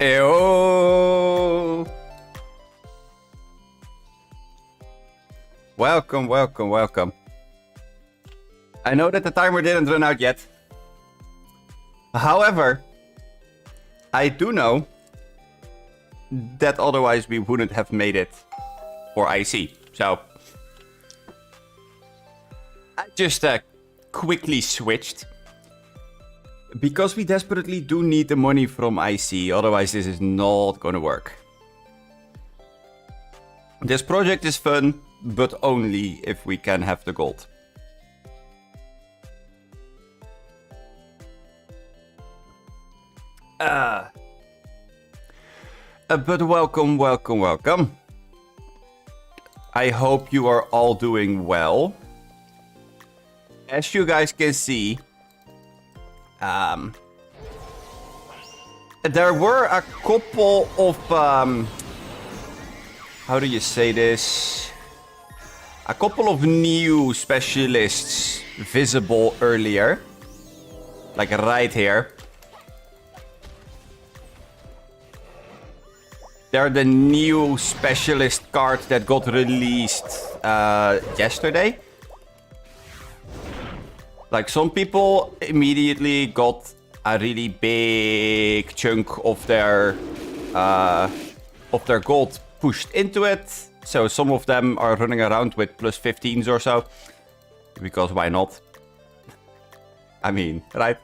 Eyo! Welcome, welcome, welcome. I know that the timer didn't run out yet. However, I do know that otherwise we wouldn't have made it for IC. So I just quickly switched. Because we desperately do need the money from IC, otherwise this is not gonna work. This project is fun, but only if we can have the gold. But welcome, welcome, welcome. I hope you are all doing well. As you guys can see, there were a couple of, how do you say this? A couple of new specialists visible earlier. Like right here. They're the new specialist cards that got released yesterday. Like some people immediately got a really big chunk of their gold pushed into it. So some of them are running around with plus 15s or so. Because why not? I mean, right?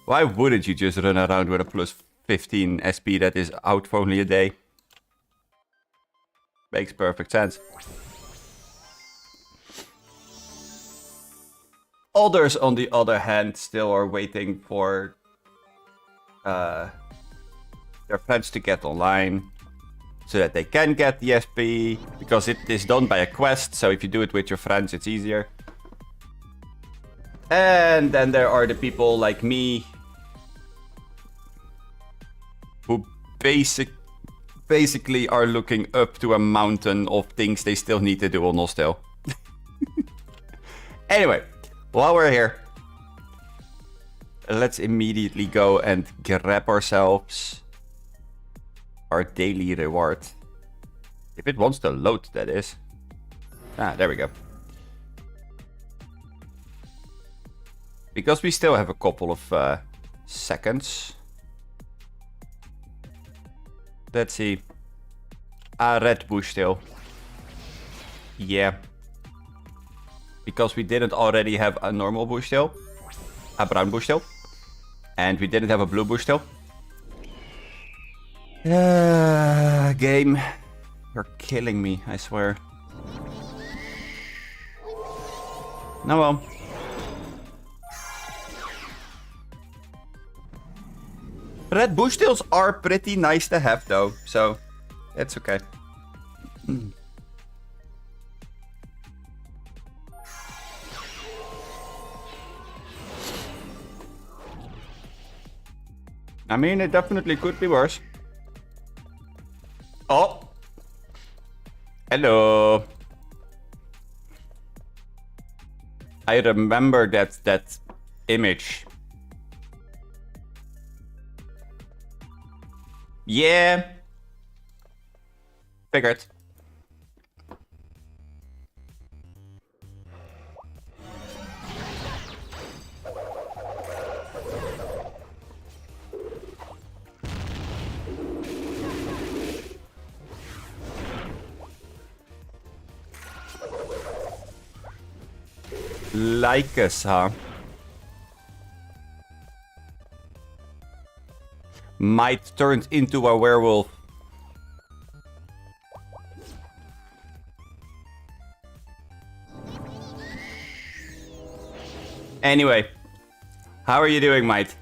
Why wouldn't you just run around with a plus 15 SP that is out for only a day? Makes perfect sense. Others, on the other hand, still are waiting for their friends to get online so that they can get the SP, because it is done by a quest, so if you do it with your friends, it's easier. And then there are the people like me who basically are looking up to a mountain of things they still need to do on Nostale. Anyway. While we're here, let's immediately go and grab ourselves our daily reward. If it wants to load, that is. Ah, there we go. Because we still have a couple of seconds. Let's see. A red bush tail. Yeah. Because we didn't already have a normal bushtail, a brown bushtail, and we didn't have a blue bushtail. Game, you're killing me, I swear. No, well. Red bushtails are pretty nice to have though, so it's okay. I mean, it definitely could be worse. Oh! Hello! I remember that image. Yeah! Figured. Like us, huh? Might turned into a werewolf. Anyway, how are you doing, Might?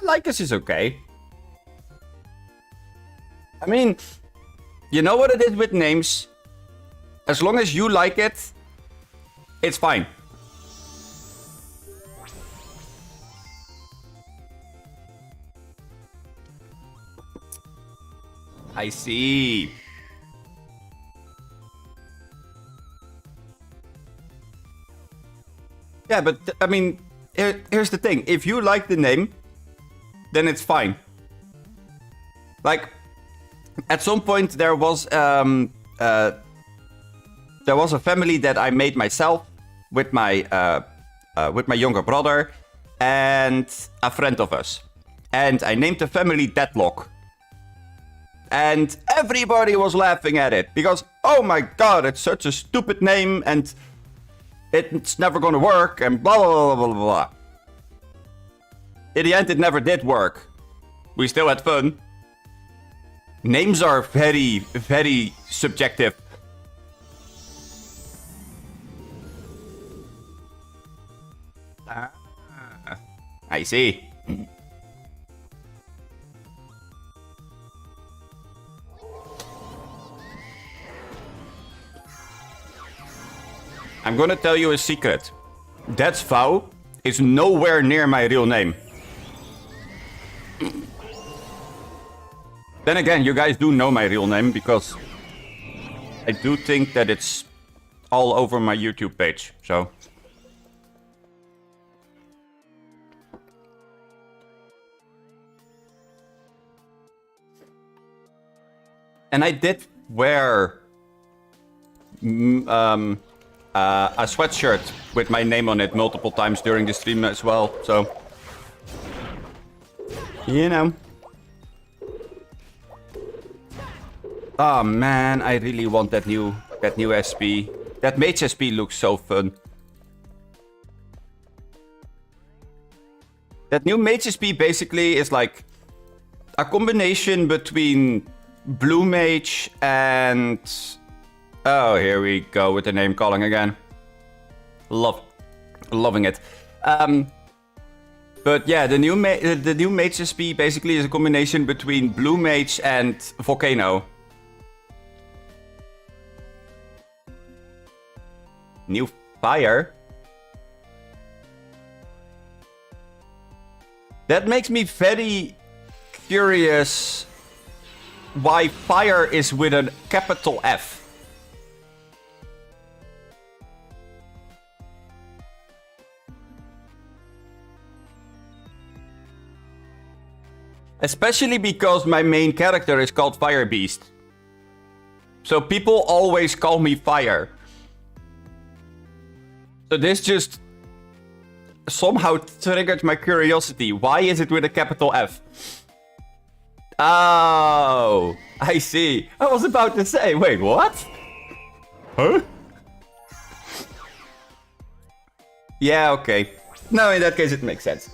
Lycus is okay. I mean, you know what it is with names? As long as you like it, it's fine. I see. Yeah, but I mean, here's the thing. If you like the name, then it's fine. Like, at some point there was a family that I made myself with my younger brother and a friend of us. And I named the family Deadlock. And everybody was laughing at it because, oh my god, it's such a stupid name and it's never gonna work and blah blah blah blah blah. In the end, it never did work. We still had fun. Names are very, very subjective. I see. I'm gonna tell you a secret. DeathsVow is nowhere near my real name. Then again, you guys do know my real name because I do think that it's all over my YouTube page, so. And I did wear a sweatshirt with my name on it multiple times during the stream as well, so. You know. Oh man, I really want that new SP. That Mage SP looks so fun. That new Mage SP basically is like a combination between Blue Mage and... Oh, here we go with the name calling again. Loving it. But yeah, the new Mage SP basically is a combination between Blue Mage and Volcano. New fire? That makes me very curious why fire is with a capital F. Especially because my main character is called Fire Beast. So people always call me Fire. So this just somehow triggered my curiosity. Why is it with a capital F? Oh, I see. I was about to say, wait, what? Huh? Yeah, okay. No, in that case it makes sense.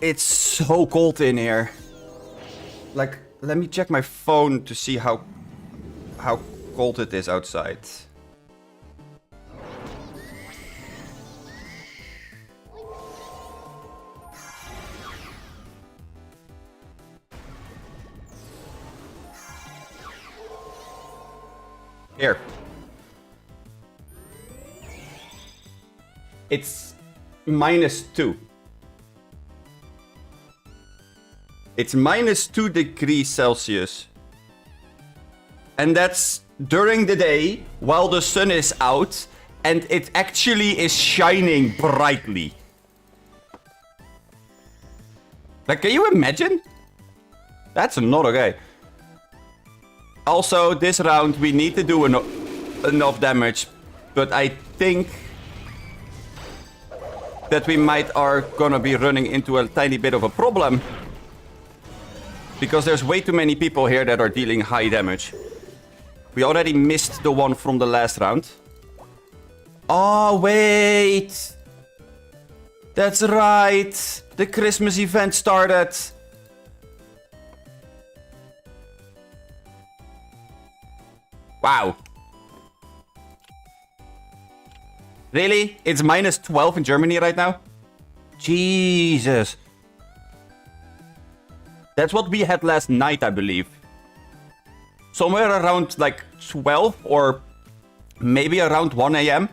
It's so cold in here. Like, let me check my phone to see how cold it is outside. Here. It's -2. It's -2 degrees Celsius. And that's during the day while the sun is out and it actually is shining brightly. Like, can you imagine? That's not okay. Also, this round we need to do enough damage, but I think that we are gonna be running into a tiny bit of a problem. Because there's way too many people here that are dealing high damage. We already missed the one from the last round. Oh, wait! That's right! The Christmas event started! Wow. Really? It's -12 in Germany right now? Jesus. That's what we had last night, I believe. Somewhere around like 12 or maybe around 1 a.m.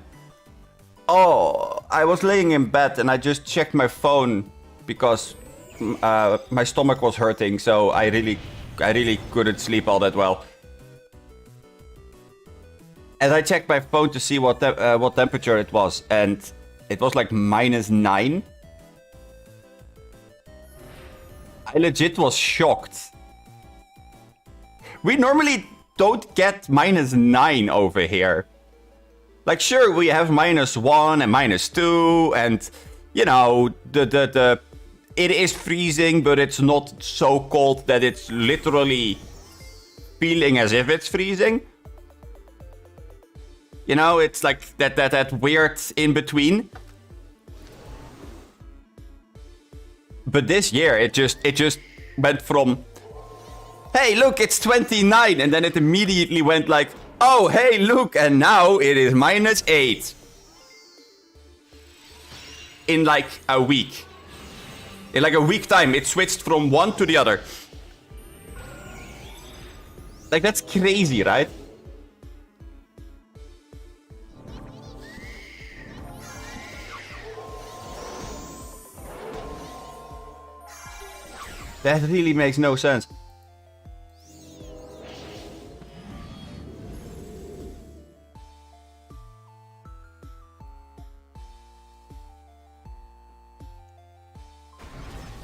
Oh, I was laying in bed and I just checked my phone because my stomach was hurting, so I really couldn't sleep all that well. And I checked my phone to see what temperature it was, and it was like -9. I legit was shocked. We normally don't get -9 over here. Like, sure, we have -1 and -2, and, you know, it is freezing, but it's not so cold that it's literally feeling as if it's freezing. You know, it's like that weird in-between. But this year, it just went from, hey, look, it's 29, and then it immediately went like, oh, hey, look, and now it is -8. In like a week. In like a week time, it switched from one to the other. Like, that's crazy, right? That really makes no sense.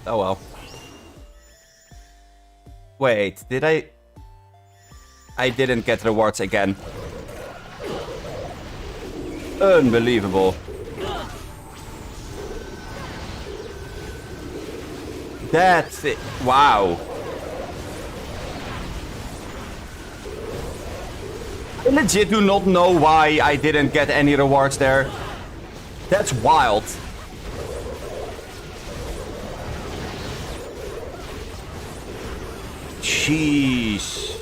Oh well. Wait, did I didn't get rewards again. Unbelievable. That's it. Wow. I legit do not know why I didn't get any rewards there. That's wild. Jeez.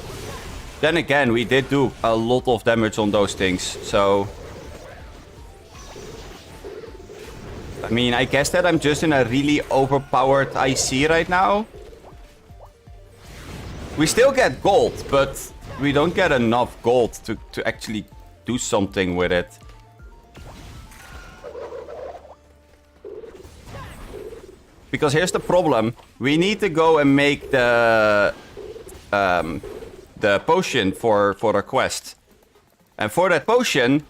Then again, we did do a lot of damage on those things, so... I mean, I guess that I'm just in a really overpowered IC right now. We still get gold, but we don't get enough gold to actually do something with it. Because here's the problem. We need to go and make the potion for a quest. And for that potion,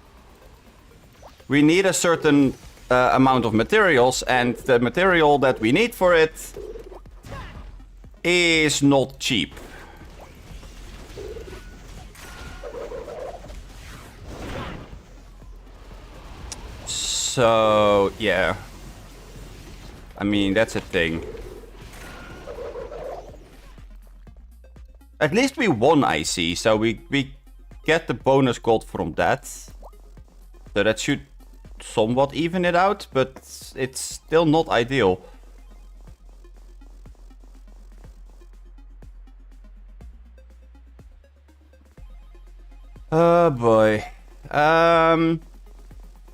we need a certain amount of materials, and the material that we need for it is not cheap. So, yeah. I mean, that's a thing. At least we won IC, so we get the bonus gold from that. So that should somewhat even it out, but it's still not ideal. Oh boy.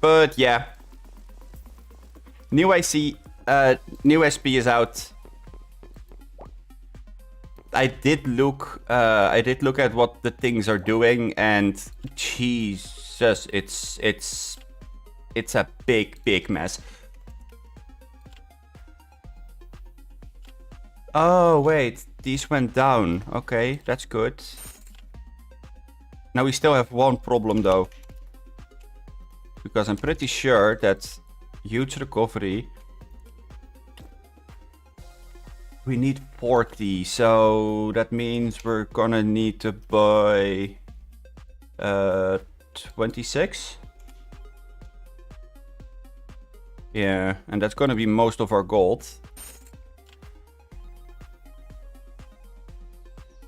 But yeah. New IC, new SP is out. I did look at what the things are doing, and Jesus, it's a big mess. Oh wait, these went down. Okay, that's good. Now we still have one problem though, because I'm pretty sure that huge recovery. We need 40, so that means we're gonna need to buy 26. Yeah, and that's gonna be most of our gold.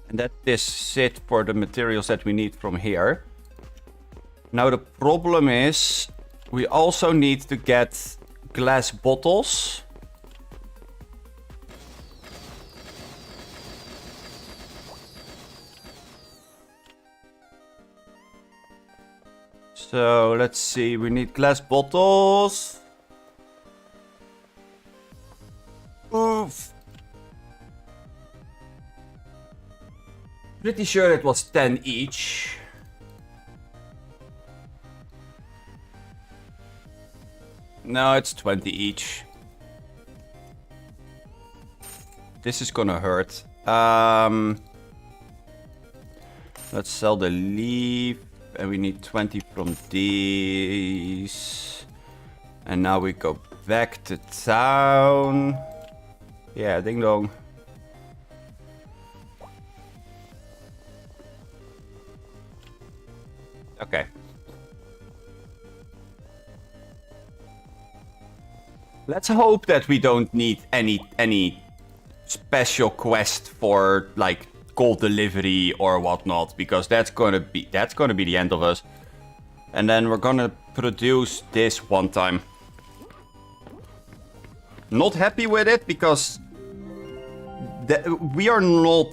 And that is it for the materials that we need from here. Now the problem is, we also need to get glass bottles. So let's see, we need glass bottles. Oof. Pretty sure it was 10 each. No, it's 20 each. This is gonna hurt. Let's sell the leaf. And we need 20 from these. And now we go back to town. Yeah, ding dong. Okay. Let's hope that we don't need any special quest for like cold delivery or whatnot, because that's gonna be the end of us. And then we're gonna produce this one time. Not happy with it because we are not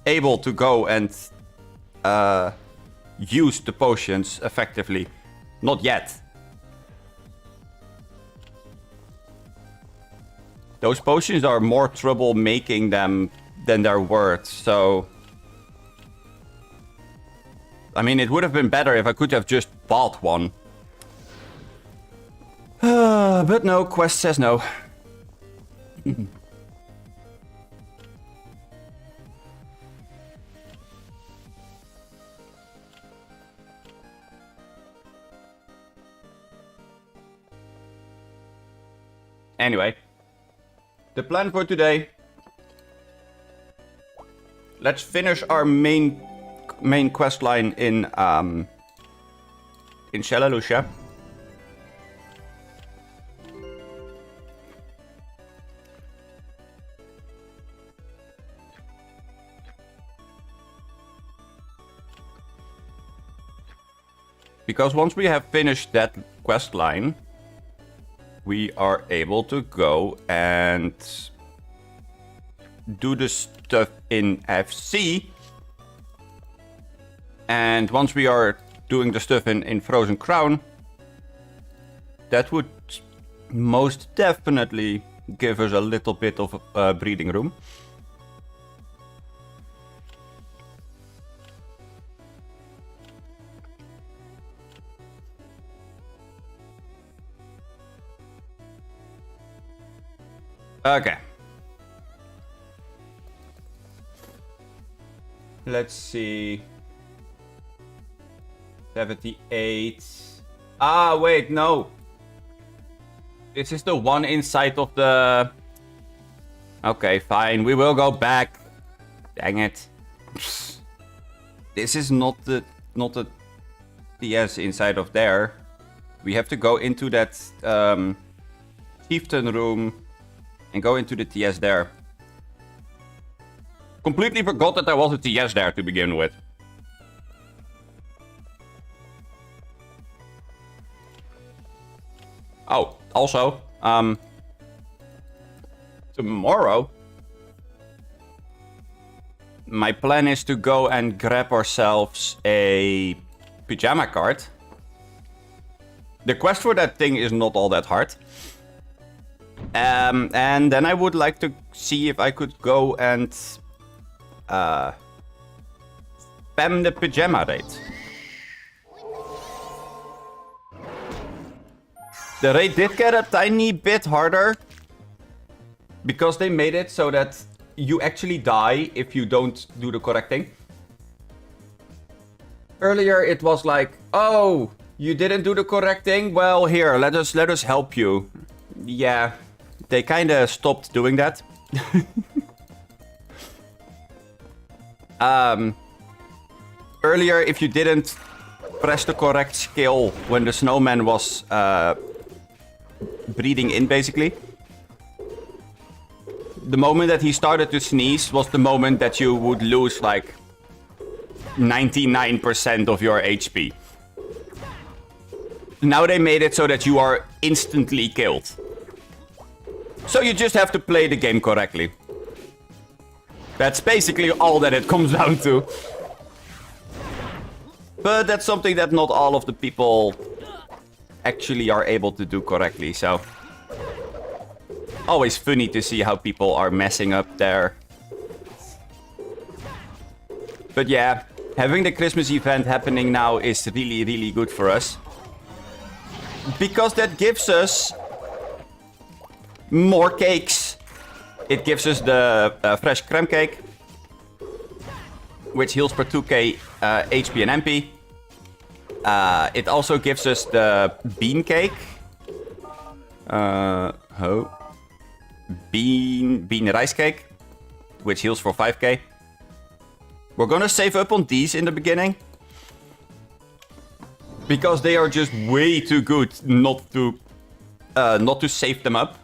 able to go and use the potions effectively. Not yet. Those potions are more trouble making them than they're worth, so... I mean, it would have been better if I could have just bought one. But no, quest says no. Anyway, the plan for today. Let's finish our main quest line in Seli-Lusha. Because once we have finished that quest line, we are able to go and do the stuff in FC. And once we are doing the stuff in Frozen Crown, that would most definitely give us a little bit of breathing room. Okay. Let's see. 78. Ah, wait, no. This is the one inside of the... Okay, fine. We will go back. Dang it. This is not the TS inside of there. We have to go into that chieftain room and go into the TS there. Completely forgot that there was a TS there to begin with. Oh, also, tomorrow, my plan is to go and grab ourselves a pajama card. The quest for that thing is not all that hard. And then I would like to see if I could go and spam the pajama raid. The raid did get a tiny bit harder because they made it so that you actually die if you don't do the correct thing. Earlier it was like, oh, you didn't do the correct thing? Well, here, let us help you. Yeah, they kind of stopped doing that. Earlier, if you didn't press the correct skill when the snowman was breathing in, basically, the moment that he started to sneeze was the moment that you would lose like 99% of your HP. Now they made it so that you are instantly killed. So you just have to play the game correctly. That's basically all that it comes down to. But that's something that not all of the people actually are able to do correctly, so... Always funny to see how people are messing up there. But yeah, having the Christmas event happening now is really, really good for us. Because that gives us more cakes. It gives us the fresh creme cake, which heals per 2k HP and MP. It also gives us the bean cake. Bean rice cake, which heals for 5k. We're gonna save up on these in the beginning. Because they are just way too good not to save them up.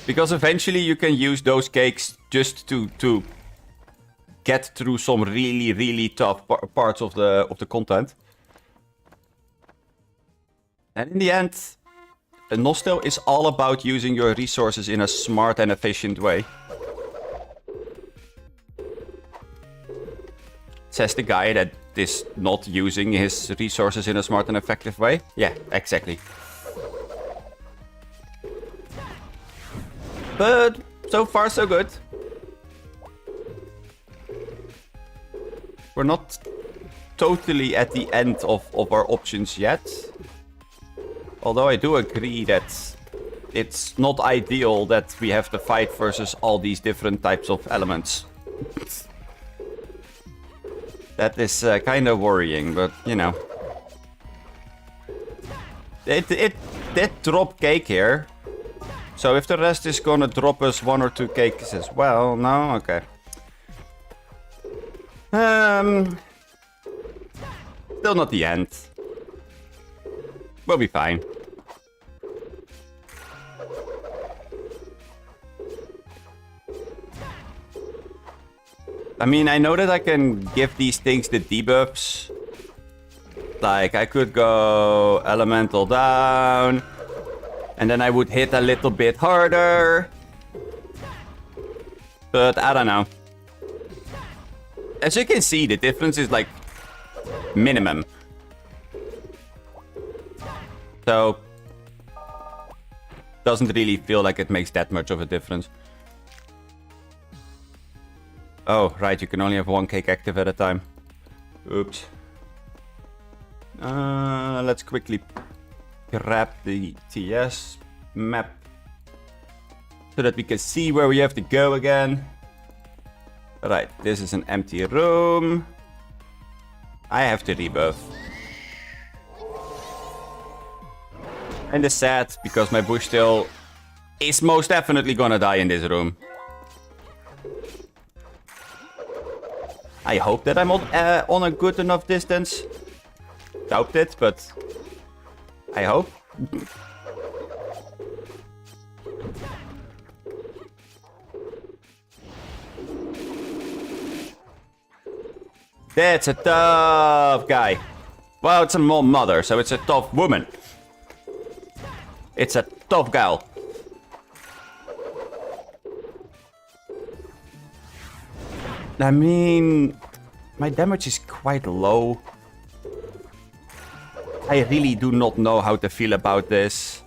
Because eventually you can use those cakes just to get through some really, really tough parts of the content. And in the end, Nostale is all about using your resources in a smart and efficient way. Says the guy that is not using his resources in a smart and effective way. Yeah, exactly. But so far so good. We're not totally at the end of our options yet. Although I do agree that it's not ideal that we have to fight versus all these different types of elements. That is kind of worrying, but you know. It did drop cake here. So if the rest is gonna drop us 1 or 2 cakes as well, no? Okay. Still not the end. We'll be fine. I mean, I know that I can give these things the debuffs. Like, I could go elemental down. And then I would hit a little bit harder. But I don't know. As you can see, the difference is like minimum. So doesn't really feel like it makes that much of a difference. Oh, right, you can only have 1 cake active at a time. Oops. Let's quickly grab the TS map so that we can see where we have to go again. Right, this is an empty room. I have to rebuff. And it's sad because my bush tail is most definitely gonna die in this room. I hope that I'm on a good enough distance. Doubt it, but I hope. That's a tough guy. Well, it's a mother, so it's a tough woman. It's a tough gal. I mean, my damage is quite low. I really do not know how to feel about this.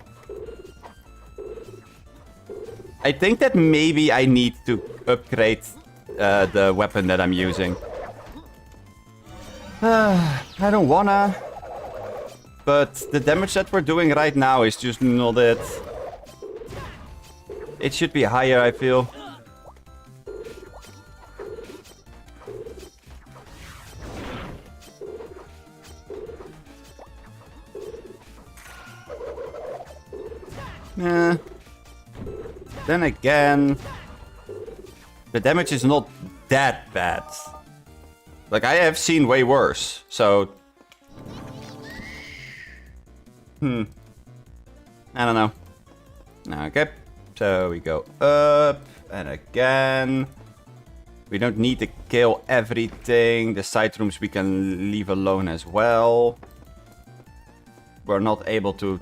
I think that maybe I need to upgrade the weapon that I'm using. I don't wanna. But the damage that we're doing right now is just not it. It should be higher, I feel. Then again, the damage is not that bad. Like, I have seen way worse, so... I don't know. Okay, so we go up, and again. We don't need to kill everything. The side rooms we can leave alone as well. We're not able to...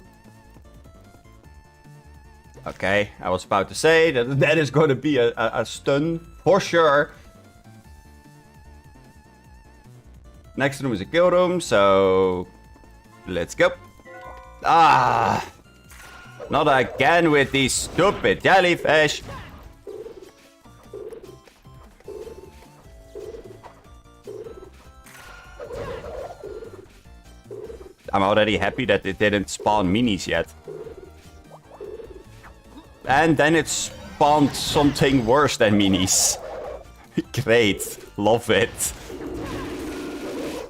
Okay, I was about to say that is going to be a stun, for sure. Next room is a kill room, so... Let's go. Ah! Not again with these stupid jellyfish. I'm already happy that it didn't spawn minis yet. And then it spawned something worse than minis. Great. Love it.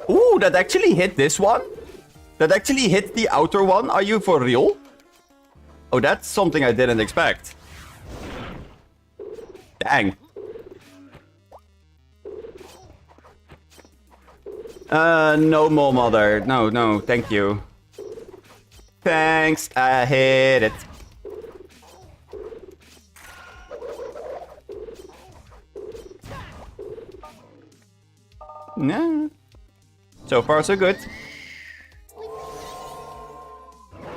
Ooh, that actually hit this one? That actually hit the outer one? Are you for real? Oh, that's something I didn't expect. Dang. No more mother. No, no, thank you. Thanks, I hate it. No. So far, so good.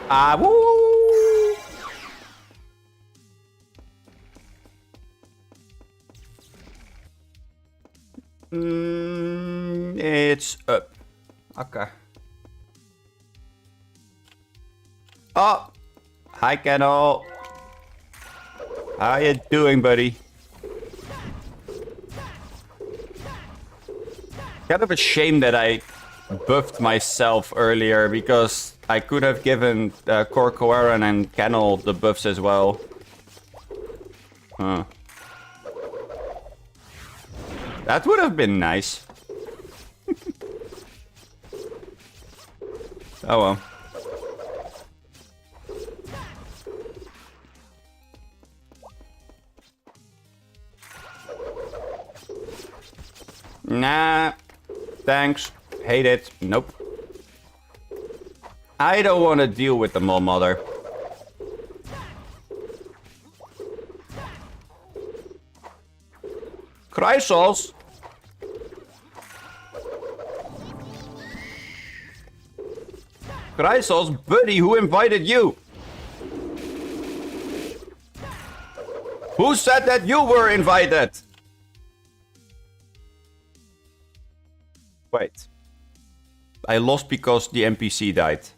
Ah, woo! It's up. Okay. Oh! Hi, Kennel. How you doing, buddy? Kind of a shame that I buffed myself earlier, because I could have given Corcoran and Kennel the buffs as well. Huh. That would have been nice. Oh well. Nah. Thanks. Hate it. Nope. I don't want to deal with the Mole Mother. Chrysos! Chrysos, buddy, who invited you? Who said that you were invited? Wait. I lost because the NPC died.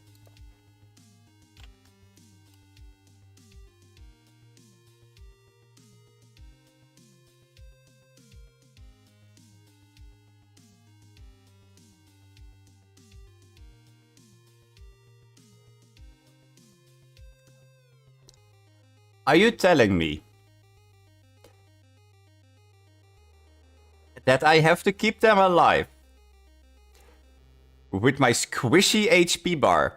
Are you telling me that I have to keep them alive with my squishy HP bar?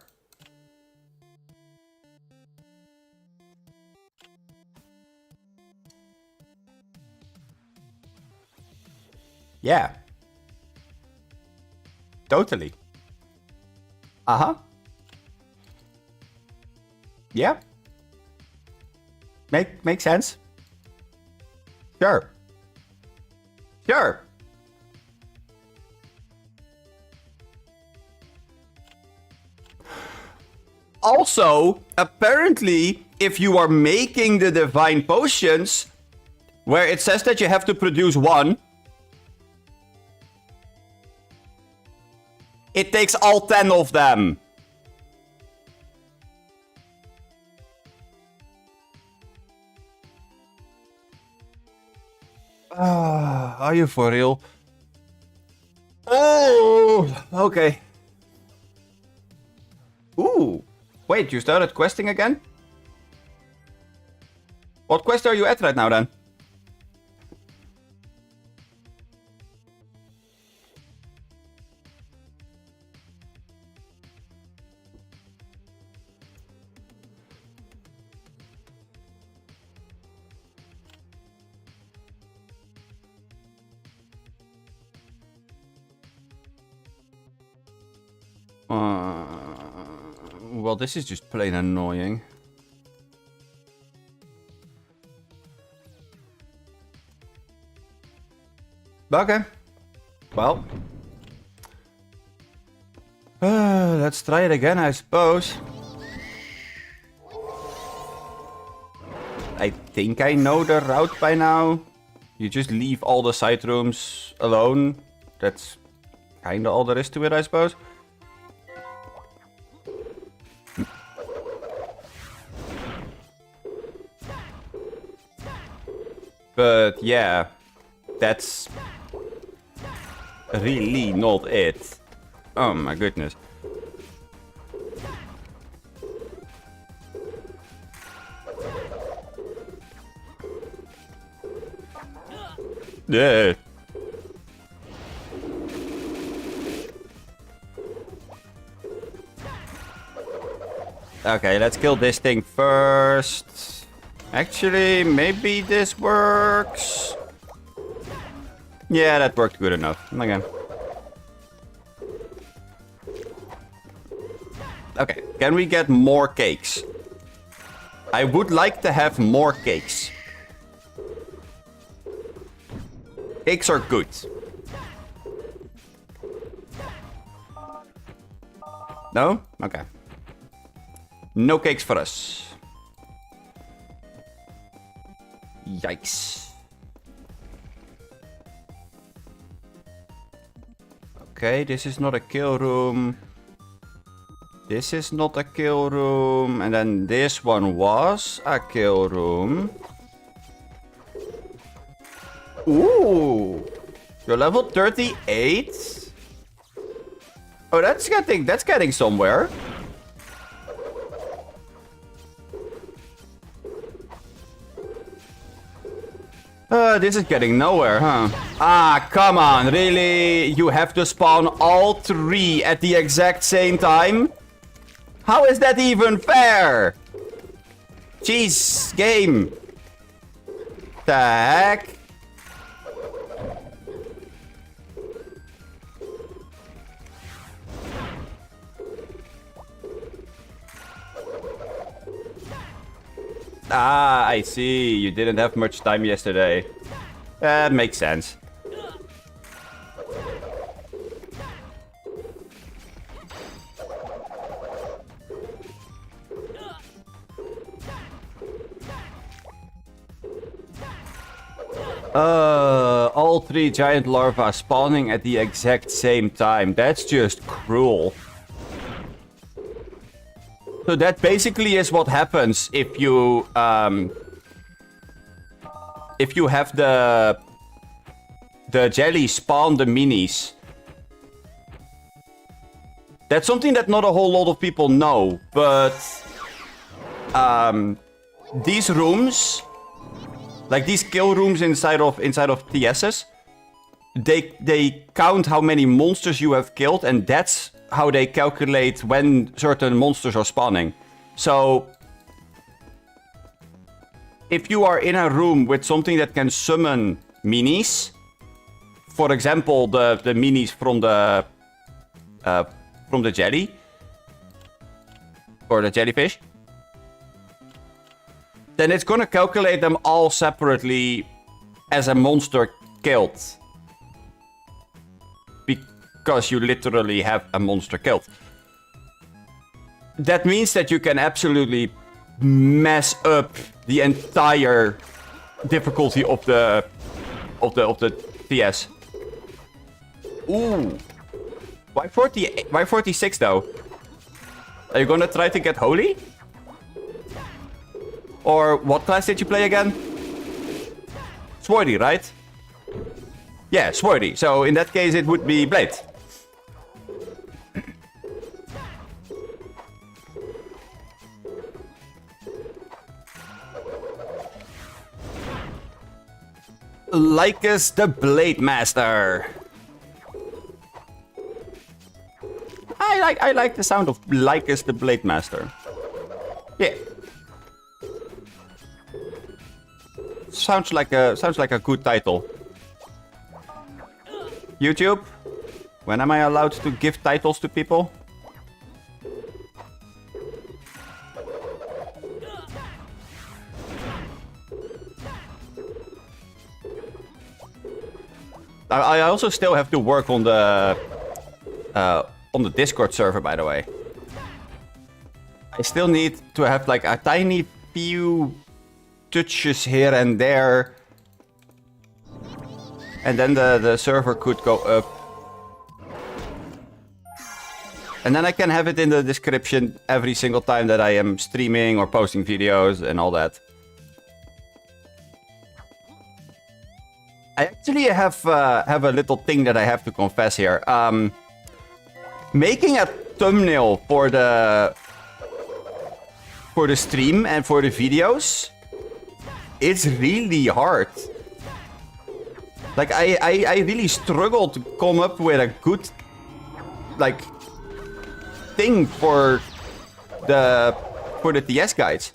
Yeah. Totally. Uh-huh. Yeah. Make sense? Sure. Sure. Also, apparently, if you are making the divine potions, where it says that you have to produce one, it takes all 10 of them. Are you for real? Oh, okay. Ooh. Wait, you started questing again? What quest are you at right now then? Well, this is just plain annoying. Okay. Well. Let's try it again, I suppose. I think I know the route by now. You just leave all the side rooms alone. That's kinda all there is to it, I suppose. But yeah, that's really not it. Oh my goodness. Yeah. Okay, let's kill this thing first. Actually, maybe this works. Yeah, that worked good enough. Okay. Okay, can we get more cakes? I would like to have more cakes. Cakes are good. No? Okay. No cakes for us. Yikes. Okay, this is not a kill room. This is not a kill room. And then this one was a kill room. Ooh. You're level 38? Oh, that's getting somewhere. This is getting nowhere, huh? Ah, come on, really? You have to spawn all 3 at the exact same time? How is that even fair? Jeez, game. The heck? Ah, I see. You didn't have much time yesterday. That makes sense. All 3 giant larvae spawning at the exact same time. That's just cruel. So that basically is what happens if you have the jelly spawn the minis. That's something that not a whole lot of people know, but these rooms, like these kill rooms inside of TS's, they count how many monsters you have killed, and that's how they calculate when certain monsters are spawning. So if you are in a room with something that can summon minis, for example, the minis from the jelly or the jellyfish, then it's gonna calculate them all separately as a monster killed. Because you literally have a monster killed. That means that you can absolutely mess up the entire difficulty of the TS. Ooh. Why 48? Why 46 though? Are you gonna try to get holy? Or what class did you play again? Swordy, right? Yeah, Swordy. So in that case it would be Blade. Lycus the Blade Master. I like the sound of Lycus the Blade Master. Yeah. Sounds like a good title. YouTube, when am I allowed to give titles to people? I also still have to work on the Discord server, by the way. I still need to have like a tiny few touches here and there, and then the server could go up, and then I can have it in the description every single time that I am streaming or posting videos and all that. I actually have a little thing that I have to confess here. Making a thumbnail for the stream and for the videos, it's really hard. Like I really struggle to come up with a good like thing for the TS guides.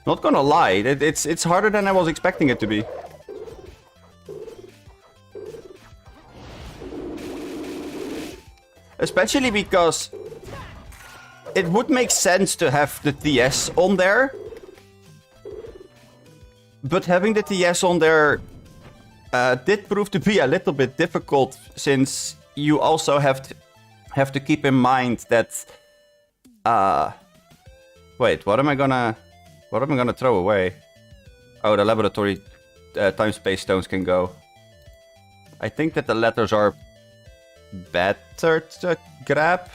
Not gonna lie, it's harder than I was expecting it to be. Especially because it would make sense to have the TS on there. But having the TS on there did prove to be a little bit difficult, since you also have to keep in mind that... wait, what am I gonna throw away? Oh, the laboratory time-space stones can go. I think that the letters are better to grab.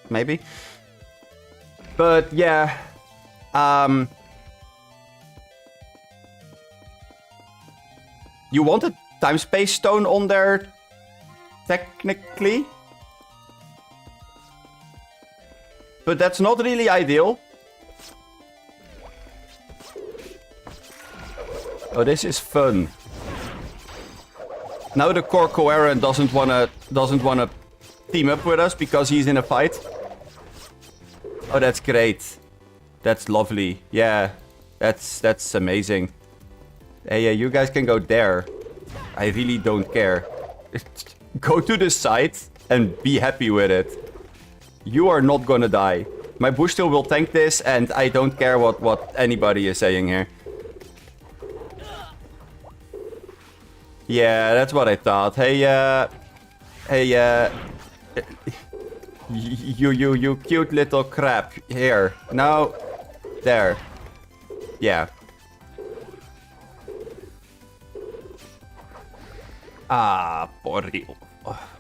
Maybe. But yeah. You want a time-space stone on there, technically. But that's not really ideal. Oh, this is fun. Now the core coherent doesn't wanna team up with us because he's in a fight. Oh, that's great. That's lovely. Yeah, that's amazing. Hey, yeah, you guys can go there. I really don't care. Go to the side and be happy with it. You are not gonna die. My bush still will tank this, and I don't care what anybody is saying here. Yeah, that's what I thought. Hey, you cute little crap. Here. Now, there. Yeah. Ah, por real.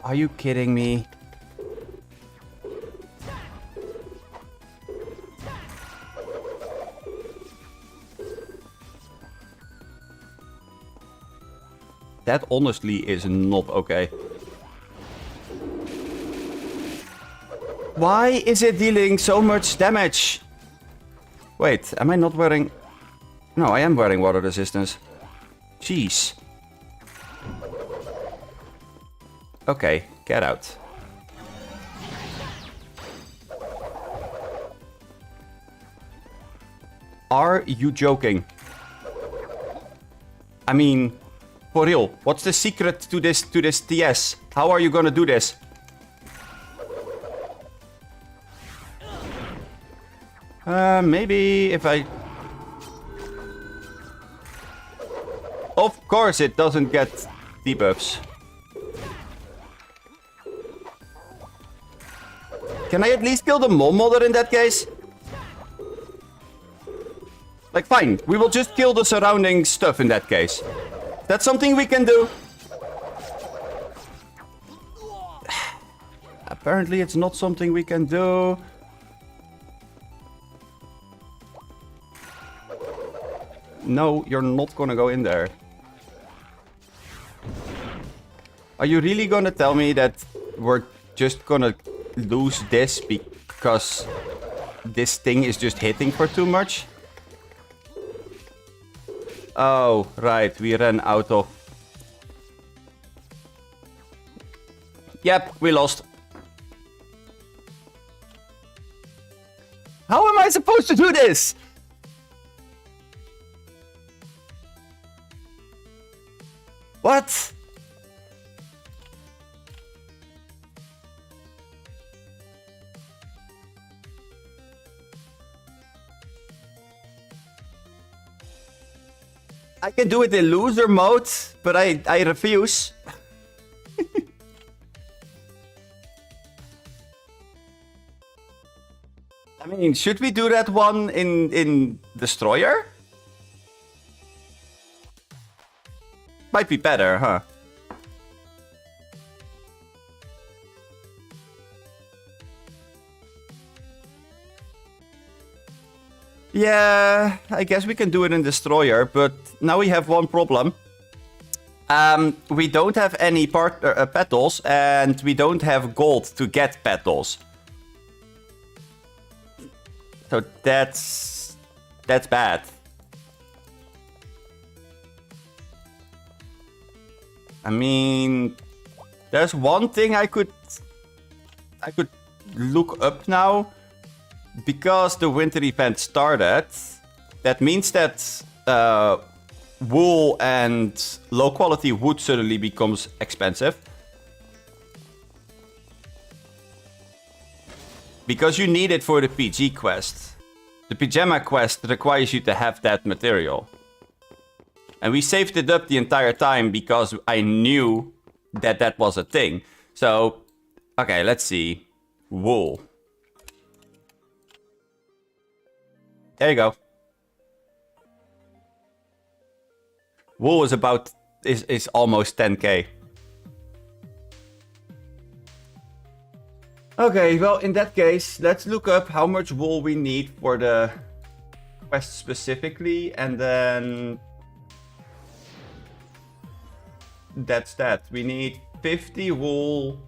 Are you kidding me? That honestly is not okay. Why is it dealing so much damage? Wait, am I not wearing... No, I am wearing water resistance. Jeez. Okay, get out. Are you joking? I mean, for real, what's the secret to this TS? How are you gonna do this? Maybe if I... Of course it doesn't get debuffs. Can I at least kill the mole modder in that case? Like, fine. We will just kill the surrounding stuff in that case. That's something we can do. Apparently it's not something we can do. No, you're not gonna go in there. Are you really gonna tell me that we're just gonna lose this because this thing is just hitting for too much? Oh, right, we ran out of... Yep, we lost. How am I supposed to do this? What? I can do it in loser mode, but I refuse. I mean, should we do that one in Destroyer? Might be better, huh? Yeah, I guess we can do it in Destroyer, but now we have one problem. We don't have any petals, and we don't have gold to get petals. So that's bad. I mean, there's one thing I could look up now. Because the winter event started, that means that wool and low quality wood suddenly becomes expensive. Because you need it for the PG quest. The Pyjama quest requires you to have that material. And we saved it up the entire time because I knew that that was a thing. So, okay, let's see. Wool. There you go. Wool is about is almost 10k. Okay, well in that case, let's look up how much wool we need for the quest specifically, and then that's that. We need 50 wool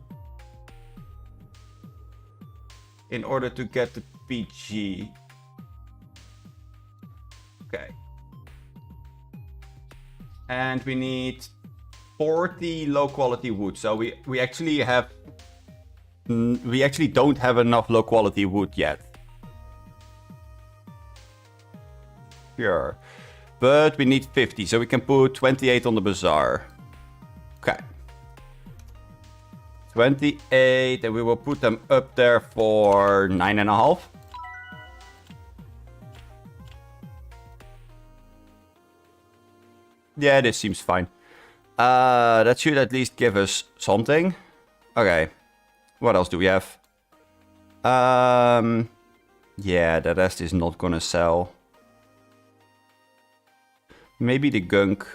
in order to get the PG. Okay. And we need 40 low quality wood. So we actually don't have enough low quality wood yet. Sure. But we need 50, so we can put 28 on the bazaar. Okay. 28, and we will put them up there for 9.5. Yeah, this seems fine. That should at least give us something. Okay. What else do we have? Yeah, the rest is not gonna sell. Maybe the gunk.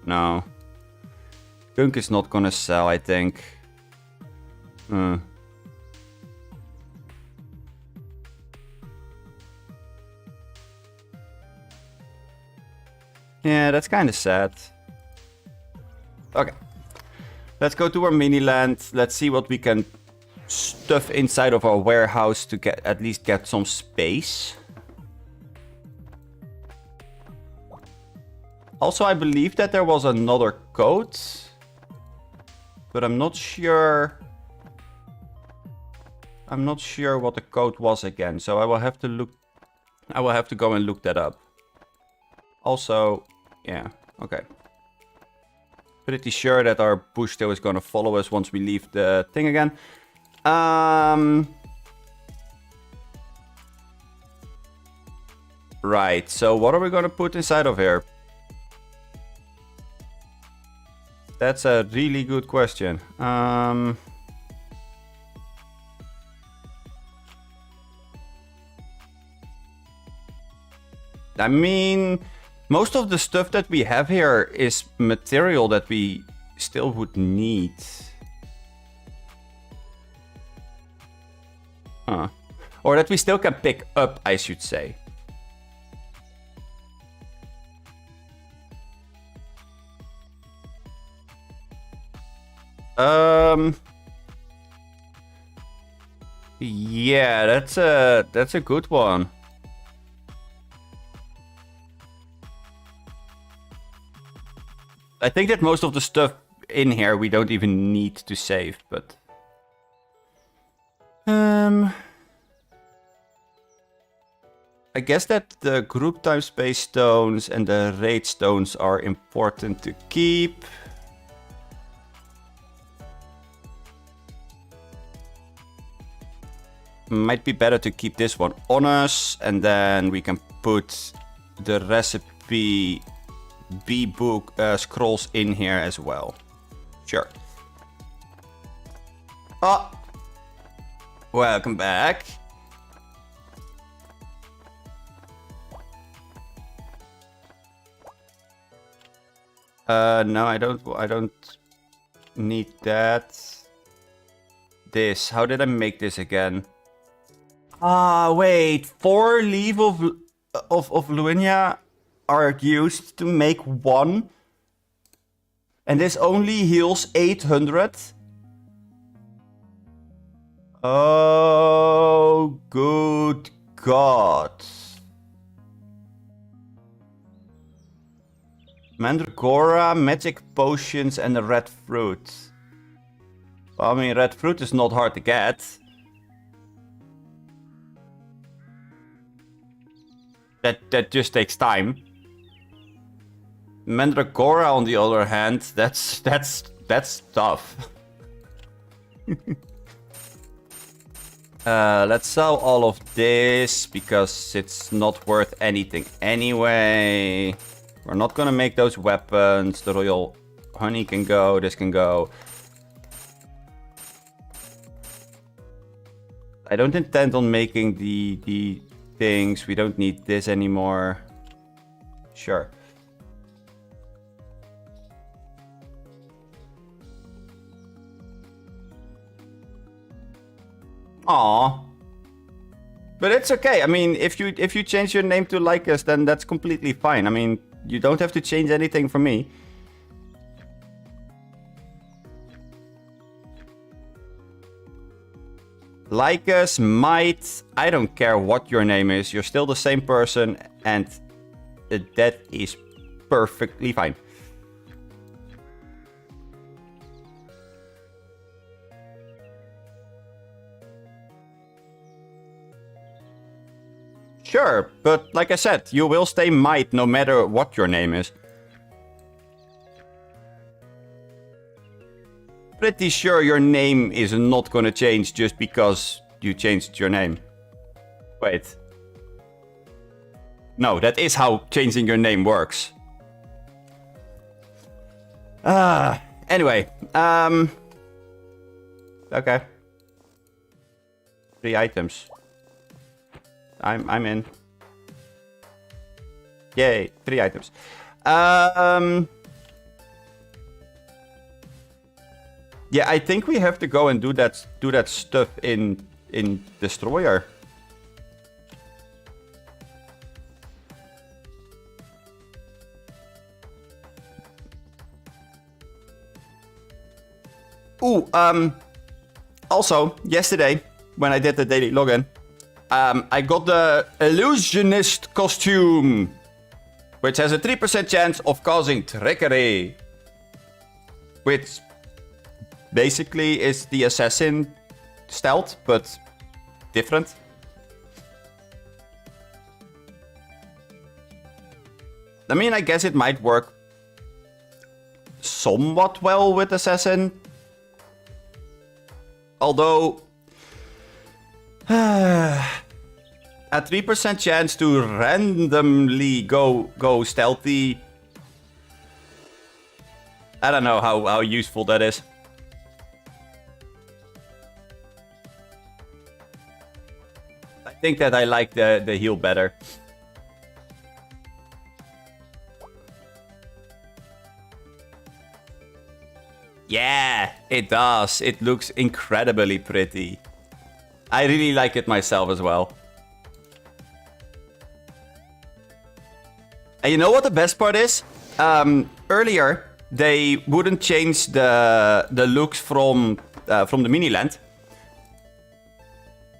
No. Gunk is not gonna sell, I think. Yeah, that's kind of sad. Okay. Let's go to our mini land. Let's see what we can stuff inside of our warehouse to at least get some space. Also, I believe that there was another code, but I'm not sure. I'm not sure what the code was again, so I will have to look. I will have to go and look that up. Also, yeah, okay. Pretty sure that our bush tail is going to follow us once we leave the thing again. Right, so what are we going to put inside of here? That's a really good question. I mean, most of the stuff that we have here is material that we still would need. Huh. Or that we still can pick up, I should say. Yeah, that's a good one. I think that most of the stuff in here we don't even need to save, but I guess that the group time space stones and the raid stones are important to keep. Might be better to keep this one on us, and then we can put the recipe B-book scrolls in here as well. Sure. Oh! Welcome back. No, I don't need that. This, how did I make this again? Ah, wait, 4 leaf of Luinia are used to make 1. And this only heals 800. Oh, good God. Mandragora, magic potions, and the red fruit. Well, I mean, red fruit is not hard to get. That just takes time. Mandragora, on the other hand, that's tough. Let's sell all of this because it's not worth anything anyway. We're not gonna make those weapons. The royal honey can go, this can go. I don't intend on making the things. We don't need this anymore. Sure. Aw. But it's okay. I mean, if you change your name to Lycus, then that's completely fine. I mean, you don't have to change anything for me. Lycus, Might, I don't care what your name is. You're still the same person, and that is perfectly fine. Sure, but like I said, you will stay Might no matter what your name is. Pretty sure your name is not gonna change just because you changed your name. Wait. No, that is how changing your name works. Anyway, okay. 3 items. I'm in. Yay, 3 items. Yeah, I think we have to go and do that stuff in Destroyer. Ooh, also, yesterday, when I did the daily login, I got the Illusionist costume, which has a 3% chance of causing trickery. Which basically is the assassin stealth, but different. I mean, I guess it might work somewhat well with assassin. Although, a 3% chance to randomly go stealthy. I don't know how useful that is. I think that I like the heal better. Yeah, it does. It looks incredibly pretty. I really like it myself as well. And you know what the best part is? Earlier, they wouldn't change the looks from the mini land.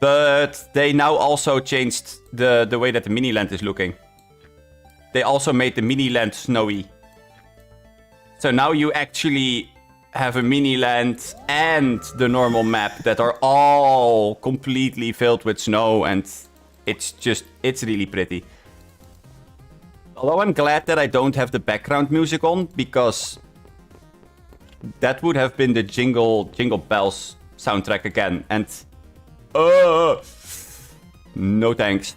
But they now also changed the way that the mini land is looking. They also made the mini land snowy. So now you actually have a mini land and the normal map that are all completely filled with snow, and it's really pretty. Although I'm glad that I don't have the background music on, because that would have been the Jingle Bells soundtrack again, and no thanks.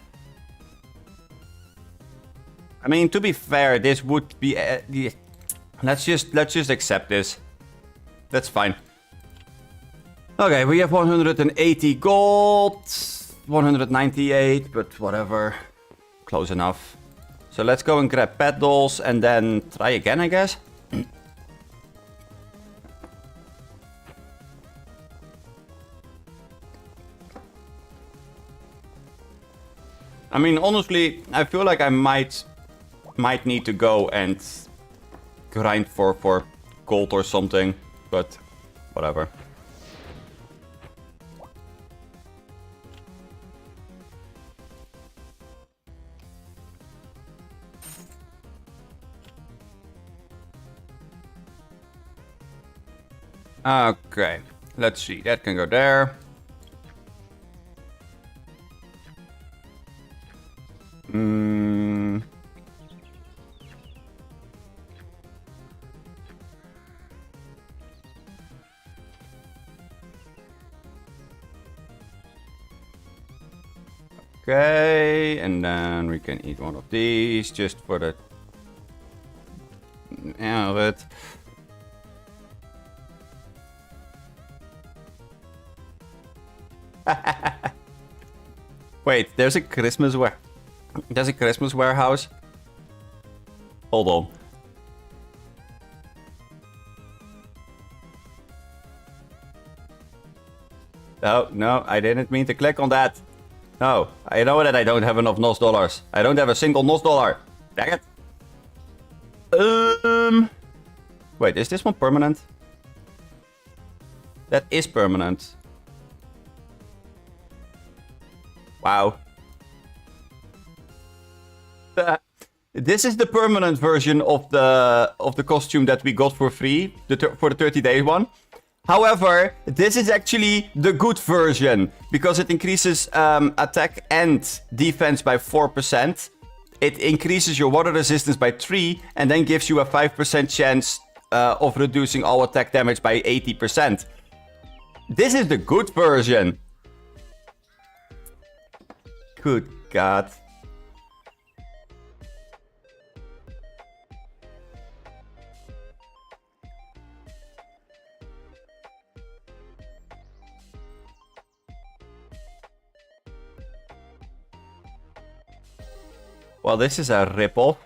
I mean, to be fair, this would be let's just accept this. That's fine. Okay, we have 180 gold, 198, but whatever. Close enough. So let's go and grab pedals and then try again, I guess. I mean, honestly, I feel like I might need to go and grind for gold or something. But whatever. Okay, let's see. That can go there. Okay, and then we can eat one of these just for the... Yeah, but... Wait, there's a Christmas warehouse. Hold on. Oh, no, I didn't mean to click on that. No, I know that I don't have enough NOS dollars. I don't have a single NOS dollar. Dang it. Wait, is this one permanent? That is permanent. Wow. This is the permanent version of the costume that we got for free for the 30-day one. However, this is actually the good version because it increases attack and defense by 4%. It increases your water resistance by 3 and then gives you a 5% chance of reducing all attack damage by 80%. This is the good version. Good God. Well, this is a ripoff.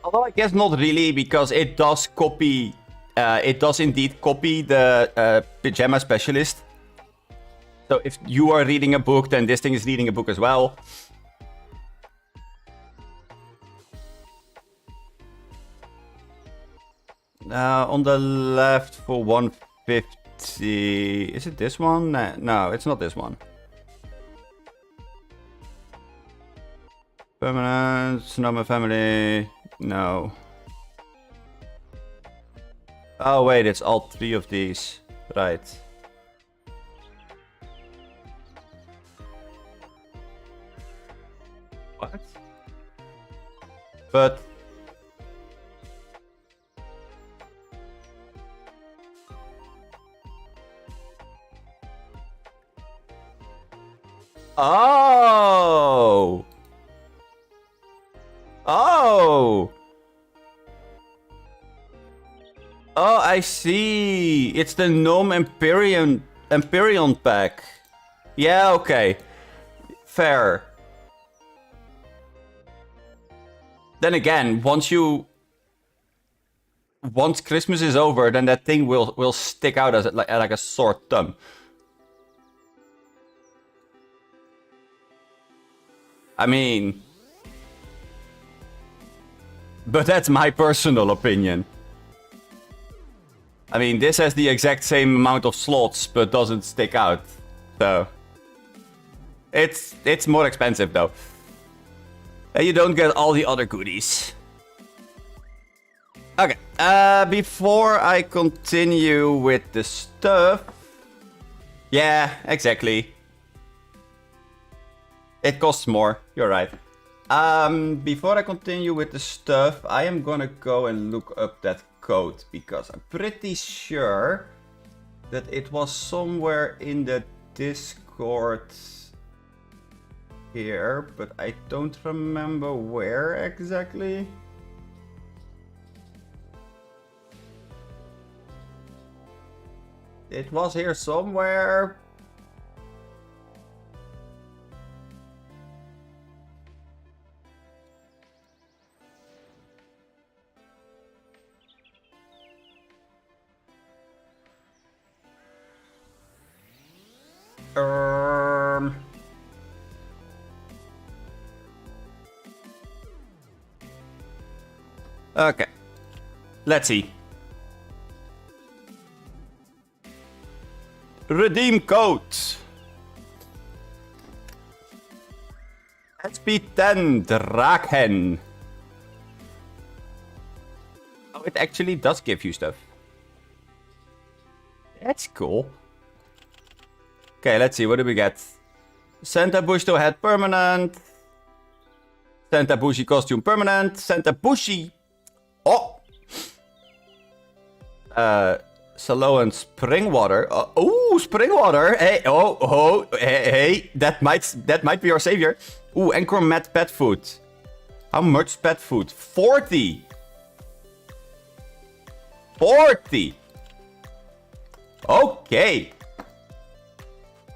Although I guess not really, because it does copy... it does indeed copy the Pajama Specialist. So if you are reading a book, then this thing is reading a book as well. On the left for 150... Is it this one? No, it's not this one. Permanent, Snowman Family... No. Oh wait, it's all 3 of these. Right. What? But... Oh! Oh! Oh, I see. It's the Gnome Empyrean pack. Yeah, okay. Fair. Then again, once Christmas is over, then that thing will stick out as like a sore thumb. I mean... But that's my personal opinion. I mean, this has the exact same amount of slots, but doesn't stick out. So... It's more expensive, though. And you don't get all the other goodies. Okay, before I continue with the stuff... Yeah, exactly. It costs more, you're right. Before I continue with the stuff, I am gonna go and look up that code, because I'm pretty sure that it was somewhere in the Discord here, but I don't remember where exactly. It was here somewhere. Okay. Let's see. Redeem code. SP10 Draken. Oh, it actually does give you stuff. That's cool. Okay, let's see. What do we get? Santa Bushto head permanent. Santa Bushi costume permanent. Santa Bushi. Oh! Saloan spring water. Oh, spring water. Hey, hey. That might be our savior. Ooh, Anchor Met pet food. How much pet food? 40. 40. Okay.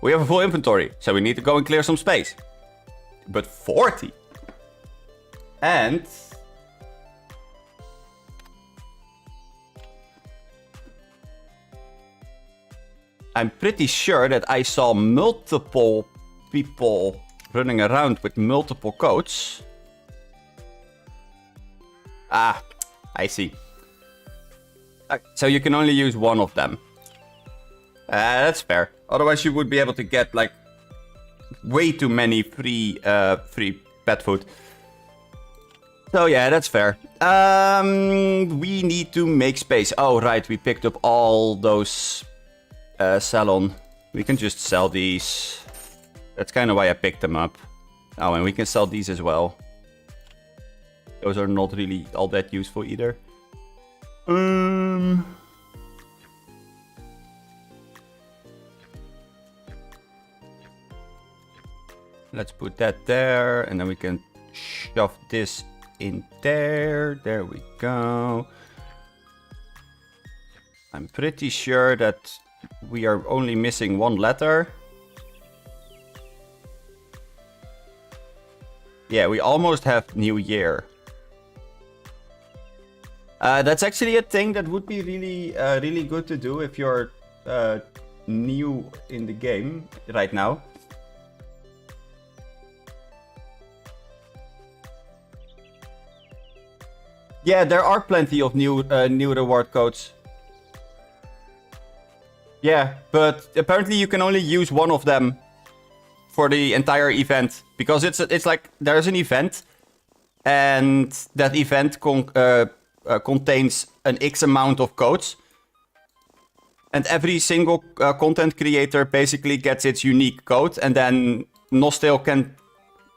We have a full inventory, so we need to go and clear some space. But 40. And I'm pretty sure that I saw multiple people running around with multiple coats. Ah, I see. So you can only use one of them. That's fair. Otherwise you would be able to get like way too many free pet food. So yeah, that's fair. We need to make space. Oh right, we picked up all those salon. We can just sell these. That's kind of why I picked them up. Oh, and we can sell these as well. Those are not really all that useful either. Let's put that there, and then we can shove this in there. There we go. I'm pretty sure that we are only missing one letter. Yeah, we almost have New Year. That's actually a thing that would be really good to do if you're new in the game right now. Yeah, there are plenty of new reward codes. Yeah, but apparently you can only use one of them for the entire event, because it's like there's an event, and that event contains an X amount of codes, and every single content creator basically gets its unique code, and then Nostale can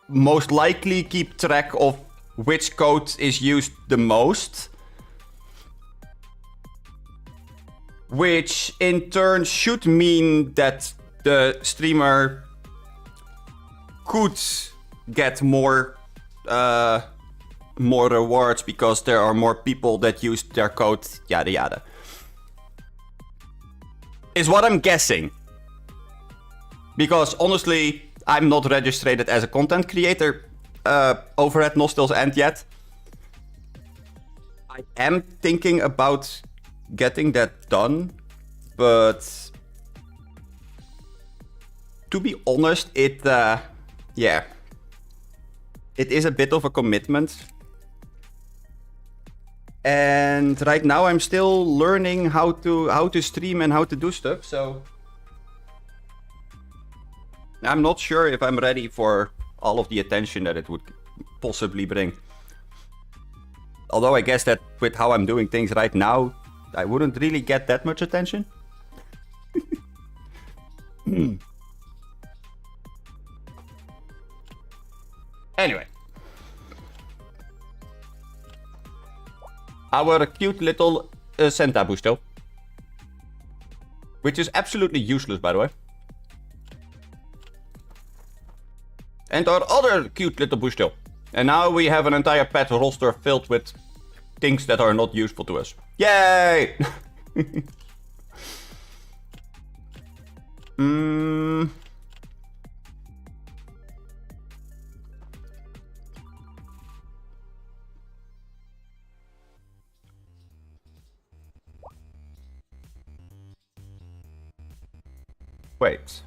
most likely keep track of which code is used the most, which in turn should mean that the streamer could get more rewards because there are more people that use their code, yada yada. Is what I'm guessing. Because honestly, I'm not registered as a content creator over at Nostale's end yet. I am thinking about getting that done, but to be honest, yeah, it is a bit of a commitment. And right now I'm still learning how to stream and how to do stuff, so I'm not sure if I'm ready for all of the attention that it would possibly bring. Although I guess that with how I'm doing things right now, I wouldn't really get that much attention. Anyway. Our cute little Santa Busto. Which is absolutely useless, by the way. And our other cute little Busto. And now we have an entire pet roster filled with things that are not useful to us. Yay! Wait.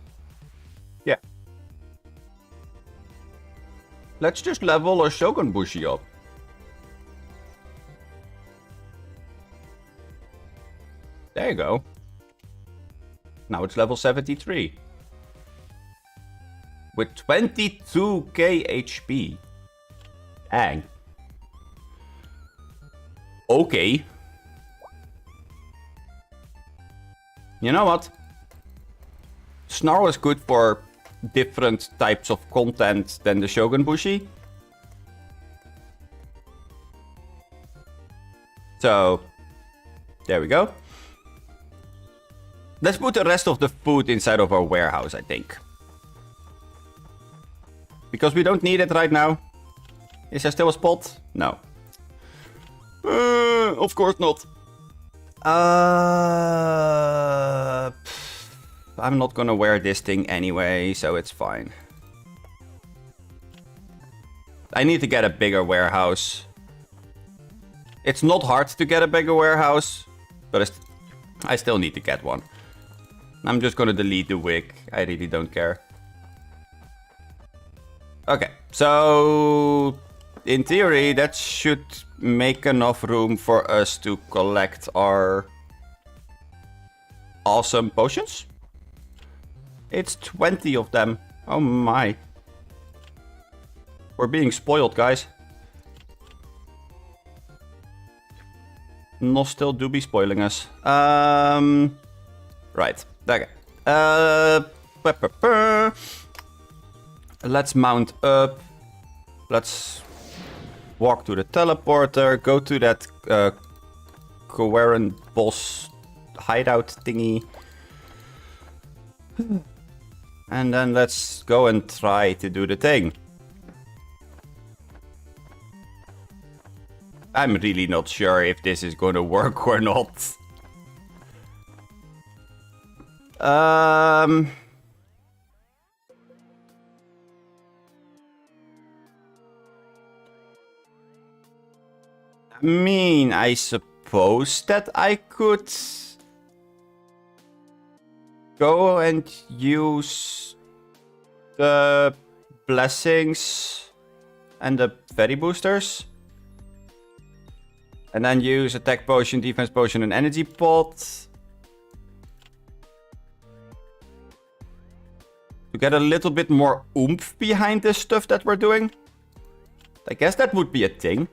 Yeah. Let's just level our Shogun Bushi up. There you go. Now it's level 73. With 22k HP. Dang. Okay. You know what? Snarl is good for different types of content than the Shogun Bushi. So, there we go. Let's put the rest of the food inside of our warehouse, I think. Because we don't need it right now. Is there still a spot? No. Of course not. I'm not gonna wear this thing anyway, so it's fine. I need to get a bigger warehouse. It's not hard to get a bigger warehouse, but I still need to get one. I'm just gonna delete the wig. I really don't care. Okay, so in theory that should make enough room for us to collect our awesome potions. It's 20 of them. Oh my. We're being spoiled, guys. Nostale do be spoiling us. Right. Okay. Let's mount up. Let's walk to the teleporter. Go to that coherent boss hideout thingy. And then let's go and try to do the thing. I'm really not sure if this is gonna work or not. I mean, I suppose that I could go and use the blessings and the fairy boosters. And then use attack potion, defense potion, and energy pot. To get a little bit more oomph behind this stuff that we're doing. I guess that would be a thing.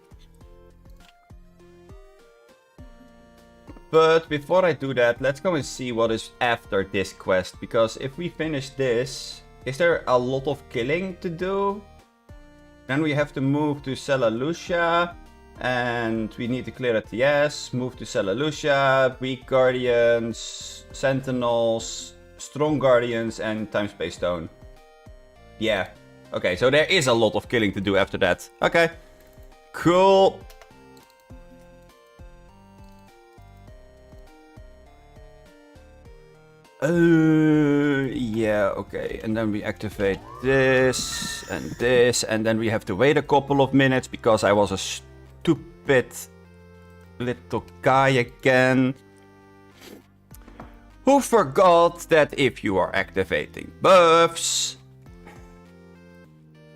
But before I do that, let's go and see what is after this quest. Because if we finish this, is there a lot of killing to do? Then we have to move to Seli-Lusha. And we need to clear a TS, move to Seli-Lusha, weak guardians, sentinels, strong guardians, and time space stone. Yeah. Okay, so there is a lot of killing to do after that. Okay. Cool. Yeah, okay. And then we activate this, and then we have to wait a couple of minutes because I was a stupid little guy again. Who forgot that if you are activating buffs,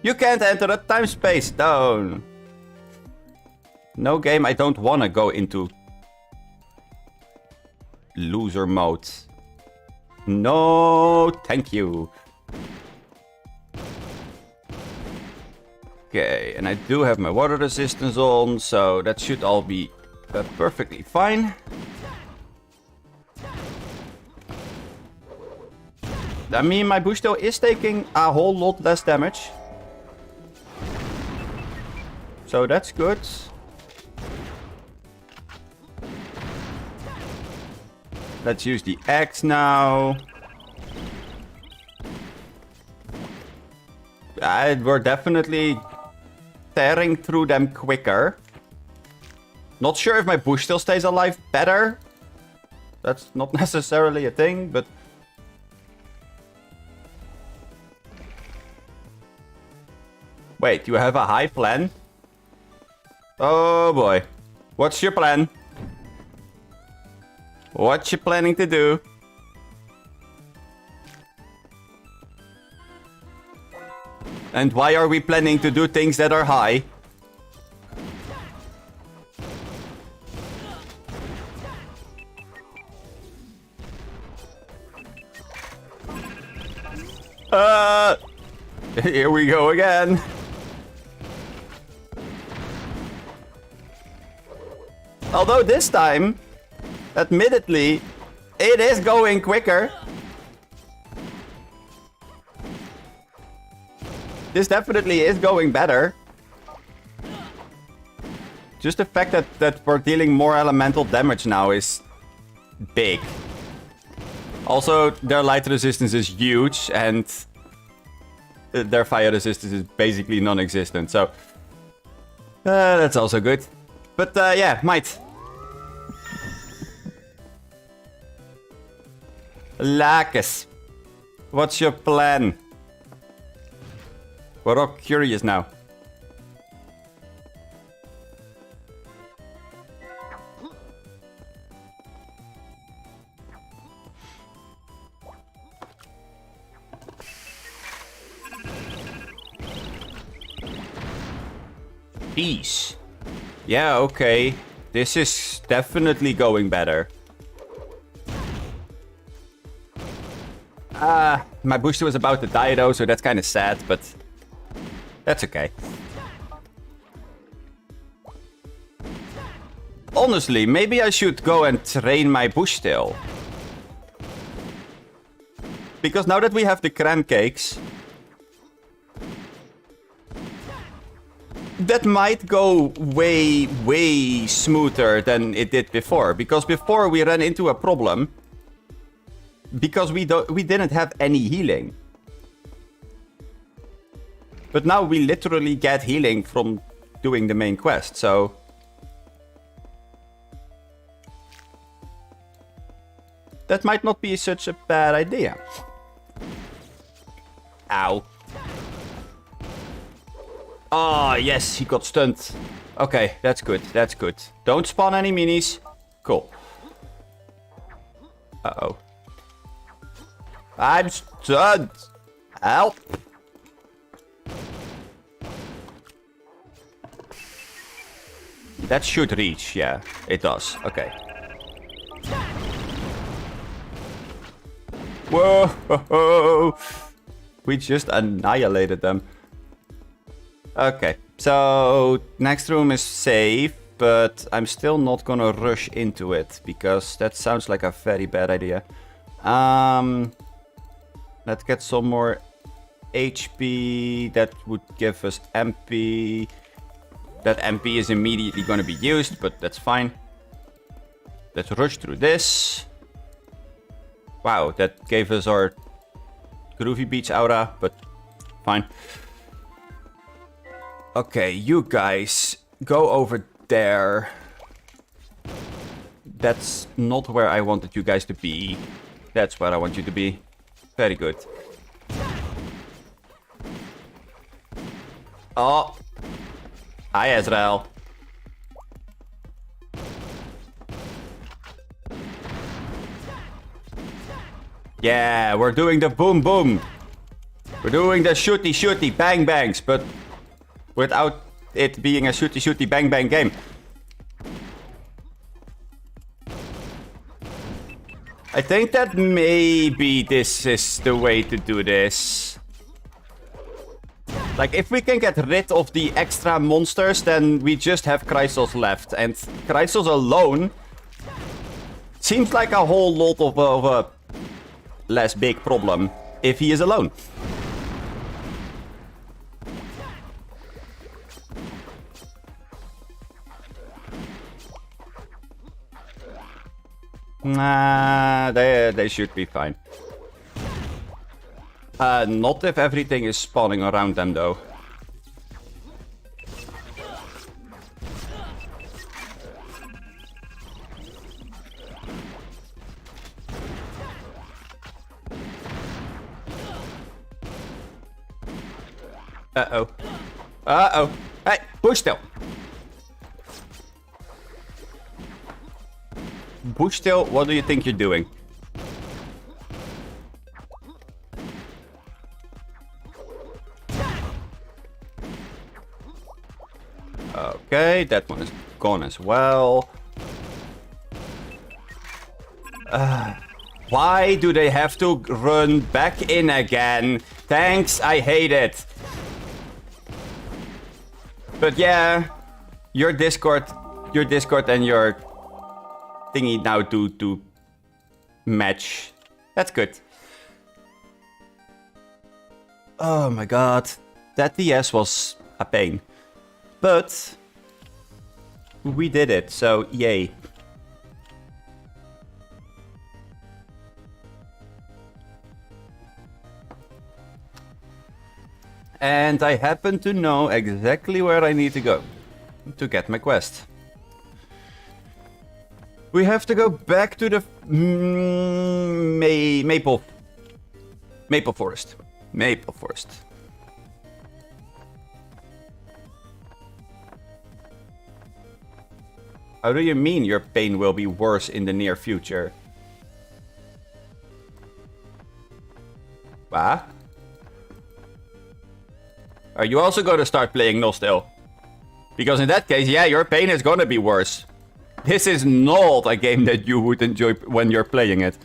you can't enter a time space stone. No game, I don't wanna go into loser mode. No, thank you. Okay, and I do have my water resistance on, so that should all be perfectly fine. I mean, my Bushto is taking a whole lot less damage. So that's good. Let's use the axe now. We're definitely tearing through them quicker. Not sure if my bush still stays alive better. That's not necessarily a thing, but... Wait, you have a high plan? Oh boy. What's your plan? What you planning to do? And why are we planning to do things that are high? Here we go again. Although this time, admittedly, it is going quicker. This definitely is going better. Just the fact that we're dealing more elemental damage now is big. Also, their light resistance is huge, and their fire resistance is basically non-existent, so... that's also good. But yeah, might. Lakis, what's your plan? We're all curious now. Peace. Yeah, okay. This is definitely going better. My booster was about to die though, so that's kind of sad, but that's okay. Honestly, maybe I should go and train my bushtail. Because now that we have the cram cakes, that might go way, way smoother than it did before. Because before we ran into a problem. Because we didn't have any healing. But now we literally get healing from doing the main quest, so... That might not be such a bad idea. Ow. Oh, yes, he got stunned. Okay, that's good, that's good. Don't spawn any minis. Cool. Uh-oh. I'm stunned. Help. That should reach, yeah. It does, okay. Whoa! We just annihilated them. Okay, so next room is safe, but I'm still not gonna rush into it because that sounds like a very bad idea. Let's get some more HP. That would give us MP. That MP is immediately gonna be used, but that's fine. Let's rush through this. Wow, that gave us our Groovy Beach aura, but fine. Okay, you guys, go over there. That's not where I wanted you guys to be. That's where I want you to be. Very good. Oh. Hi, Ezreal. Yeah, we're doing the boom boom. We're doing the shooty shooty bang bangs, but without it being a shooty shooty bang bang game. I think that maybe this is the way to do this. Like, if we can get rid of the extra monsters, then we just have Chrysos left. And Chrysos alone seems like a whole lot of a less big problem if he is alone. Nah, they should be fine. Not if everything is spawning around them, though. Uh-oh. Uh-oh. Hey, push still. Bushtail, what do you think you're doing? Okay, that one is gone as well. Why do they have to run back in again? Thanks, I hate it. But yeah, your Discord and your thingy now do match. That's good. Oh my god. That DS was a pain. But we did it, so yay. And I happen to know exactly where I need to go to get my quest. We have to go back to the Maple Forest. Maple Forest. How do you mean your pain will be worse in the near future? What? Are you also going to start playing Nostale? Because in that case, yeah, your pain is going to be worse. This is not a game that you would enjoy when you're playing it.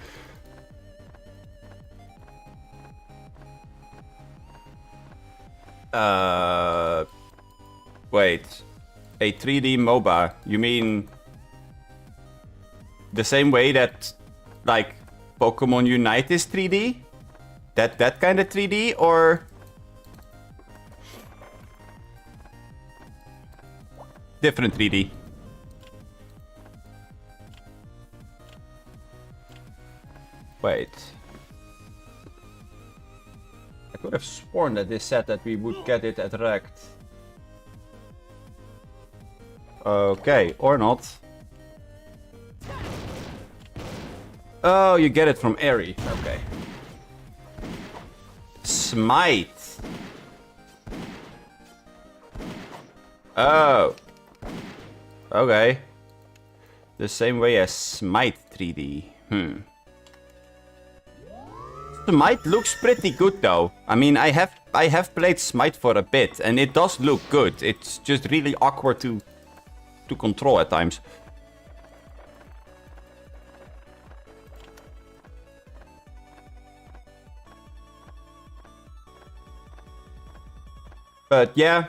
Wait. A 3D MOBA. You mean the same way that, like, Pokemon Unite is 3D? That kind of 3D, or different 3D? Wait. I could have sworn that this said that we would get it at Rect. Okay, or not. Oh, you get it from Airy. Okay. Smite. Oh. Okay. The same way as Smite 3D. Smite looks pretty good though. I mean, I have played Smite for a bit and it does look good. It's just really awkward to control at times. But yeah.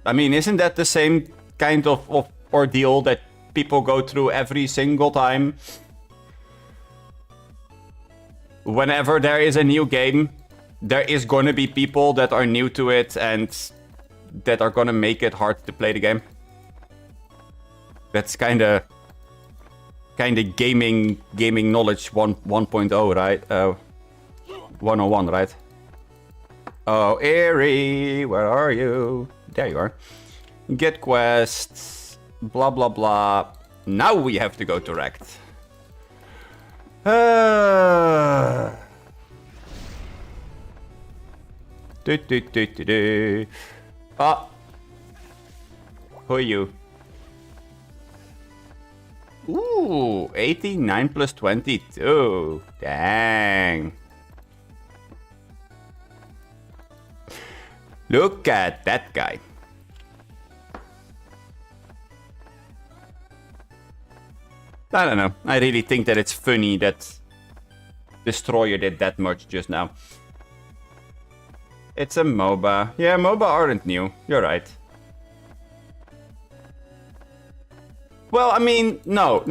I mean, isn't that the same kind of ordeal that people go through every single time? Whenever there is a new game, there is gonna be people that are new to it and that are gonna make it hard to play the game. That's kinda gaming knowledge 1.0, right? 101, right? Oh, Airy, where are you? There you are. Get quests, blah blah blah. Now we have to go to Rect. Ah. Who are you? Ooh, 89 plus 22. Dang. Look at that guy. I don't know. I really think that it's funny that Destroyer did that much just now. It's a MOBA. Yeah, MOBA aren't new. You're right. Well, I mean, no.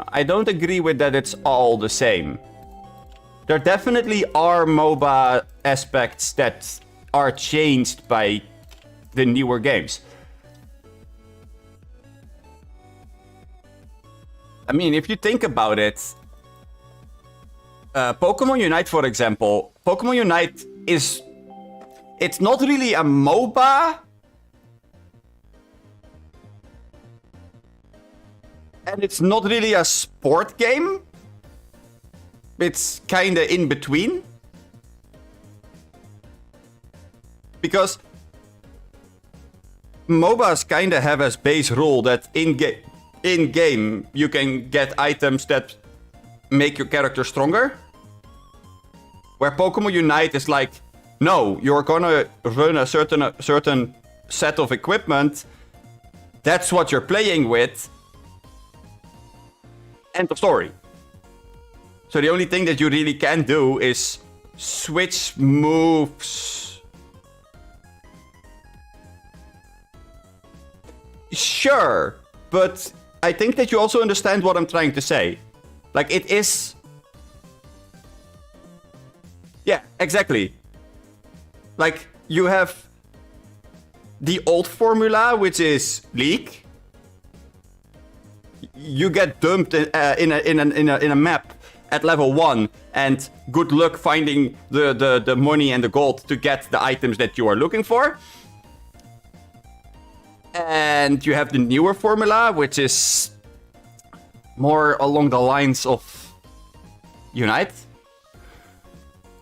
I don't agree with that it's all the same. There definitely are MOBA aspects that are changed by the newer games. I mean, if you think about it, Pokemon Unite, for example, Pokemon Unite is... It's not really a MOBA. And it's not really a sport game. It's kinda in between. Because MOBAs kinda have as base rule that in-game you can get items that make your character stronger. Where Pokemon Unite is like, no, you're gonna run a certain set of equipment. That's what you're playing with. End of story. So the only thing that you really can do is switch moves. Sure, but I think that you also understand what I'm trying to say. Like, it is... Yeah, exactly. Like, you have the old formula, which is League. You get dumped in a map, at level 1 and good luck finding the money and the gold to get the items that you are looking for. And you have the newer formula, which is more along the lines of Unite,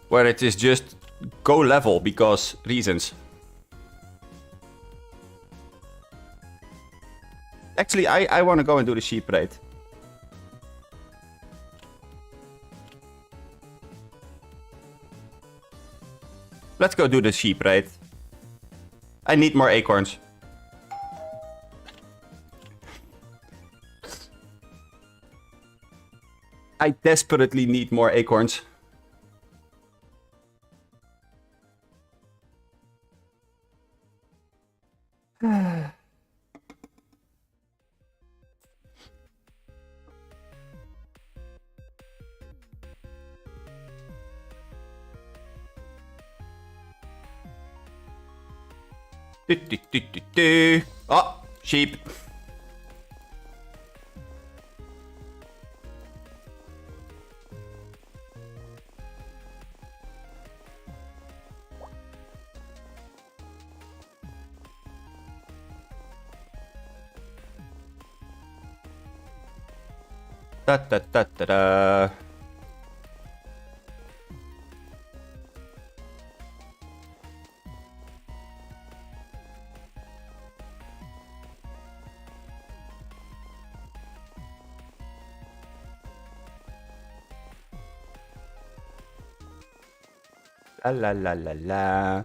where it is just go level because reasons. Actually, I want to go and do the sheep raid. Let's go do the sheep raid. I need more acorns. I desperately need more acorns. Oh, sheep. Da da da da da. La la la la la.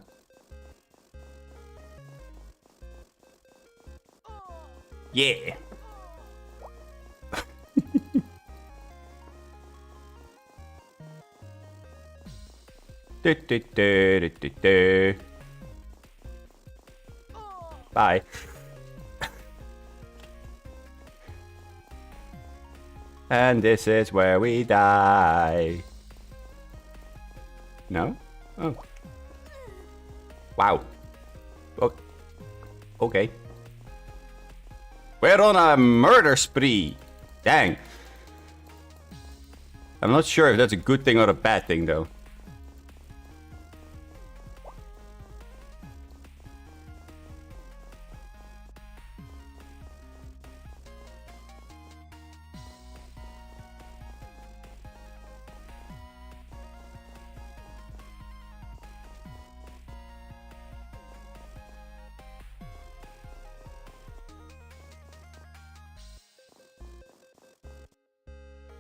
Yeah. Bye. And this is where we die. No? Oh. Wow. Okay. We're on a murder spree. Dang. I'm not sure if that's a good thing or a bad thing, though.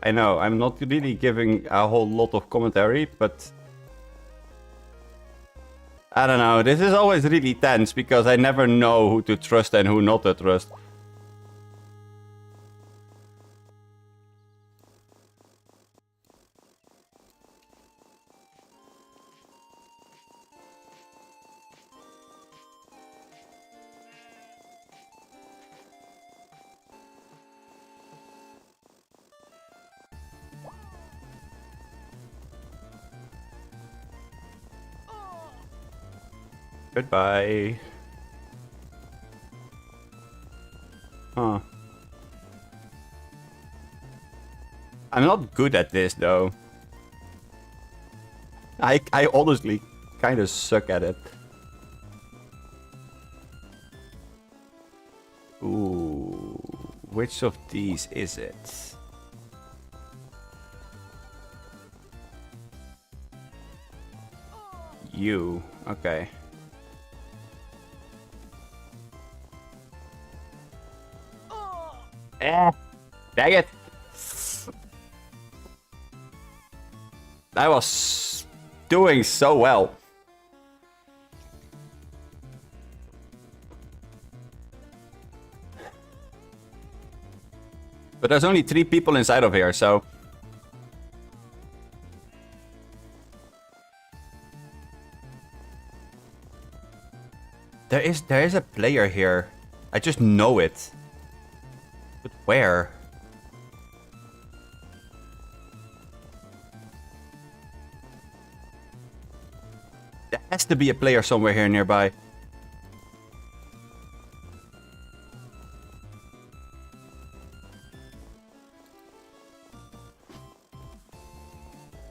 I know, I'm not really giving a whole lot of commentary, but I don't know, this is always really tense because I never know who to trust and who not to trust. Goodbye. Huh. I'm not good at this, though. I honestly kind of suck at it. Ooh. Which of these is it? You. Okay. Dang it! I was doing so well. But there's only 3 people inside of here, so... There is a player here. I just know it. But where? There has to be a player somewhere here nearby.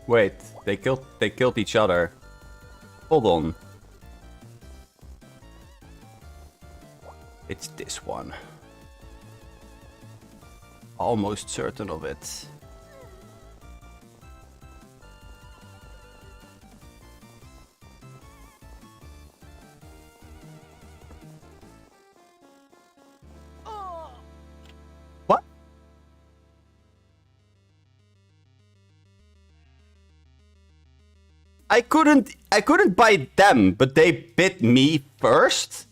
Wait, they killed each other. Hold on. It's this one. Almost certain of it. What? I couldn't bite them, but they bit me first?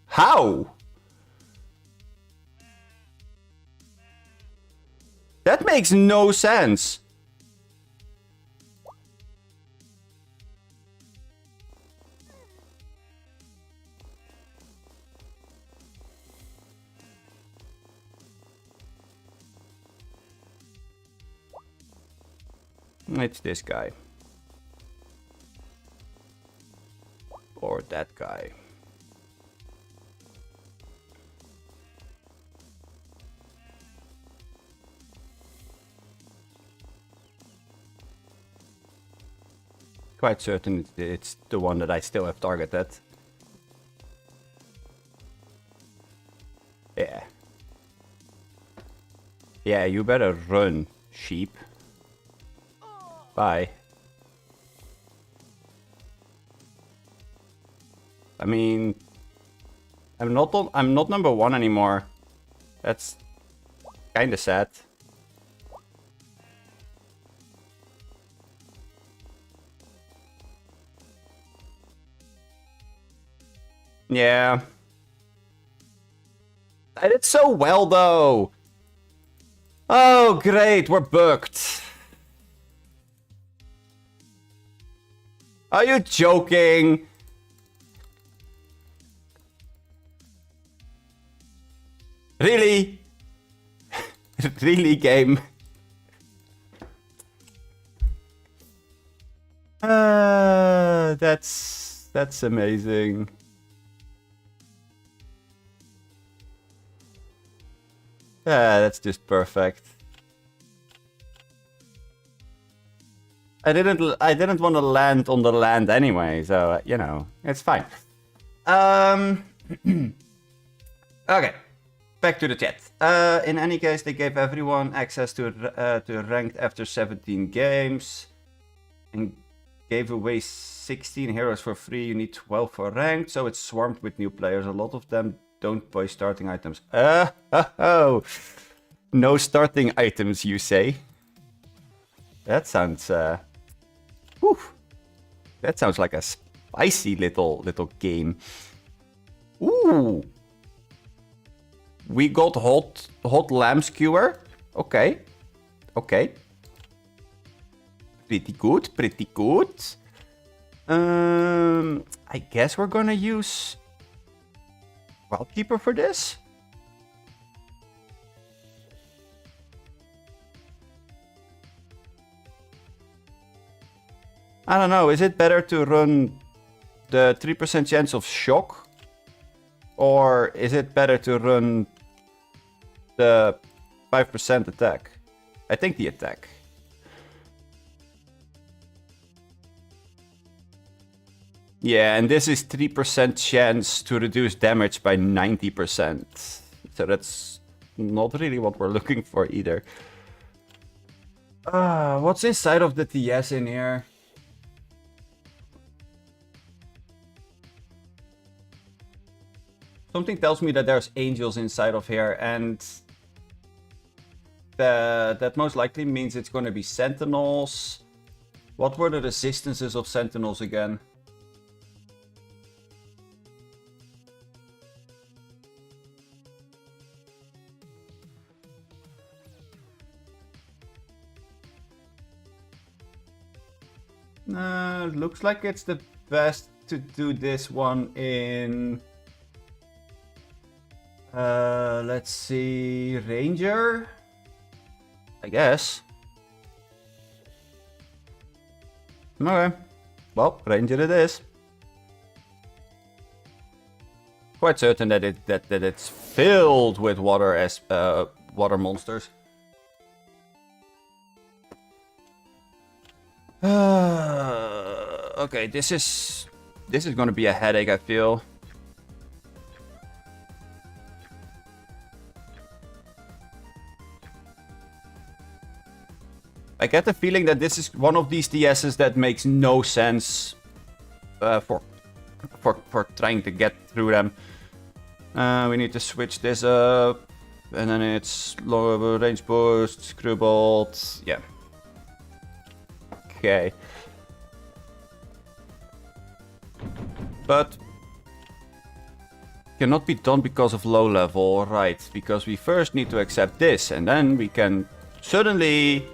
How? That makes no sense. It's this guy. Or that guy. Quite certain it's the one that I still have targeted. Yeah. Yeah, you better run, sheep. Bye. I mean, I'm not number 1 anymore. That's kinda sad. Yeah. I did so well though. Oh great, we're booked. Are you joking? Really? Really, game? That's amazing. That's just perfect. I didn't want to land on the land anyway, so you know, it's fine. Okay. Back to the chat. In any case, they gave everyone access to ranked after 17 games. And gave away 16 heroes for free. You need 12 for ranked, so it's swarmed with new players. A lot of them don't buy starting items. Oh. No starting items, you say? That sounds... whew. That sounds like a spicy little game. Ooh! We got hot lamb skewer. Okay. Okay. Pretty good, pretty good. I guess we're gonna use Wildkeeper for this. I don't know, is it better to run the 3% chance of shock? Or is it better to run the 5% attack? I think the attack. Yeah, and this is 3% chance to reduce damage by 90%. So that's not really what we're looking for either. What's inside of the TS in here? Something tells me that there's angels inside of here, and that most likely means it's going to be sentinels. What were the resistances of sentinels again? Looks like it's the best to do this one in... let's see... Ranger? I guess. Okay. Well, Ranger it is. Quite certain that it's filled with water as water monsters. Okay, this is gonna be a headache, I feel. I get the feeling that this is one of these DSs that makes no sense for trying to get through them. We need to switch this up, and then it's lower range boost, screwbolt, yeah. Okay. But cannot be done because of low level, right? Because we first need to accept this, and then we can suddenly...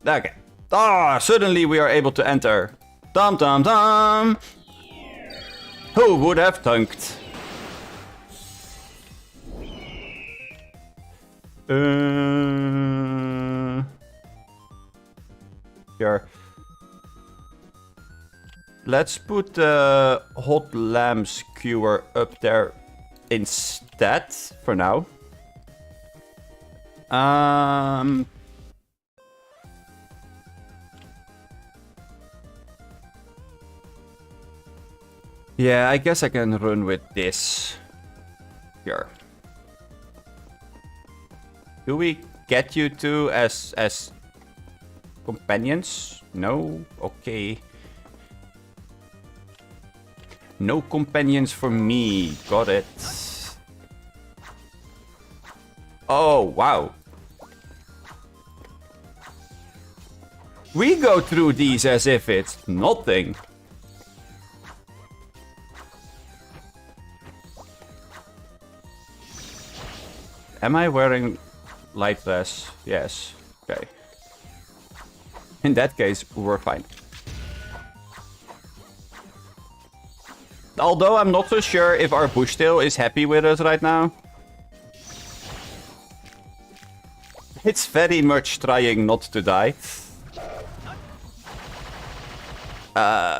Okay. Ah, suddenly we are able to enter. Dum dum dum! Who would have thunked? Sure. Let's put the hot lamb skewer up there instead for now. Yeah, I guess I can run with this. Here. Do we get you two as companions? No? Okay. No companions for me. Got it. Oh, wow. We go through these as if it's nothing. Am I wearing light vest? Yes. Okay. In that case, we're fine. Although I'm not so sure if our bushtail is happy with us right now. It's very much trying not to die.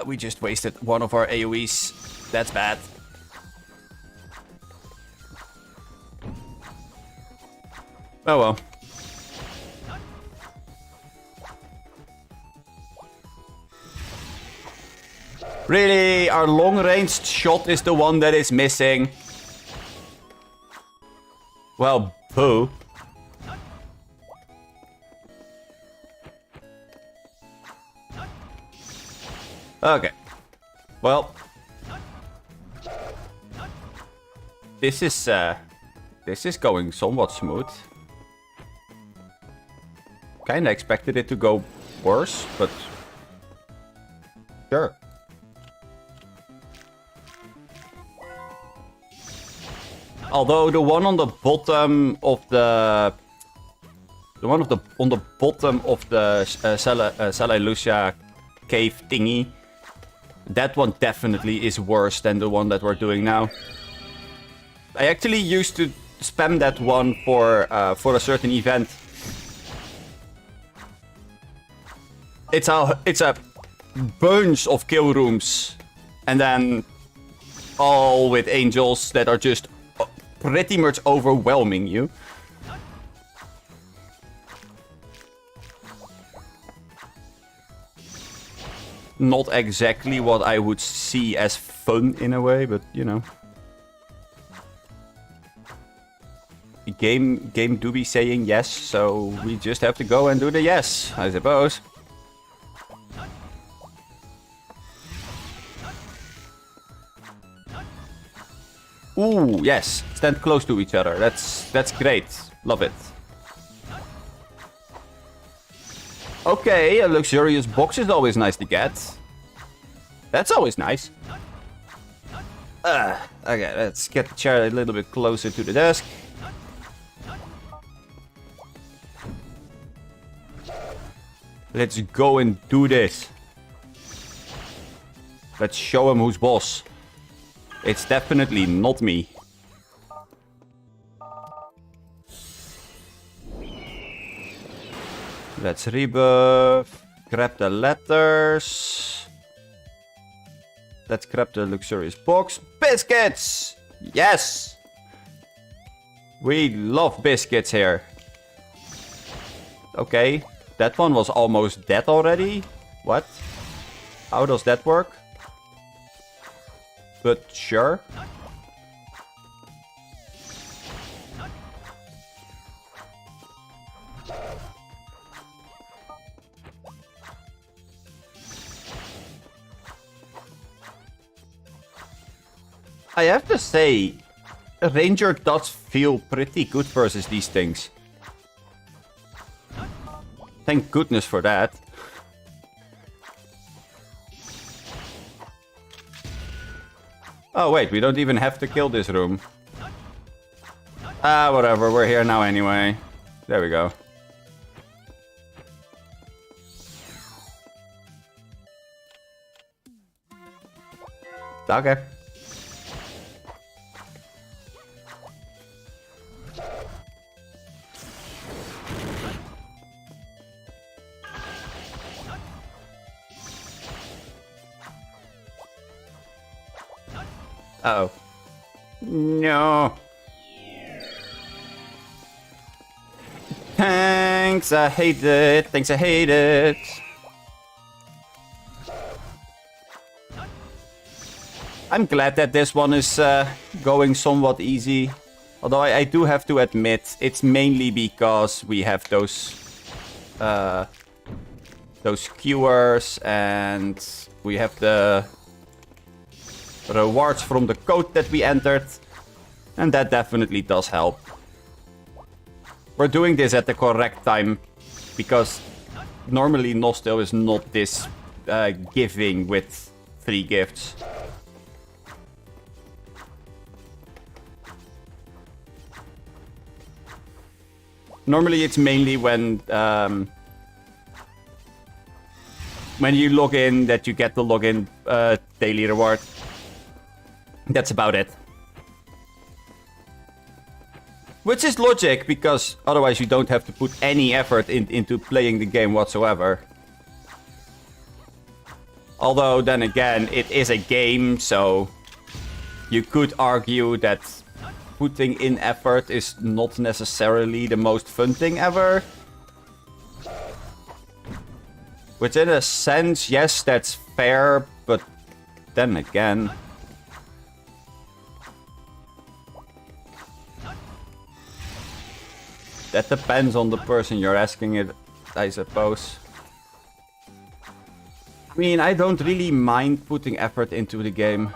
We just wasted one of our AoEs. That's bad. Oh well. Really? Our long-ranged shot is the one that is missing? Well, boo. Okay. Well. This is going somewhat smooth. Kinda expected it to go worse, but sure. Although the one on the bottom of the Seli-Lusha cave thingy, that one definitely is worse than the one that we're doing now. I actually used to spam that one for a certain event. It's a bunch of kill rooms, and then all with angels that are just pretty much overwhelming you. Not exactly what I would see as fun in a way, but you know. Game do be saying yes, so we just have to go and do the yes, I suppose. Ooh, yes. Stand close to each other. That's great. Love it. Okay, a luxurious box is always nice to get. That's always nice. Okay, let's get the chair a little bit closer to the desk. Let's go and do this. Let's show him who's boss. It's definitely not me. Let's rebuff. Grab the letters. Let's grab the luxurious box. Biscuits! Yes! We love biscuits here. Okay, that one was almost dead already. What? How does that work? But sure. I have to say, a ranger does feel pretty good versus these things. Thank goodness for that. Oh wait, we don't even have to kill this room. Ah, whatever, we're here now anyway. There we go. Okay. Uh-oh. No. Thanks, I hate it. Thanks, I hate it. I'm glad that this one is going somewhat easy. Although I do have to admit, it's mainly because we have those skewers and we have the rewards from the code that we entered, and that definitely does help. We're doing this at the correct time, because normally Nostale is not this giving with free gifts. Normally it's mainly when you log in that you get the login daily reward. That's about it. Which is logic, because otherwise you don't have to put any effort into playing the game whatsoever. Although, then again, it is a game, so you could argue that putting in effort is not necessarily the most fun thing ever. Which in a sense, yes, that's fair, but then again... that depends on the person you're asking it, I suppose. I mean, I don't really mind putting effort into the game.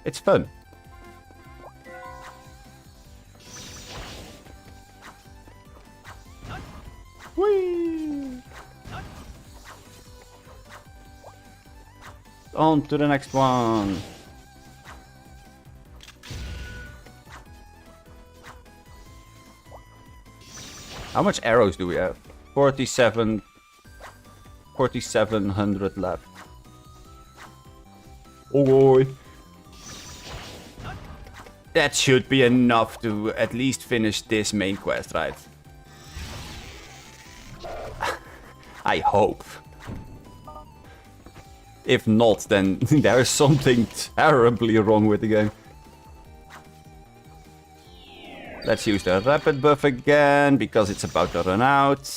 It's fun. Whee! On to the next one. How much arrows do we have? 4,700 left. Oh boy. That should be enough to at least finish this main quest, right? I hope. If not, then there's something terribly wrong with the game. Let's use the rapid buff again, because it's about to run out.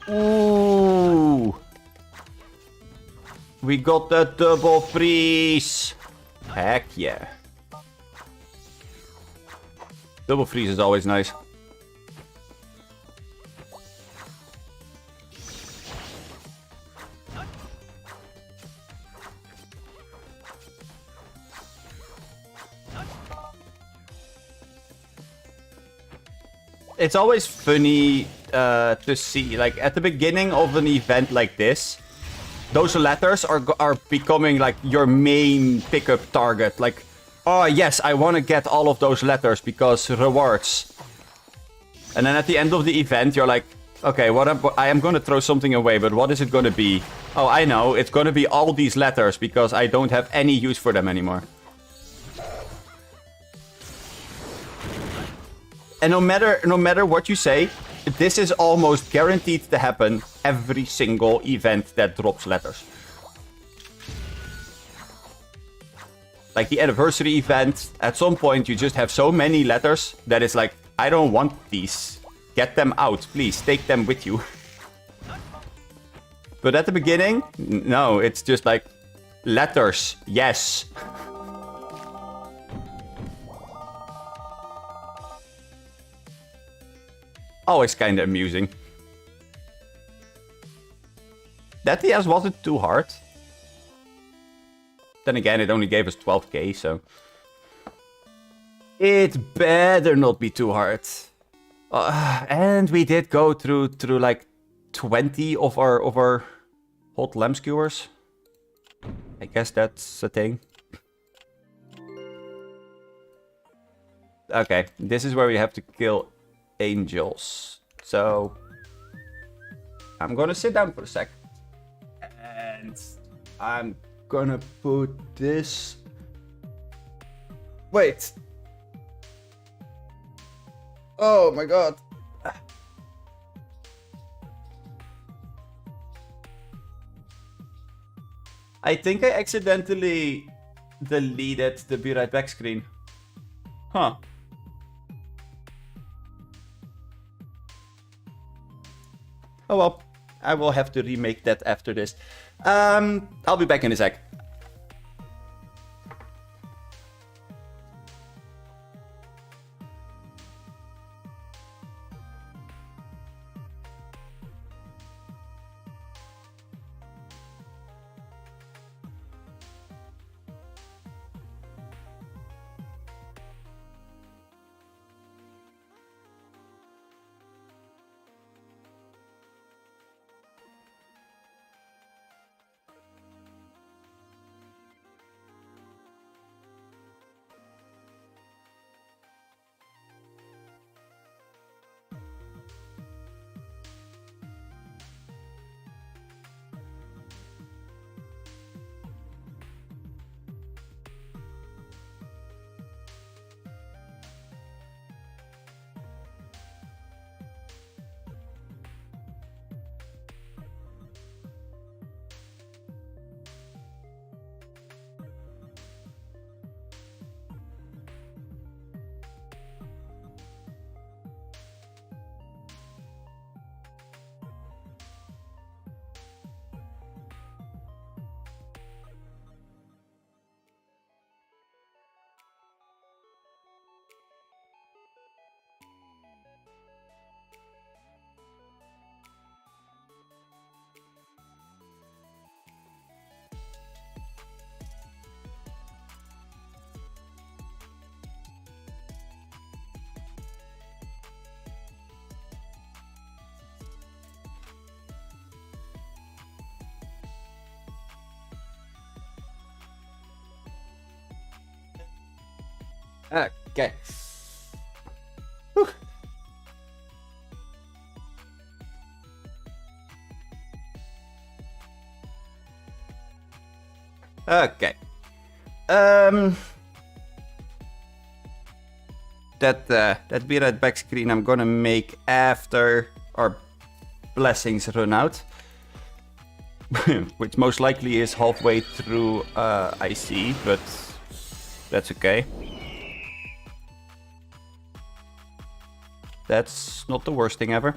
Ooh! We got the double freeze! Heck yeah. Double freeze is always nice. It's always funny to see, like, at the beginning of an event like this, those letters are becoming, like, your main pickup target. Like, oh yes, I want to get all of those letters because rewards. And then at the end of the event, you're like, okay, I am going to throw something away, but what is it going to be? Oh, I know, it's going to be all these letters because I don't have any use for them anymore. And no matter what you say, this is almost guaranteed to happen every single event that drops letters. Like the anniversary event, at some point you just have so many letters that it's like, I don't want these. Get them out, please. Take them with you. But at the beginning, no, it's just like, letters, yes. Always kind of amusing. That DS wasn't too hard. Then again, it only gave us 12k, so... It better not be too hard. And we did go through like 20 of our hot lamb skewers. I guess that's a thing. Okay, this is where we have to kill angels. So I'm gonna sit down for a sec. And I'm gonna put this... Wait. Oh my god. I think I accidentally deleted the be right back screen. Huh. Oh well, I will have to remake that after this. I'll be back in a sec. Okay. Whew. Okay. That be right back screen I'm gonna make after our blessings run out. Which most likely is halfway through IC, but that's okay. That's not the worst thing ever.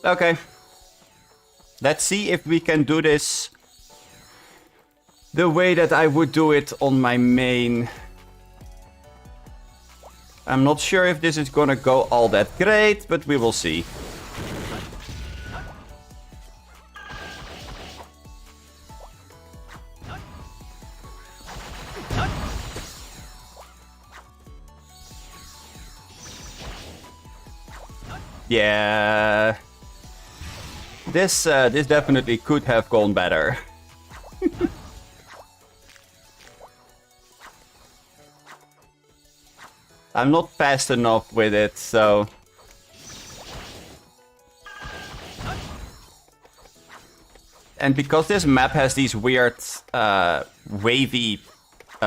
Okay. Let's see if we can do this the way that I would do it on my main. I'm not sure if this is gonna go all that great, but we will see. Yeah, this definitely could have gone better. I'm not fast enough with it, so... And because this map has these weird, wavy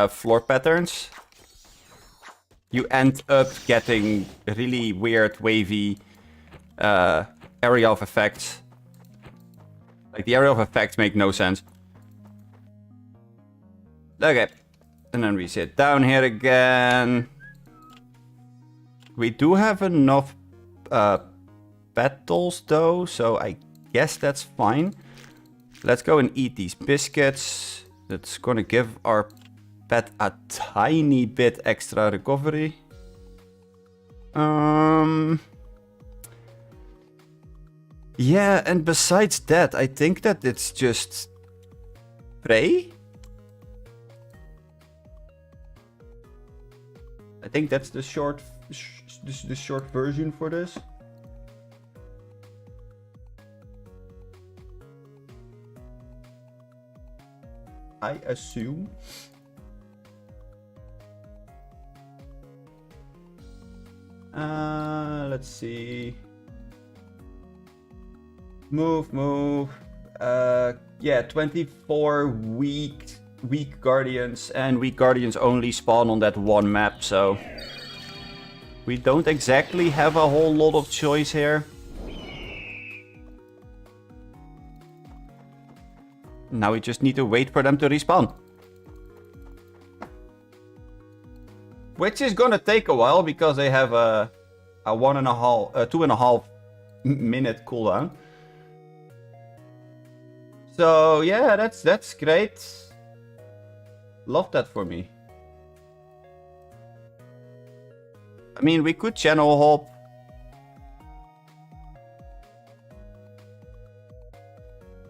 floor patterns, you end up getting really weird, wavy area of effects. Like, the area of effects make no sense. Okay. And then we sit down here again. We do have enough petals, though, so I guess that's fine. Let's go and eat these biscuits. That's gonna give our pet a tiny bit extra recovery. Yeah, and besides that, I think that it's just prey. I think that's the short version for this. I assume. Let's see. Move. Yeah, 24 weak guardians, and weak guardians only spawn on that one map, so we don't exactly have a whole lot of choice here. Now we just need to wait for them to respawn. Which is gonna take a while because they have a 2.5 minute cooldown. So yeah, that's great. Love that for me. I mean, we could channel hop.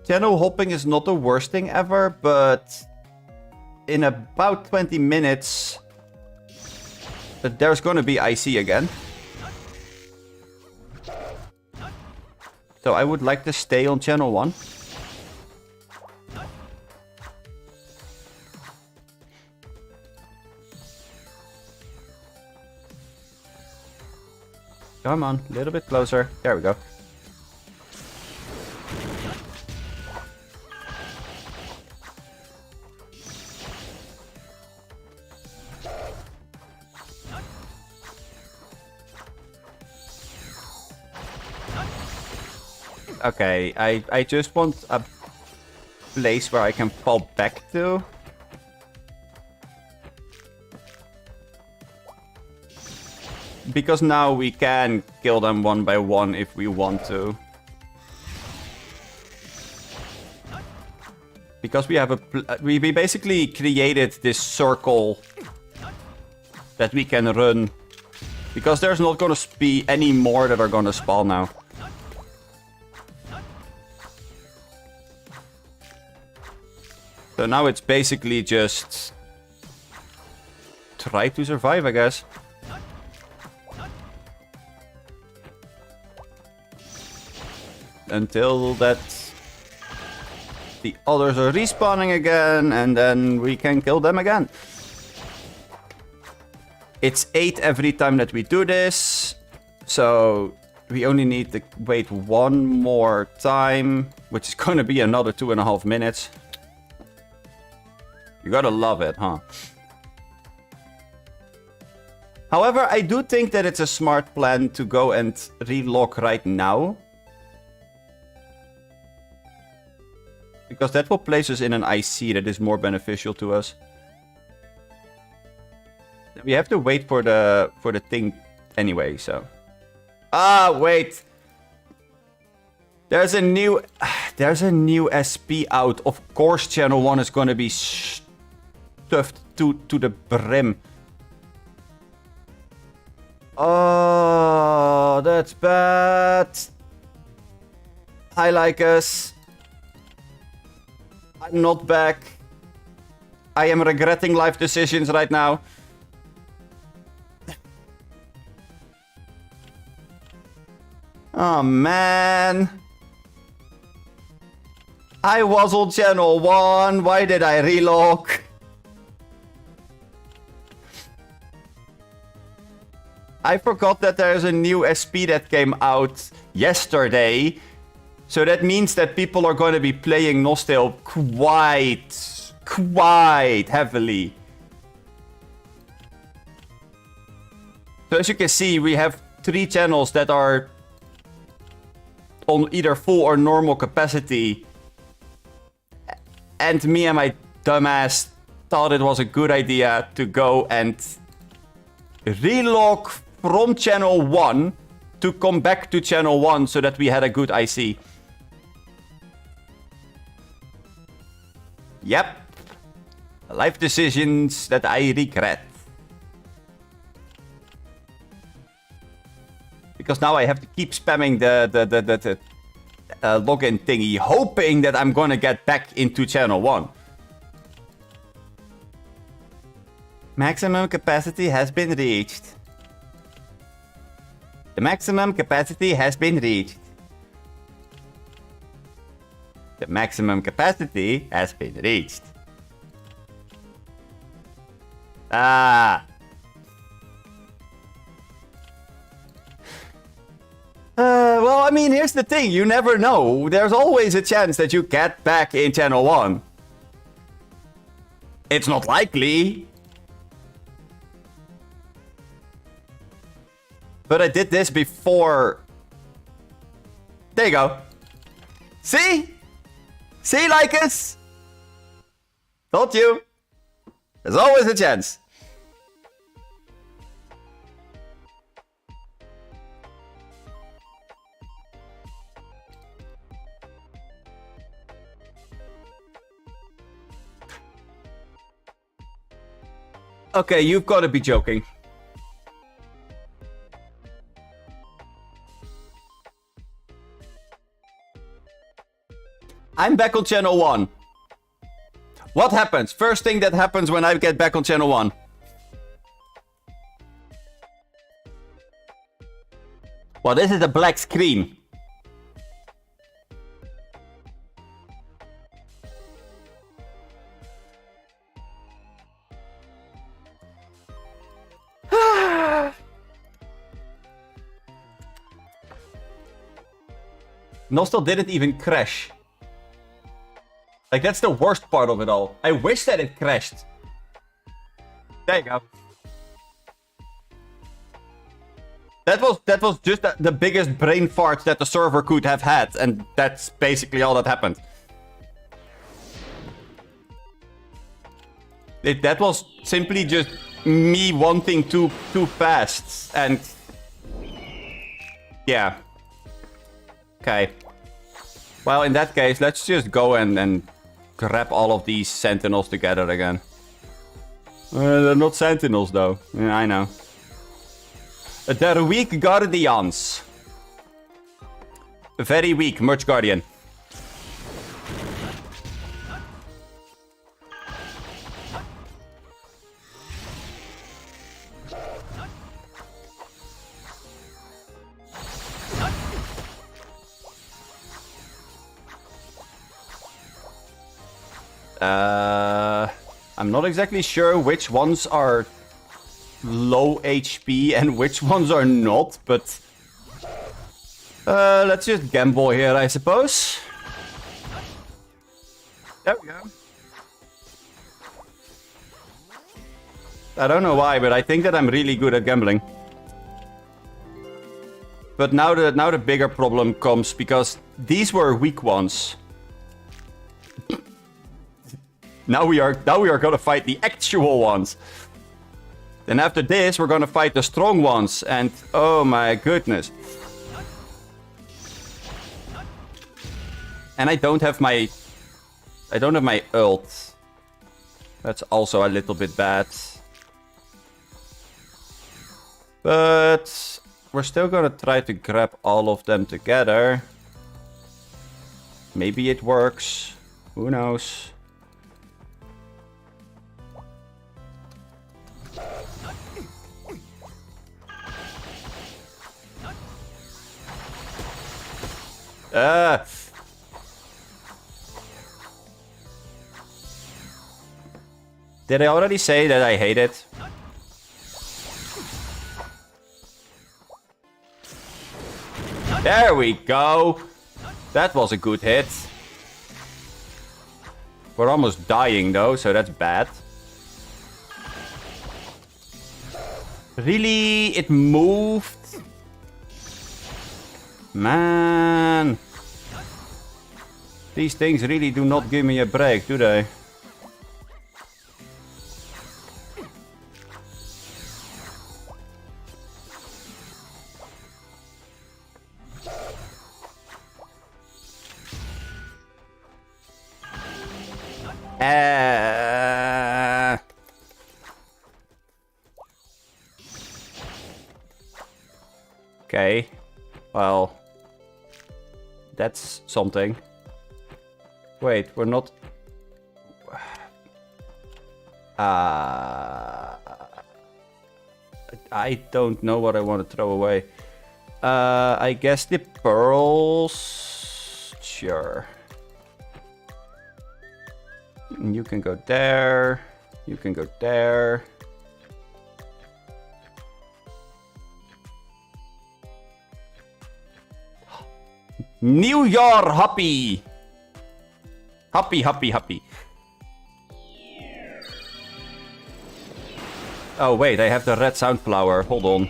Channel hopping is not the worst thing ever, but in about 20 minutes, there's gonna be IC again. So I would like to stay on channel 1. Come on, a little bit closer. There we go. Okay, I just want a place where I can fall back to. Because now we can kill them one by one if we want to. Because we have we basically created this circle that we can run. Because there's not gonna be any more that are gonna spawn now. So now it's basically just try to survive, I guess. Until that the others are respawning again, and then we can kill them again. It's 8 every time that we do this, so we only need to wait one more time, which is gonna be another 2.5 minutes. You gotta love it, huh? However, I do think that it's a smart plan to go and relog right now. Because that will place us in an IC that is more beneficial to us. We have to wait for the thing anyway, so. Ah, wait. There's a new SP out. Of course, channel 1 is gonna be stuffed to the brim. Oh, that's bad. Hi, Lycus. I'm not back. I am regretting life decisions right now. Oh, man. I was on channel 1. Why did I relog? I forgot that there's a new SP that came out yesterday. So that means that people are going to be playing Nostale quite heavily. So as you can see, we have 3 channels that are on either full or normal capacity. And me and my dumbass thought it was a good idea to go and relog from channel 1 to come back to channel 1 so that we had a good IC. Yep. Life decisions that I regret. Because now I have to keep spamming the login thingy, hoping that I'm gonna get back into channel 1. Maximum capacity has been reached. The maximum capacity has been reached. The maximum capacity has been reached. Ah. Well, I mean, here's the thing. You never know. There's always a chance that you get back in channel 1. It's not likely. But I did this before. There you go. See? See, Lycus? Told you. There's always a chance. Okay, you've got to be joking. I'm back on channel 1. What happens? First thing that happens when I get back on channel 1. Well, this is a black screen. Nostale didn't even crash. Like, that's the worst part of it all. I wish that it crashed. There you go. That was just the biggest brain fart that the server could have had, and that's basically all that happened. That was simply just me wanting too fast, and yeah. Okay. Well, in that case, let's just go and grab all of these sentinels together again. They're not sentinels, though. Yeah, I know. They're weak guardians. Very weak, Merch Guardian. I'm not exactly sure which ones are low HP and which ones are not, but let's just gamble here, I suppose. There we go. I don't know why, but I think that I'm really good at gambling. But now the bigger problem comes because these were weak ones. Now we are gonna fight the actual ones. Then after this, we're gonna fight the strong ones, and oh my goodness. And I don't have my ult. That's also a little bit bad. But we're still gonna try to grab all of them together. Maybe it works. Who knows? Did I already say that I hate it? There we go. That was a good hit. We're almost dying though, so that's bad. Really? It moved? Man. These things really do not give me a break, do they? Okay. Well. That's something. Wait, we're not... I don't know what I want to throw away. I guess the pearls... Sure. You can go there. You can go there. New Year happy! Happy. Oh wait, I have the red soundflower. Hold on.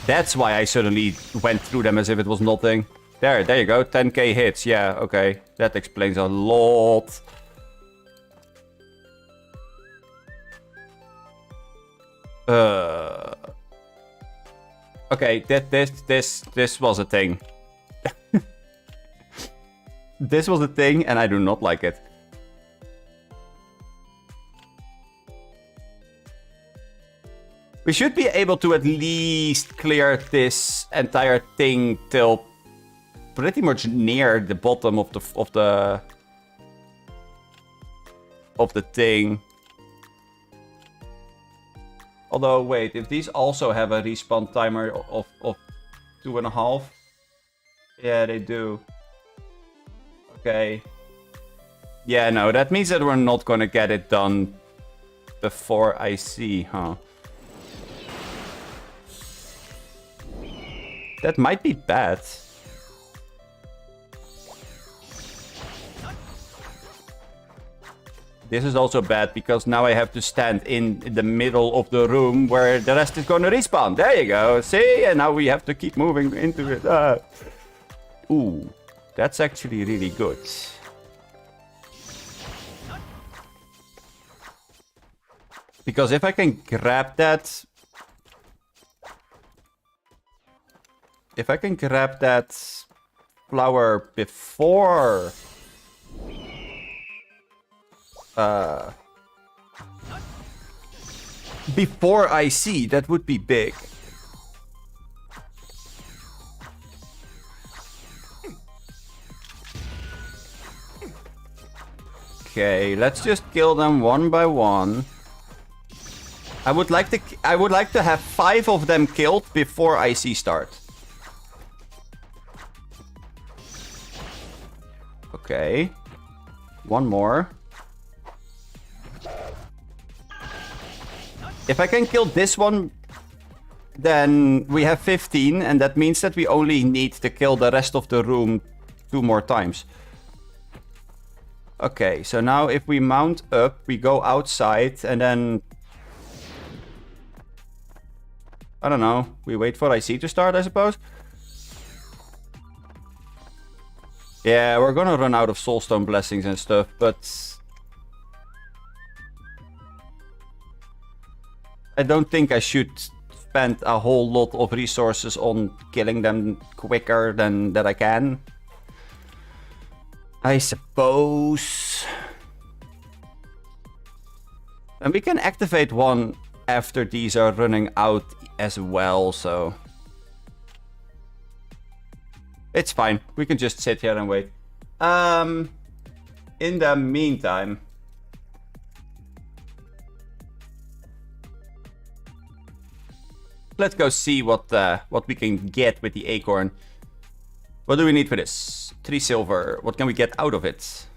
That's why I suddenly went through them as if it was nothing. There you go. 10k hits. Yeah, okay. That explains a lot. Okay, this was a thing. This was a thing, and I do not like it. We should be able to at least clear this entire thing till pretty much near the bottom of the thing. Although, wait, if these also have a respawn timer of 2.5, yeah, they do. Okay. Yeah, no, that means that we're not gonna get it done before I see, huh? That might be bad. This is also bad because now I have to stand in the middle of the room where the rest is gonna respawn. There you go, see? And now we have to keep moving into it. Ooh, that's actually really good. Because if I can grab that... If I can grab that flower before... before I see, that would be big. Okay, let's just kill them one by one. I would like to have 5 of them killed before IC start. Okay. One more. If I can kill this one, then we have 15, and that means that we only need to kill the rest of the room 2 more times. Okay, so now if we mount up, we go outside, and then... I don't know, we wait for IC to start, I suppose? Yeah, we're gonna run out of soulstone blessings and stuff, but... I don't think I should spend a whole lot of resources on killing them quicker than that I can. I suppose. And we can activate one after these are running out as well, so... It's fine. We can just sit here and wait. In the meantime... Let's go see what we can get with the acorn. What do we need for this? 3 silver. What can we get out of it?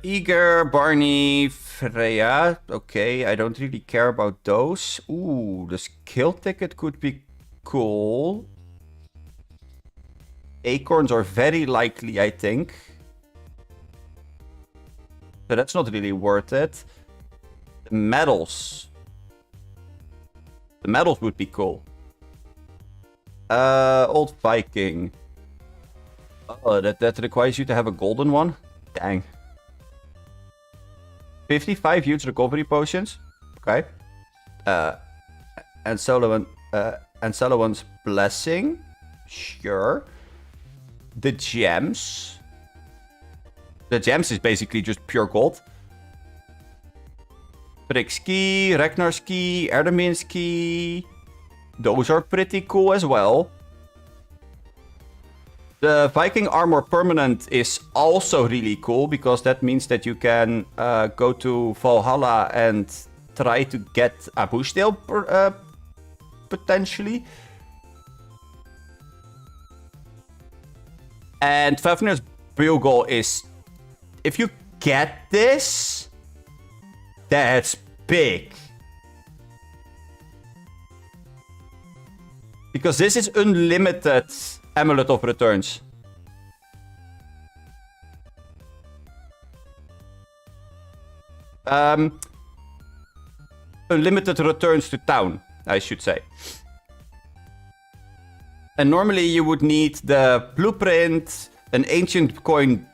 Eager, Barney, Freya. Okay, I don't really care about those. Ooh, the skill ticket could be cool. Acorns are very likely, I think. So that's not really worth it. The medals. The medals would be cool. Old Viking. Oh, that requires you to have a golden one? Dang. 55 huge recovery potions. Okay. And Solomon's Blessing. Sure. The gems. The gems is basically just pure gold. Brick's Key, Ragnar's Key, Erdemin's Key. Those are pretty cool as well. The Viking Armor Permanent is also really cool because that means that you can go to Valhalla and try to get a Nostale potentially. And Fafnir's Bugle is... If you get this, that's big. Because this is unlimited Amulet of Returns. Unlimited returns to town, I should say. And normally you would need the blueprint, an ancient coin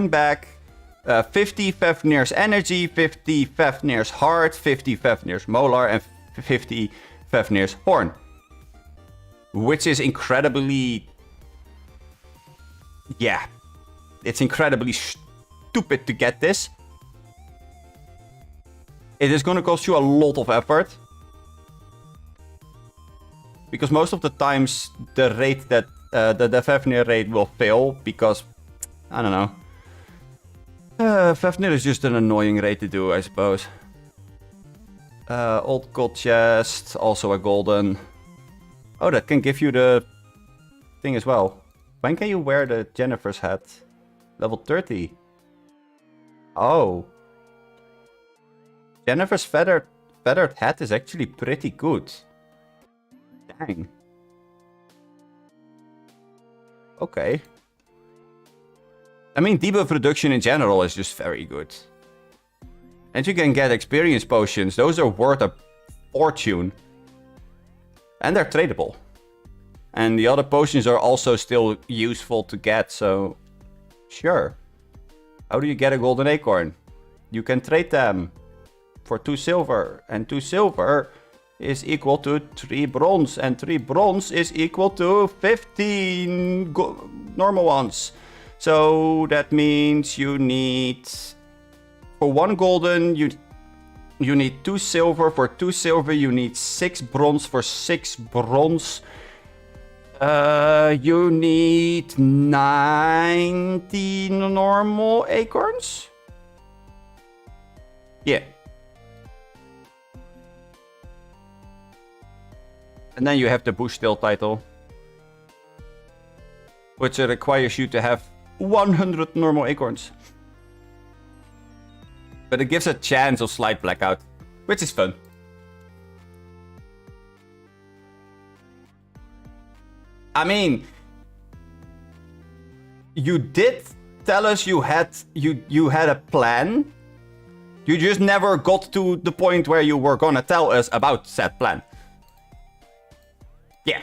bag, 50 Fafnir's energy, 50 Fafnir's heart, 50 Fafnir's molar, and 50 Fafnir's horn. Which is incredibly... Yeah. It's incredibly stupid to get this. It is going to cost you a lot of effort. Because most of the times the raid that... the Fafnir raid will fail because... I don't know. Fafnir is just an annoying raid to do, I suppose. Old gold chest, also a golden. Oh, that can give you the thing as well. When can you wear the Jennifer's hat? Level 30. Oh. Jennifer's feathered hat is actually pretty good. Dang. Okay. I mean, debuff reduction in general is just very good. And you can get experience potions. Those are worth a fortune. And they're tradable. And the other potions are also still useful to get, so... Sure. How do you get a golden acorn? You can trade them for 2 silver. And 2 silver is equal to 3 bronze. And 3 bronze is equal to 15 normal ones. So that means you need... For 1 golden, you need 2 silver. For 2 silver, you need 6 bronze. For 6 bronze, you need 90 normal acorns? Yeah. And then you have the Bushtail title. Which requires you to have 100 normal acorns. But it gives a chance of slight blackout, which is fun. I mean, you did tell us you had a plan. You just never got to the point where you were gonna tell us about said plan. Yeah.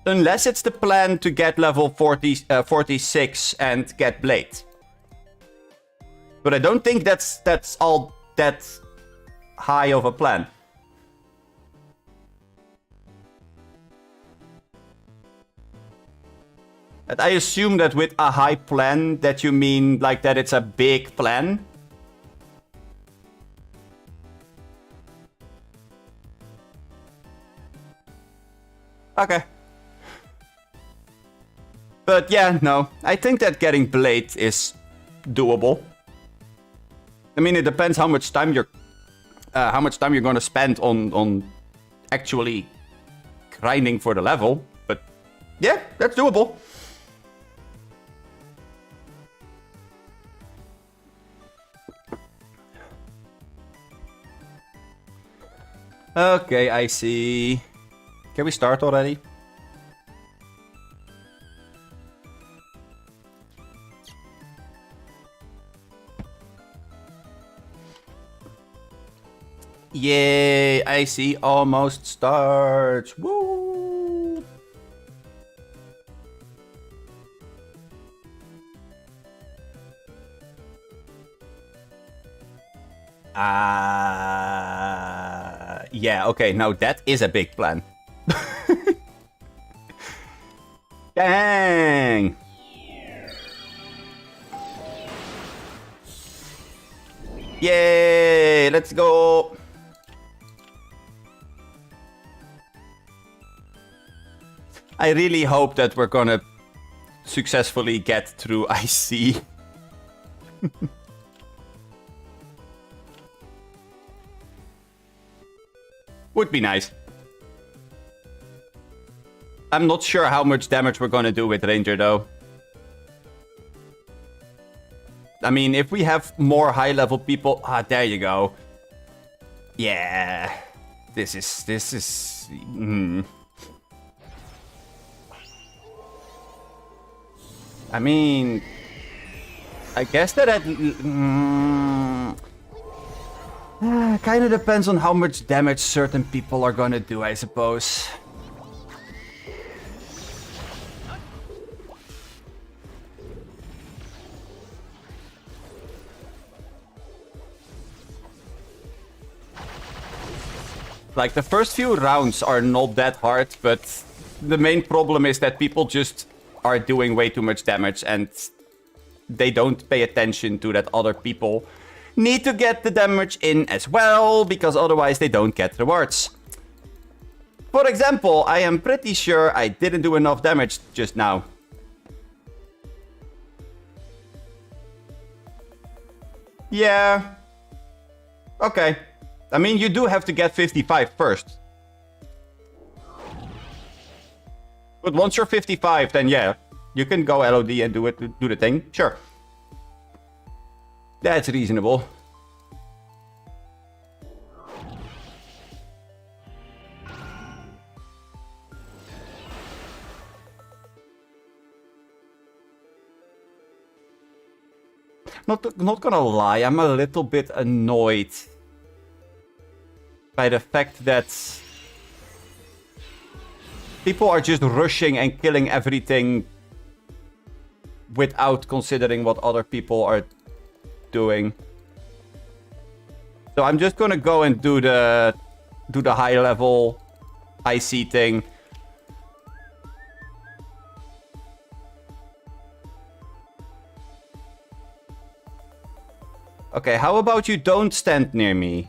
Unless it's the plan to get level 46 and get Blade. But I don't think that's all that high of a plan. And I assume that with a high plan that you mean like that it's a big plan. Okay. But yeah, no. I think that getting Blade is doable. I mean, it depends how much time you're going to spend on actually grinding for the level. But yeah, that's doable. Okay, I see. Can we start already? Yay, I see almost starts. Woo! Yeah, okay, now that is a big plan. Dang! Yay! Let's go! I really hope that we're gonna successfully get through IC. Would be nice. I'm not sure how much damage we're gonna do with Ranger though. I mean, if we have more high-level people... there you go. Yeah. This is... I mean... I guess that... kind of depends on how much damage certain people are gonna do, I suppose. Like, the first few rounds are not that hard, but the main problem is that people just are doing way too much damage and they don't pay attention to that other people need to get the damage in as well, because otherwise they don't get rewards. For example, I am pretty sure I didn't do enough damage just now. Yeah. Okay. I mean, you do have to get 55 first. But once you're 55, then yeah, you can go LOD and do the thing. Sure. That's reasonable. Not gonna lie, I'm a little bit annoyed by the fact that people are just rushing and killing everything without considering what other people are doing. So I'm just gonna go and do the high level IC thing. Okay, how about you don't stand near me?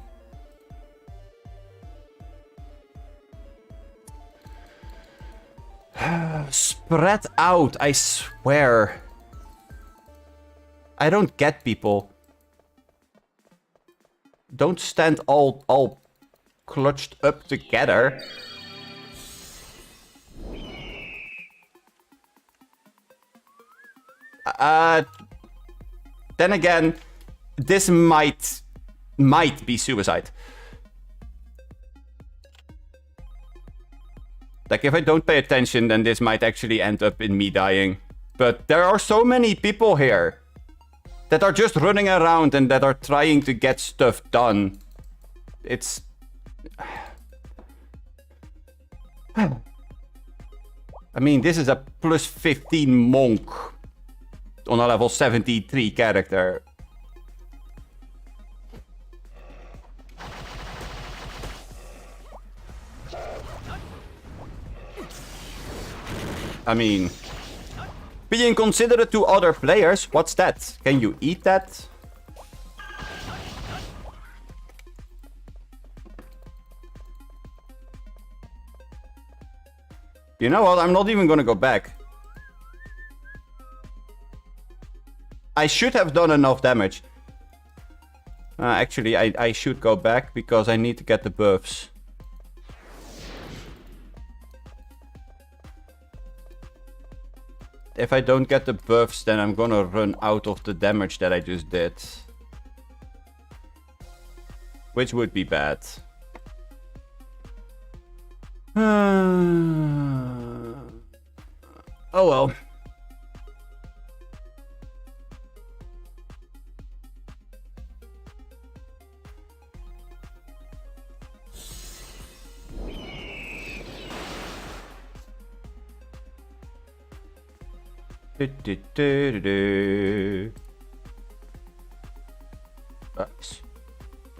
Spread out, I swear. I don't get people. Don't stand all clutched up together. Then again, this might be suicide. Like, if I don't pay attention, then this might actually end up in me dying. But there are so many people here that are just running around and that are trying to get stuff done. It's... I mean, this is a plus 15 monk on a level 73 character. I mean, being considerate to other players, what's that? Can you eat that? You know what? I'm not even gonna go back. I should have done enough damage. Actually, I should go back because I need to get the buffs. If I don't get the buffs, then I'm gonna run out of the damage that I just did. Which would be bad. Oh well.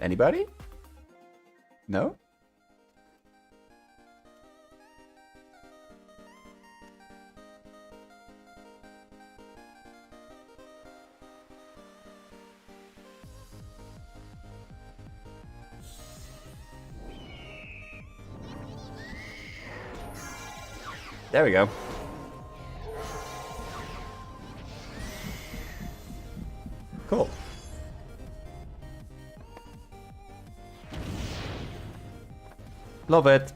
Anybody? No? There we go. Cool. Love it.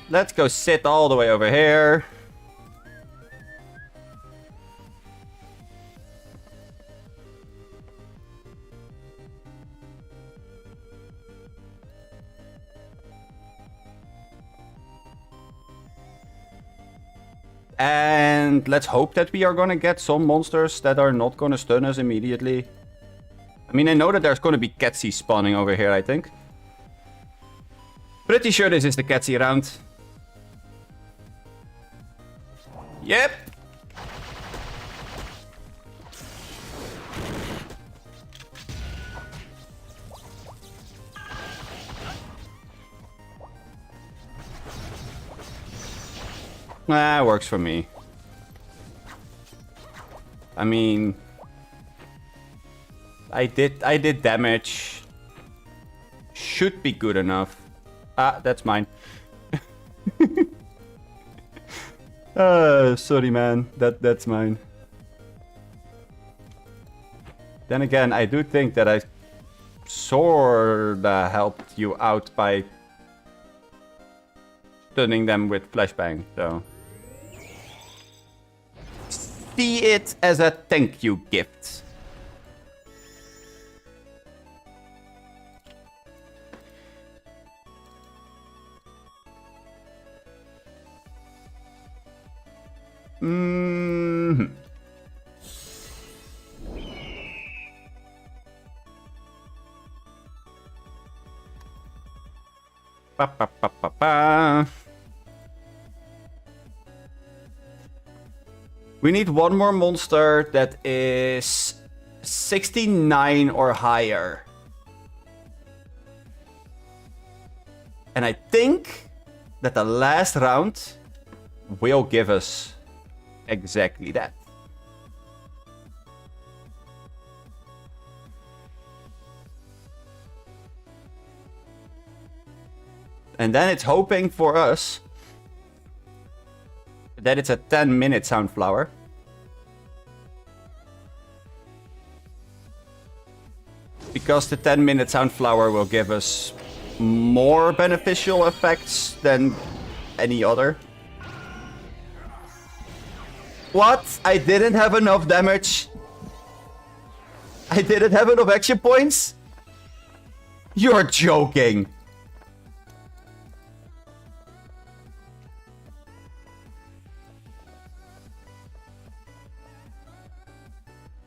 Let's go sit all the way over here. And let's hope that we are gonna get some monsters that are not gonna stun us immediately. I mean, I know that there's gonna be Ketsy spawning over here, I think. Pretty sure this is the Ketsy round. Yep. Nah, works for me. I mean, I did damage. Should be good enough. Ah, that's mine. Sorry man, that's mine. Then again, I do think that I sorta helped you out by stunning them with flashbang, so see it as a thank you gift. Mm-hmm. Ba, ba, ba, ba, ba. We need one more monster that is 69 or higher. And I think that the last round will give us exactly that. And then it's hoping for us that it's a 10-minute Soundflower. Because the 10-minute Soundflower will give us more beneficial effects than any other. What? I didn't have enough damage? I didn't have enough action points? You're joking.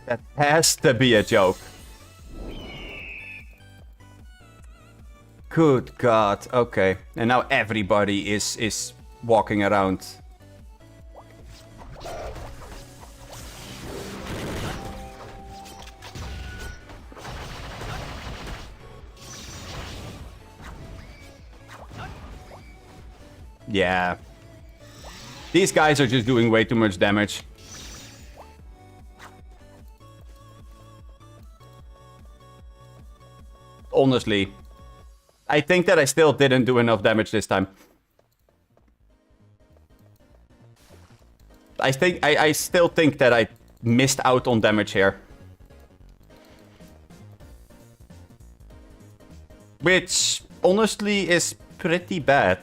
That has to be a joke. Good God. Okay. And now everybody is walking around. Yeah. These guys are just doing way too much damage. Honestly, I think that I still didn't do enough damage this time. I still think that I missed out on damage here. Which, honestly, is pretty bad.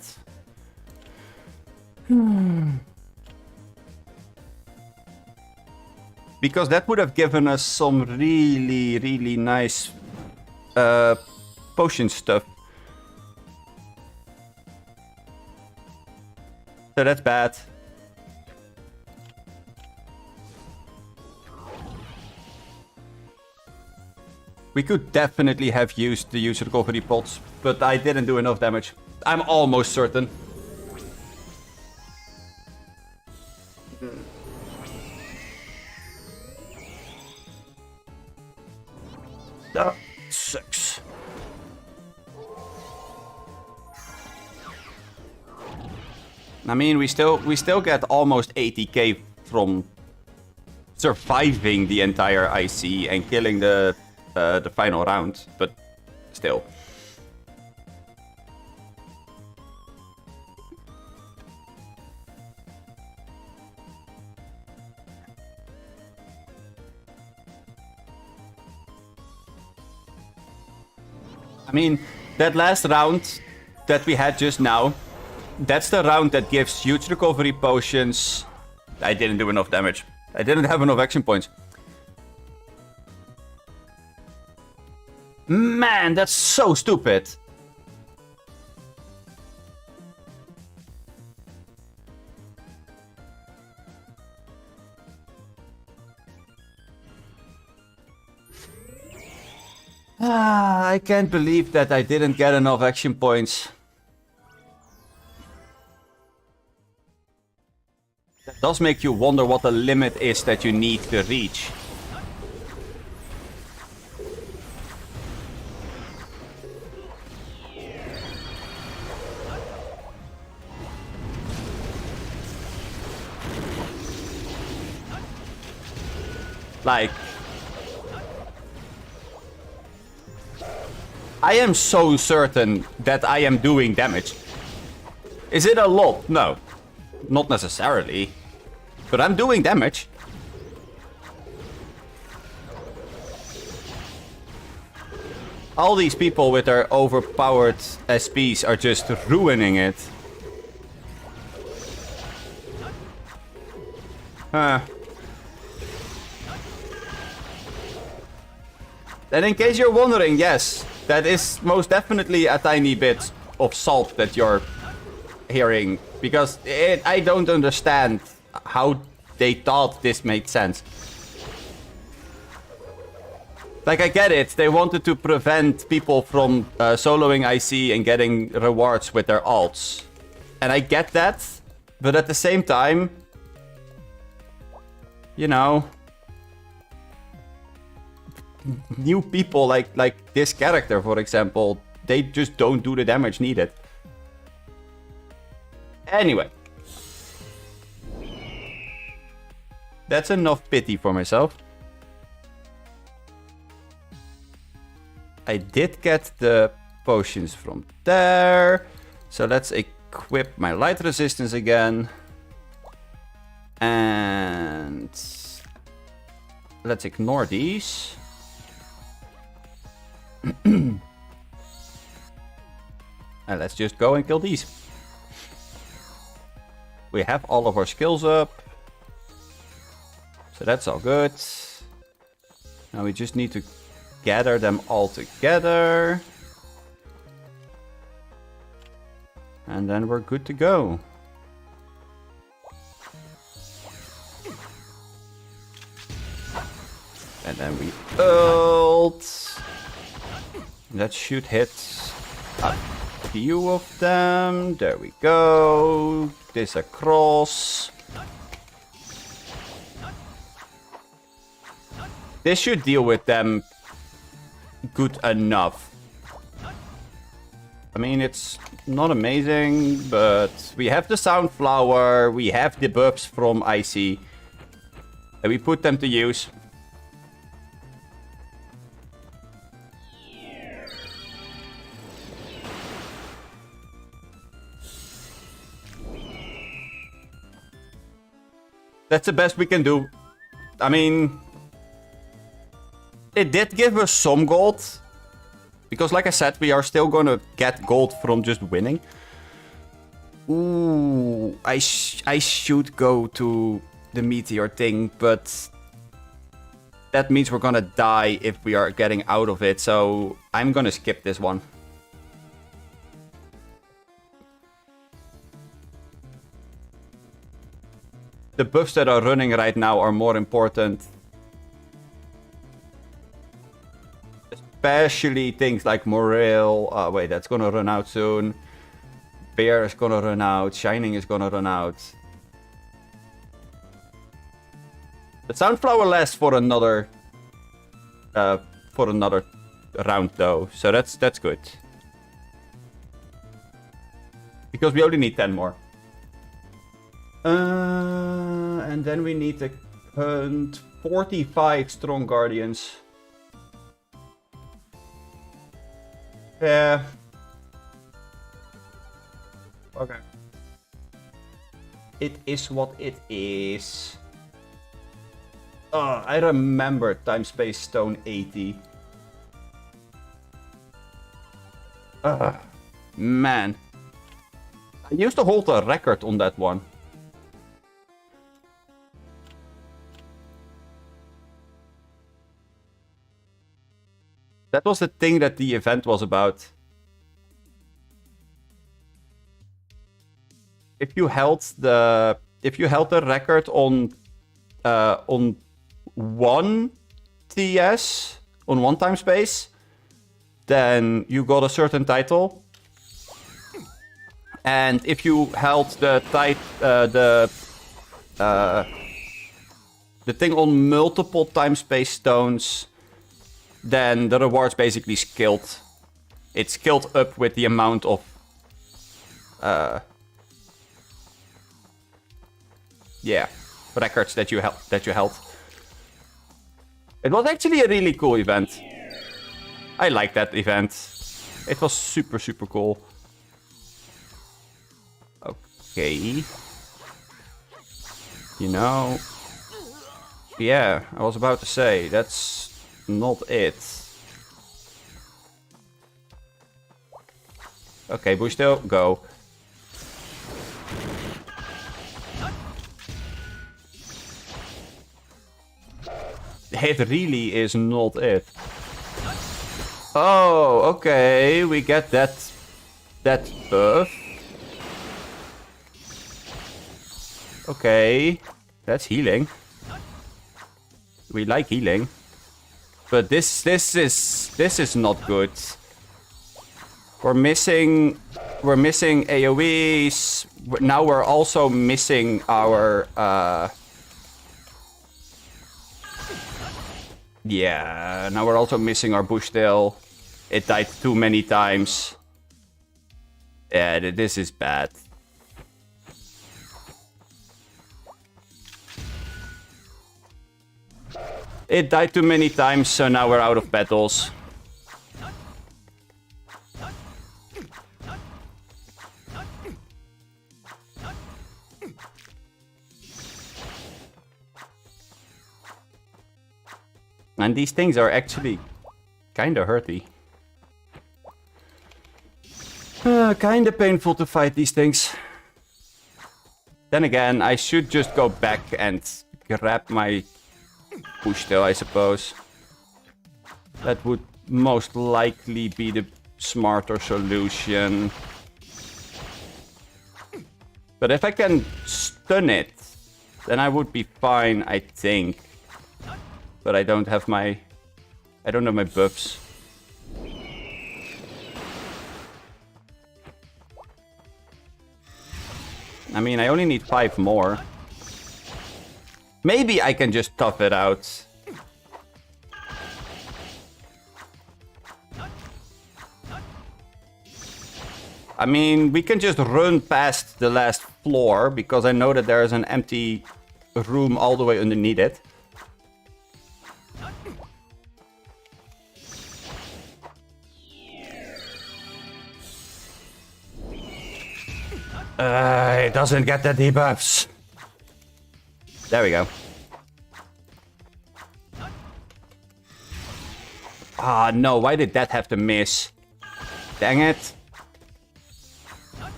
Because that would have given us some really, really nice potion stuff. So that's bad. We could definitely have used the use recovery pots, but I didn't do enough damage. I'm almost certain. That sucks. I mean, we still get almost 80k from surviving the entire IC and killing the final round, but still. I mean, that last round that we had just now, that's the round that gives huge recovery potions. I didn't do enough damage. I didn't have enough action points. Man, that's so stupid. I can't believe that I didn't get enough action points. That does make you wonder what the limit is that you need to reach. Like, I am so certain that I am doing damage. Is it a lot? No. Not necessarily. But I'm doing damage. All these people with their overpowered SPs are just ruining it. Huh. And in case you're wondering, yes, that is most definitely a tiny bit of salt that you're hearing. Because I don't understand how they thought this made sense. Like, I get it. They wanted to prevent people from soloing IC and getting rewards with their ults. And I get that. But at the same time, you know, new people like this character, for example, they just don't do the damage needed. Anyway. That's enough pity for myself. I did get the potions from there. So let's equip my light resistance again. And let's ignore these. And let's just go and kill these. We have all of our skills up. So that's all good. Now we just need to gather them all together. And then we're good to go. And then we ult. That should hit a few of them. There we go. This across. This should deal with them good enough. I mean, it's not amazing, but we have the Soundflower, we have the buffs from IC, and we put them to use. That's the best we can do. I mean, it did give us some gold. Because like I said, we are still gonna get gold from just winning. Ooh, I should go to the meteor thing, but that means we're gonna die if we are getting out of it. So I'm gonna skip this one. The buffs that are running right now are more important. especially things like Morale. Oh, wait, that's gonna run out soon. Bear is gonna run out. Shining is gonna run out. The Soundflower lasts for another round though, so that's good. Because we only need 10 more. And then we need to hunt 45 Strong Guardians. Yeah. Okay. It is what it is. Oh, I remember Time Space Stone 80. Man. I used to hold a record on that one. That was the thing that the event was about. If you held the record on one TS, on one time space, then you got a certain title. And if you held the thing on multiple time space stones, then the reward's basically scaled. It's scaled up with the amount of records that you held. It was actually a really cool event. I liked that event. It was super, super cool. Okay. You know... Yeah, I was about to say, that's not it. Okay, Bushtail, go. It really is not it. Oh, okay, we get that buff. Okay, that's healing. We like healing. But this is not good. We're missing AoEs. Now we're also missing our yeah, now we're also missing our Bushtail. It died too many times. Yeah, this is bad. It died too many times, so now we're out of battles. And these things are actually kinda hurty. Kinda painful to fight these things. Then again, I should just go back and grab my Bushtail, I suppose. That would most likely be the smarter solution. But if I can stun it, then I would be fine, I think. But I don't have my buffs. I mean, I only need 5 more. Maybe I can just tough it out. I mean, we can just run past the last floor, because I know that there is an empty room all the way underneath it. It doesn't get the debuffs. There we go. Ah, no, why did that have to miss? Dang it.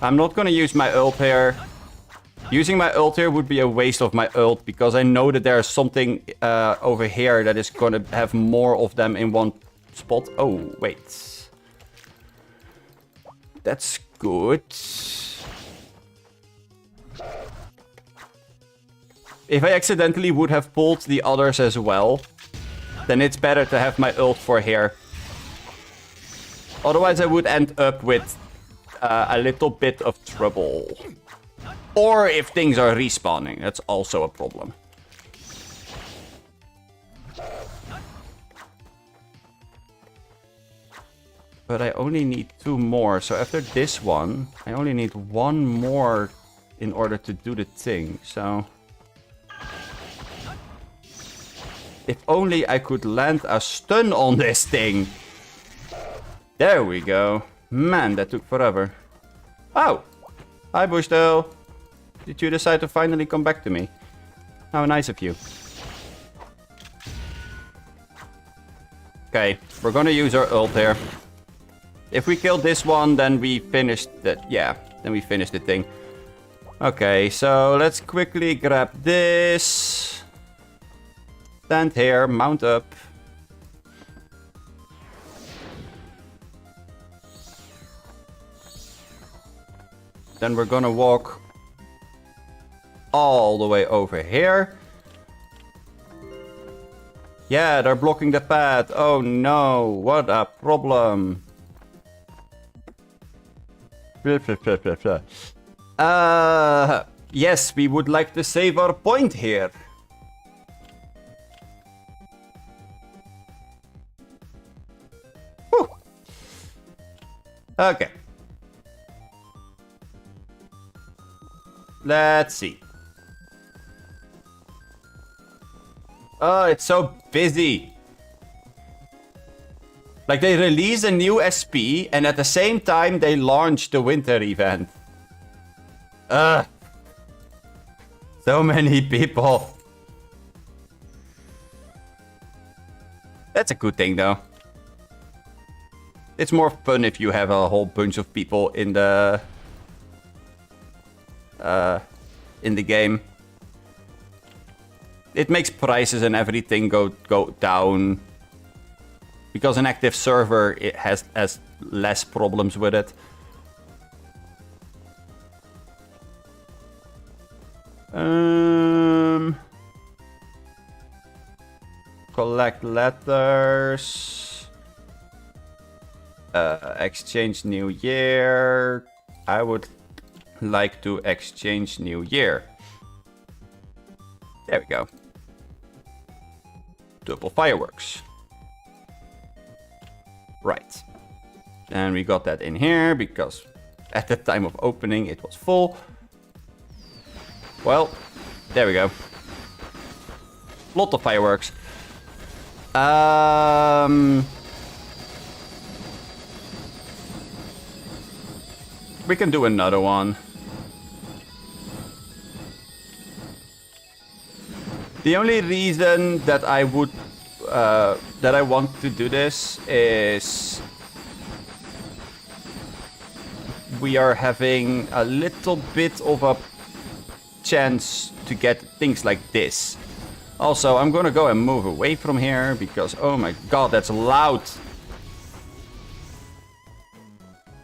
I'm not gonna use my ult here. Using my ult here would be a waste of my ult, because I know that there's something over here that is gonna have more of them in one spot. Oh, wait. That's good. If I accidentally would have pulled the others as well, then it's better to have my ult for here. Otherwise, I would end up with a little bit of trouble. Or if things are respawning, that's also a problem. But I only need 2 more, so after this one, I only need 1 more in order to do the thing, so... If only I could land a stun on this thing! There we go. Man, that took forever. Oh! Hi, Nostale. Did you decide to finally come back to me? How nice of you. Okay, we're gonna use our ult here. If we kill this one, then we finished that. Yeah, then we finished the thing. Okay, so let's quickly grab this. Stand here, mount up. Then we're gonna walk all the way over here. Yeah, they're blocking the path. Oh no, what a problem. Yes, we would like to save our point here. Whew. Okay. Let's see. Oh, it's so busy. Like, they release a new SP, and at the same time, they launch the winter event. Ugh. So many people. That's a good thing, though. It's more fun if you have a whole bunch of people in the game. It makes prices and everything go down. Because an active server, it has less problems with it. Collect letters. Exchange New Year. I would like to exchange New Year. There we go. Double fireworks. Right. And we got that in here because at the time of opening it was full. Well, there we go. Lot of fireworks. We can do another one. The only reason that I would that I want to do this is we are having a little bit of a chance to get things like this. Also, I'm gonna go and move away from here because, oh my god, that's loud.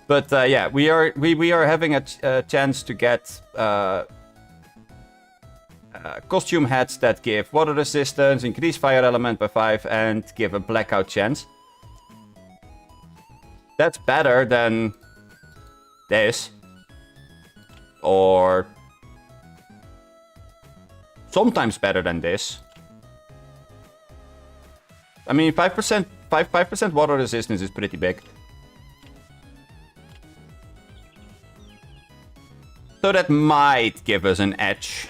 But yeah, we are having a chance to get costume hats that give water resistance, increase fire element by 5, and give a blackout chance. That's better than this. Or sometimes better than this. I mean, 5% water resistance is pretty big. So that might give us an edge.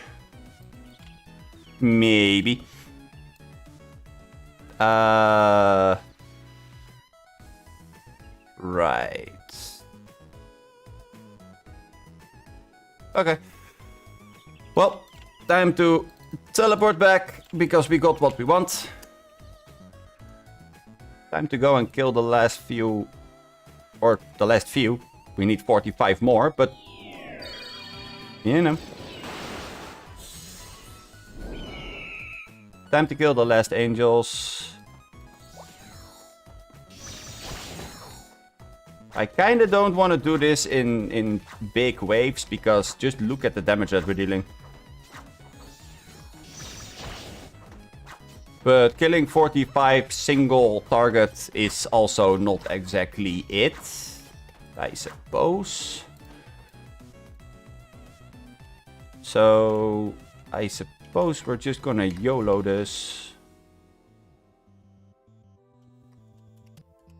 Maybe. Right. Okay. Well, time to teleport back because we got what we want. Time to go and kill the last few. Or the last few. We need 45 more, but you know. Time to kill the last angels. I kinda don't want to do this in big waves because just look at the damage that we're dealing. But killing 45 single targets is also not exactly it, I suppose. So I suppose we're just gonna YOLO this.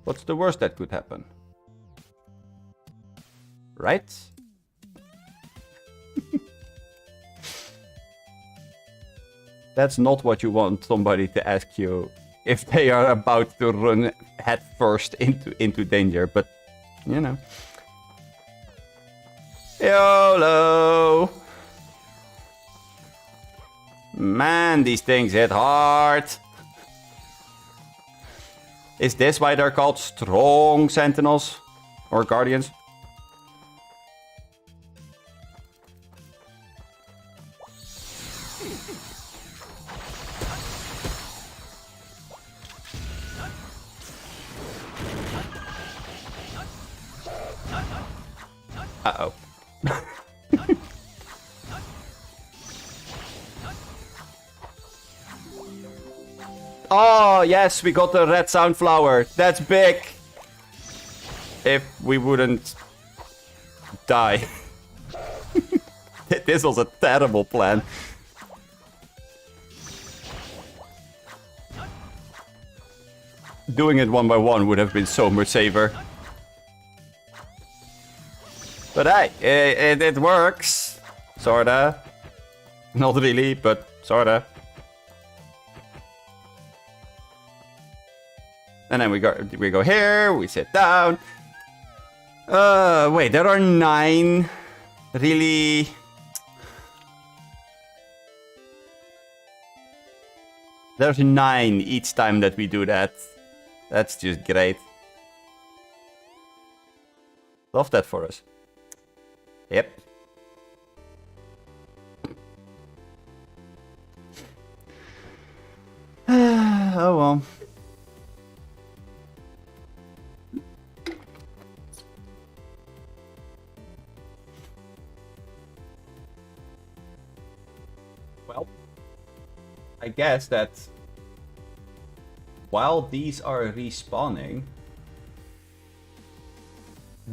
What's the worst that could happen? Right? That's not what you want somebody to ask you if they are about to run headfirst into danger, but you know. YOLO! Man, these things hit hard. Is this why they're called strong sentinels? Or guardians? Uh-oh. Oh, yes, we got the red soundflower. That's big. If we wouldn't die. This was a terrible plan. Doing it one by one would have been so much safer. But hey, it works. Sorta. Not really, but sorta. And then we go here, we sit down. Wait, there are 9. Really? There's 9 each time that we do that. That's just great. Love that for us. Yep. Oh well. Well, I guess that while these are respawning,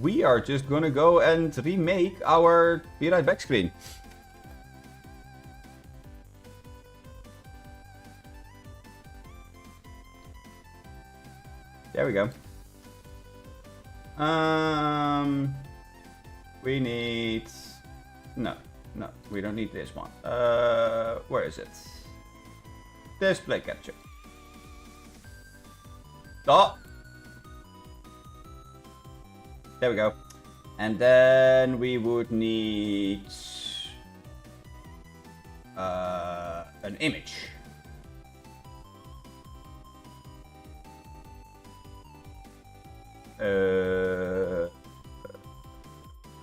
we are just gonna go and remake our Be Right Back screen. There we go. We need... No, we don't need this one. Where is it? Display capture. Oh! There we go. And then we would need an image.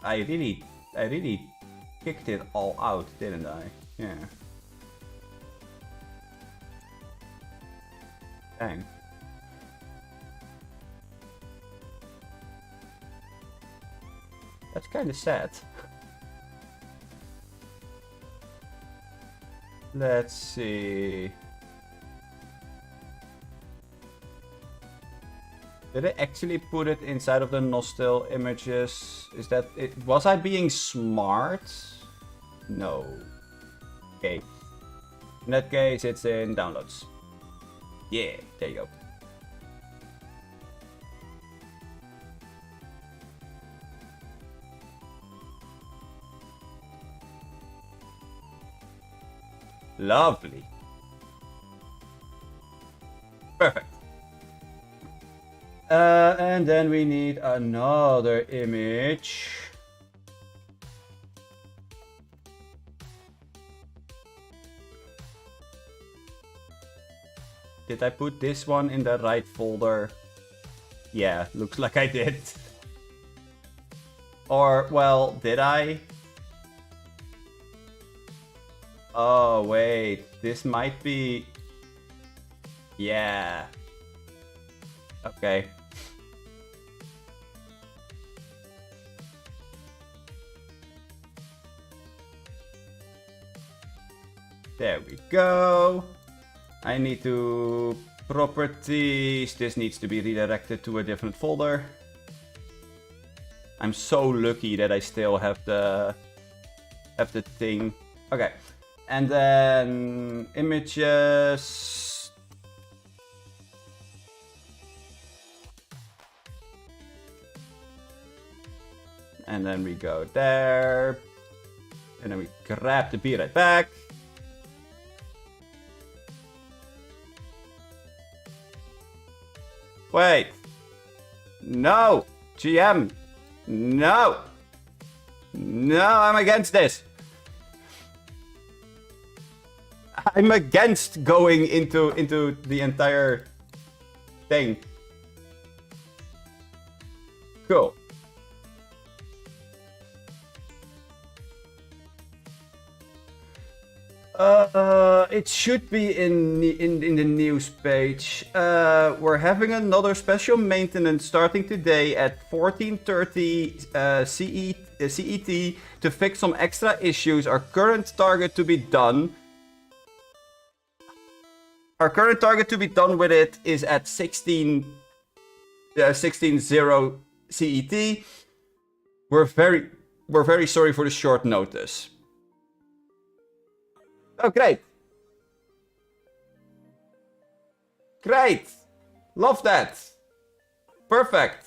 I really kicked it all out, didn't I? Yeah. Dang. That's kind of sad. Let's see. Did I actually put it inside of the Nostale images? Is that it? Was I being smart? No. Okay. In that case, it's in downloads. Yeah, there you go. Lovely. Perfect. And then we need another image. Did I put this one in the right folder? Yeah, looks like I did. Or, well, did I? Oh, wait. This might be... Yeah. Okay. There we go. I need to... Properties. This needs to be redirected to a different folder. I'm so lucky that I still have the thing. Okay. And then images. And then we go there. And then we grab the be right back. Wait. No. GM. No. No, I'm against this. I'm against going into the entire thing. Cool. It should be in the news page. We're having another special maintenance starting today at 14:30 CET to fix some extra issues. Our current target to be done with it is at 16:0 CET. We're very sorry for the short notice. Oh, great. Great. Love that. Perfect.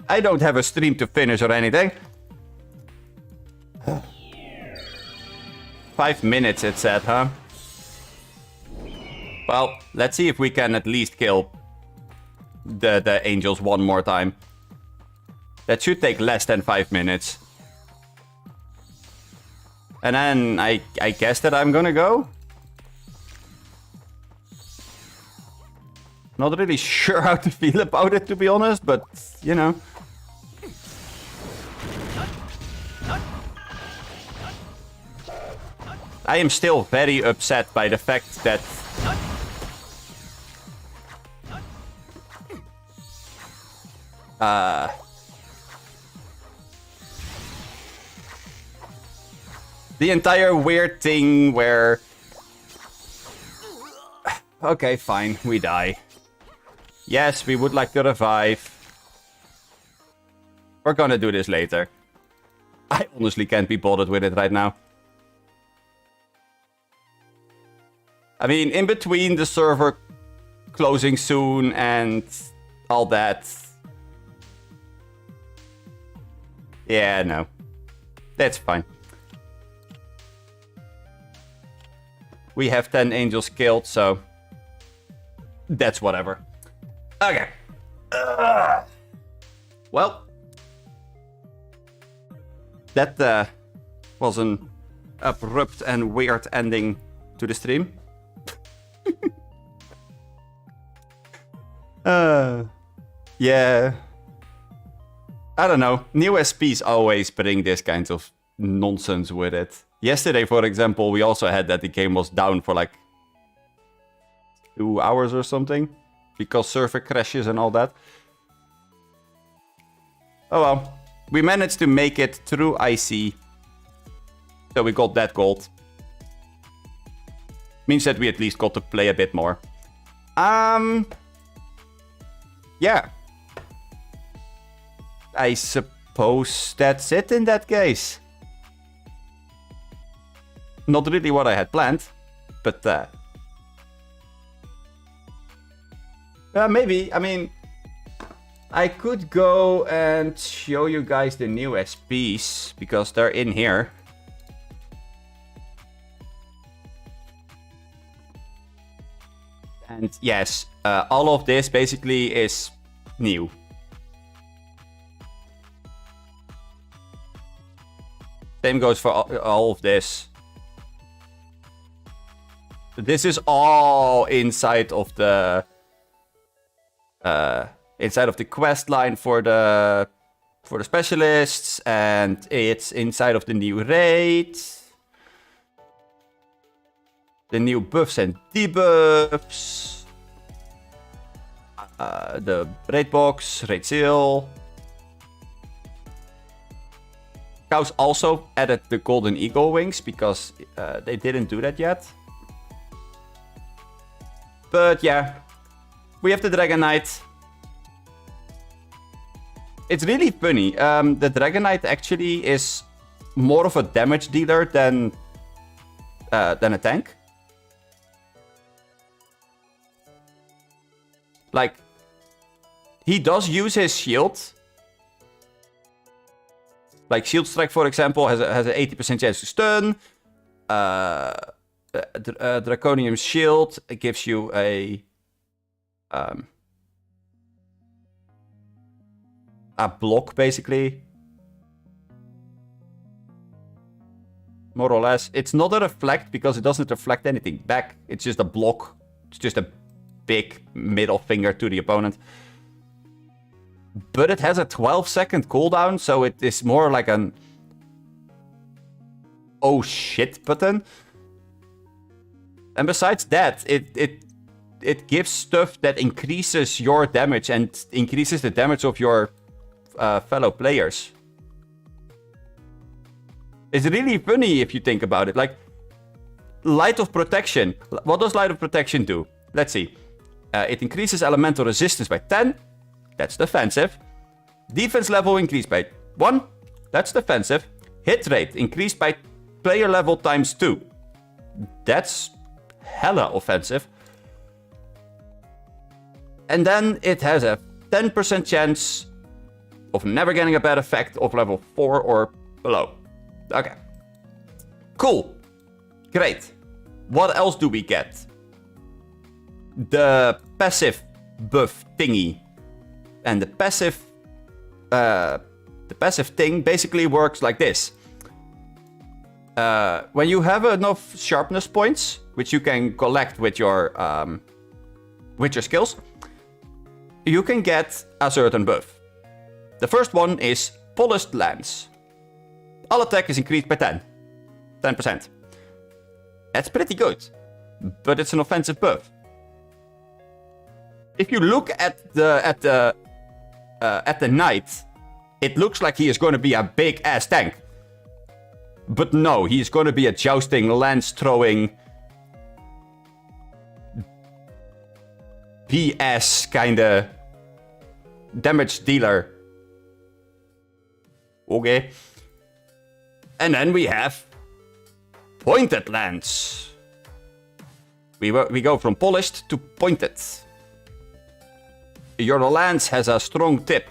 I don't have a stream to finish or anything. 5 minutes it said, huh? Well, let's see if we can at least kill the angels one more time. That should take less than 5 minutes. And then I guess that I'm gonna go. Not really sure how to feel about it, to be honest, but, you know. I am still very upset by the fact that... the entire weird thing where... Okay, fine, we die. Yes, we would like to revive. We're gonna do this later. I honestly can't be bothered with it right now. I mean, in between the server closing soon and all that... Yeah, no. That's fine. We have 10 angels killed, so... That's whatever. Okay. Well. That was an abrupt and weird ending to the stream. Yeah. I don't know. New SPs always bring this kind of nonsense with it. Yesterday, for example, we also had that the game was down for like 2 hours or something. Because server crashes and all that. Oh well. We managed to make it through IC. So we got that gold. Means that we at least got to play a bit more. Yeah. I suppose that's it in that case. Not really what I had planned, but maybe, I mean, I could go and show you guys the new SPs, because they're in here. And yes, all of this basically is new. Same goes for all of this. This is all inside of the quest line for the specialists, and it's inside of the new raid, the new buffs and debuffs, the raid box, raid seal. Cows also added the Golden Eagle wings because they didn't do that yet. But yeah, we have the Dragon Knight. It's really funny. The Dragon Knight actually is more of a damage dealer than a tank. Like, he does use his shield. Like, Shield Strike, for example, has an 80% chance to stun. Draconium Shield gives you a block, basically. More or less. It's not a reflect because it doesn't reflect anything back. It's just a block. It's just a big middle finger to the opponent. But it has a 12-second cooldown, so it is more like an oh shit button. And besides that, it gives stuff that increases your damage and increases the damage of your fellow players. It's really funny if you think about it. Like, Light of Protection. What does Light of Protection do? Let's see. It increases elemental resistance by 10. That's defensive. Defense level increased by 1. That's defensive. Hit rate increased by player level times 2. That's hella offensive. And then it has a 10% chance of never getting a bad effect of level 4 or below. Okay. Cool. Great. What else do we get? The passive buff thingy. And the passive thing basically works like this. When you have enough sharpness points, which you can collect with your skills, you can get a certain buff. The first one is Polished Lance. All attack is increased by 10%. That's pretty good, but it's an offensive buff. If you look at the knight, it looks like he is going to be a big ass tank. But no, he's going to be a jousting, lance throwing, BS kinda damage dealer. Okay. And then we have Pointed Lance. We go from polished to pointed. Your lance has a strong tip.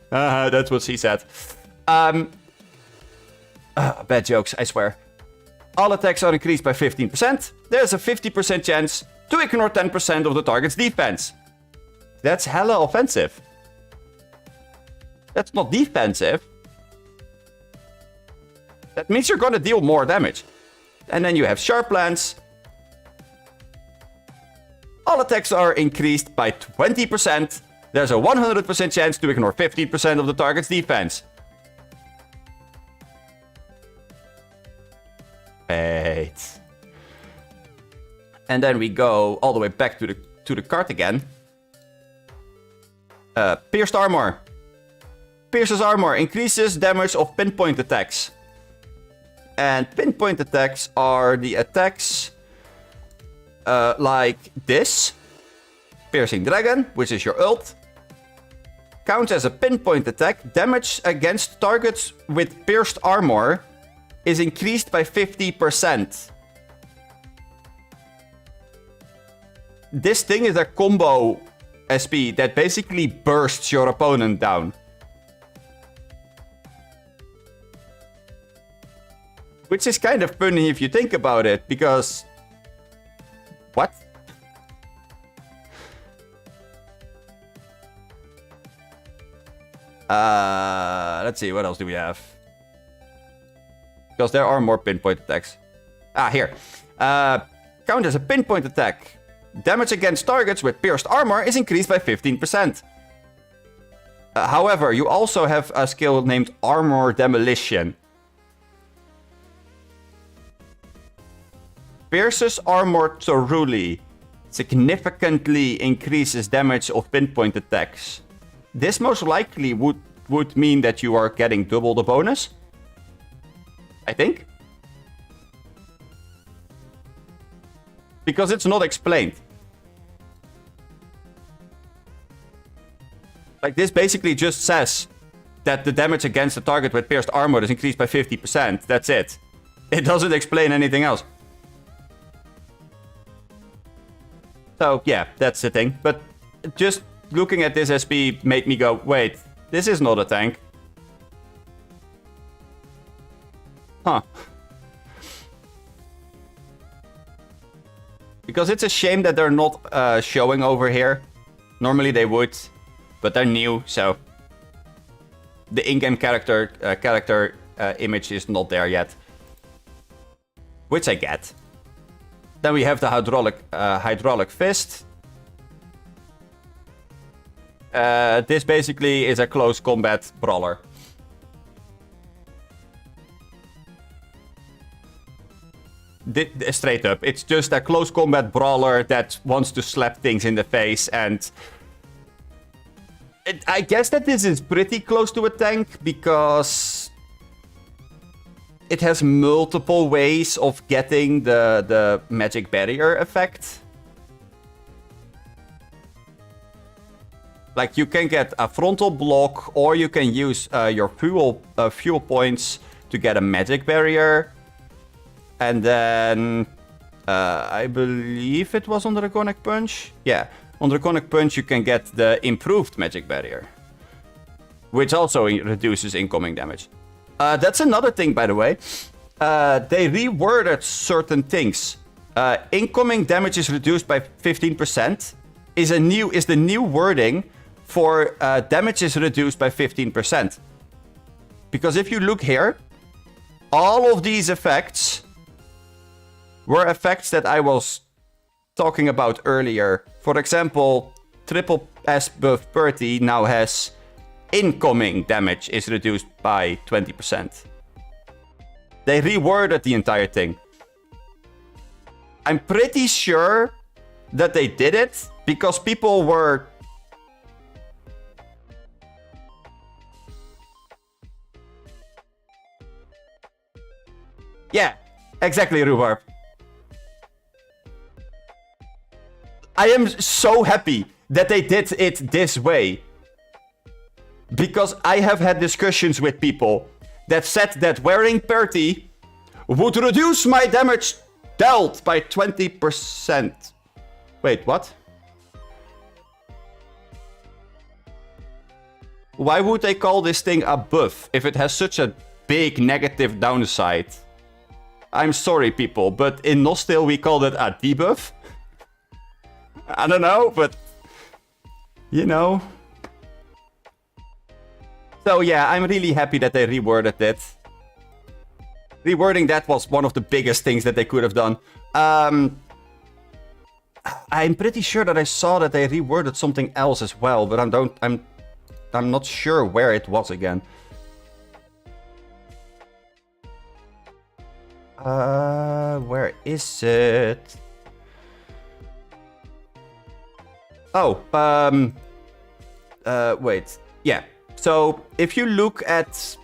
That's what she said. Bad jokes, I swear. All attacks are increased by 15%. There's a 50% chance to ignore 10% of the target's defense. That's hella offensive. That's not defensive. That means you're gonna deal more damage. And then you have Sharp Lance. All attacks are increased by 20%. There's a 100% chance to ignore 15% of the target's defense. Wait. And then we go all the way back to the card again. Pierced Armor. Pierces Armor increases damage of pinpoint attacks. And pinpoint attacks are the attacks like this. Piercing Dragon, which is your ult. Counts as a pinpoint attack. Damage against targets with pierced armor is increased by 50%. This thing is a combo SP that basically bursts your opponent down. Which is kind of funny if you think about it, because... What? Let's see, what else do we have? Because there are more pinpoint attacks. Here. Count as a pinpoint attack. Damage against targets with pierced armor is increased by 15%. However, you also have a skill named Armor Demolition. Pierces armor thoroughly. Significantly increases damage of pinpoint attacks. This most likely would mean that you are getting double the bonus. I think. Because it's not explained. Like, this basically just says that the damage against the target with pierced armor is increased by 50%. That's it. It doesn't explain anything else. So, yeah, that's the thing. But just looking at this SP made me go, wait, this is not a tank. Huh. Because it's a shame that they're not showing over here. Normally they would, but they're new, so the in-game character image is not there yet, which I get. Then we have the hydraulic fist. This basically is a close combat brawler. Straight up, it's just a close combat brawler that wants to slap things in the face, and I guess that this is pretty close to a tank because it has multiple ways of getting the magic barrier effect. Like, you can get a frontal block, or you can use your fuel points to get a magic barrier. And then, I believe it was on the Draconic Punch. Yeah, on the Draconic Punch you can get the improved magic barrier, which also reduces incoming damage. That's another thing, by the way. They reworded certain things. Incoming damage is reduced by 15%. Is the new wording for damage is reduced by 15%. Because if you look here, all of these effects were effects that I was talking about earlier. For example, triple S buff Purty now has incoming damage is reduced by 20%. They reworded the entire thing. I'm pretty sure that they did it because people were... Yeah, exactly, Rhubarb. I am so happy that they did it this way. Because I have had discussions with people that said that wearing Purty would reduce my damage dealt by 20%. Wait, what? Why would they call this thing a buff if it has such a big negative downside? I'm sorry, people, but in Nostale we called it a debuff. I don't know, but... you know... So yeah, I'm really happy that they reworded it. Rewording that was one of the biggest things that they could have done. I'm pretty sure that I saw that they reworded something else as well, but I'm not sure where it was again. Where is it? Oh, wait. Yeah. So, if you look at...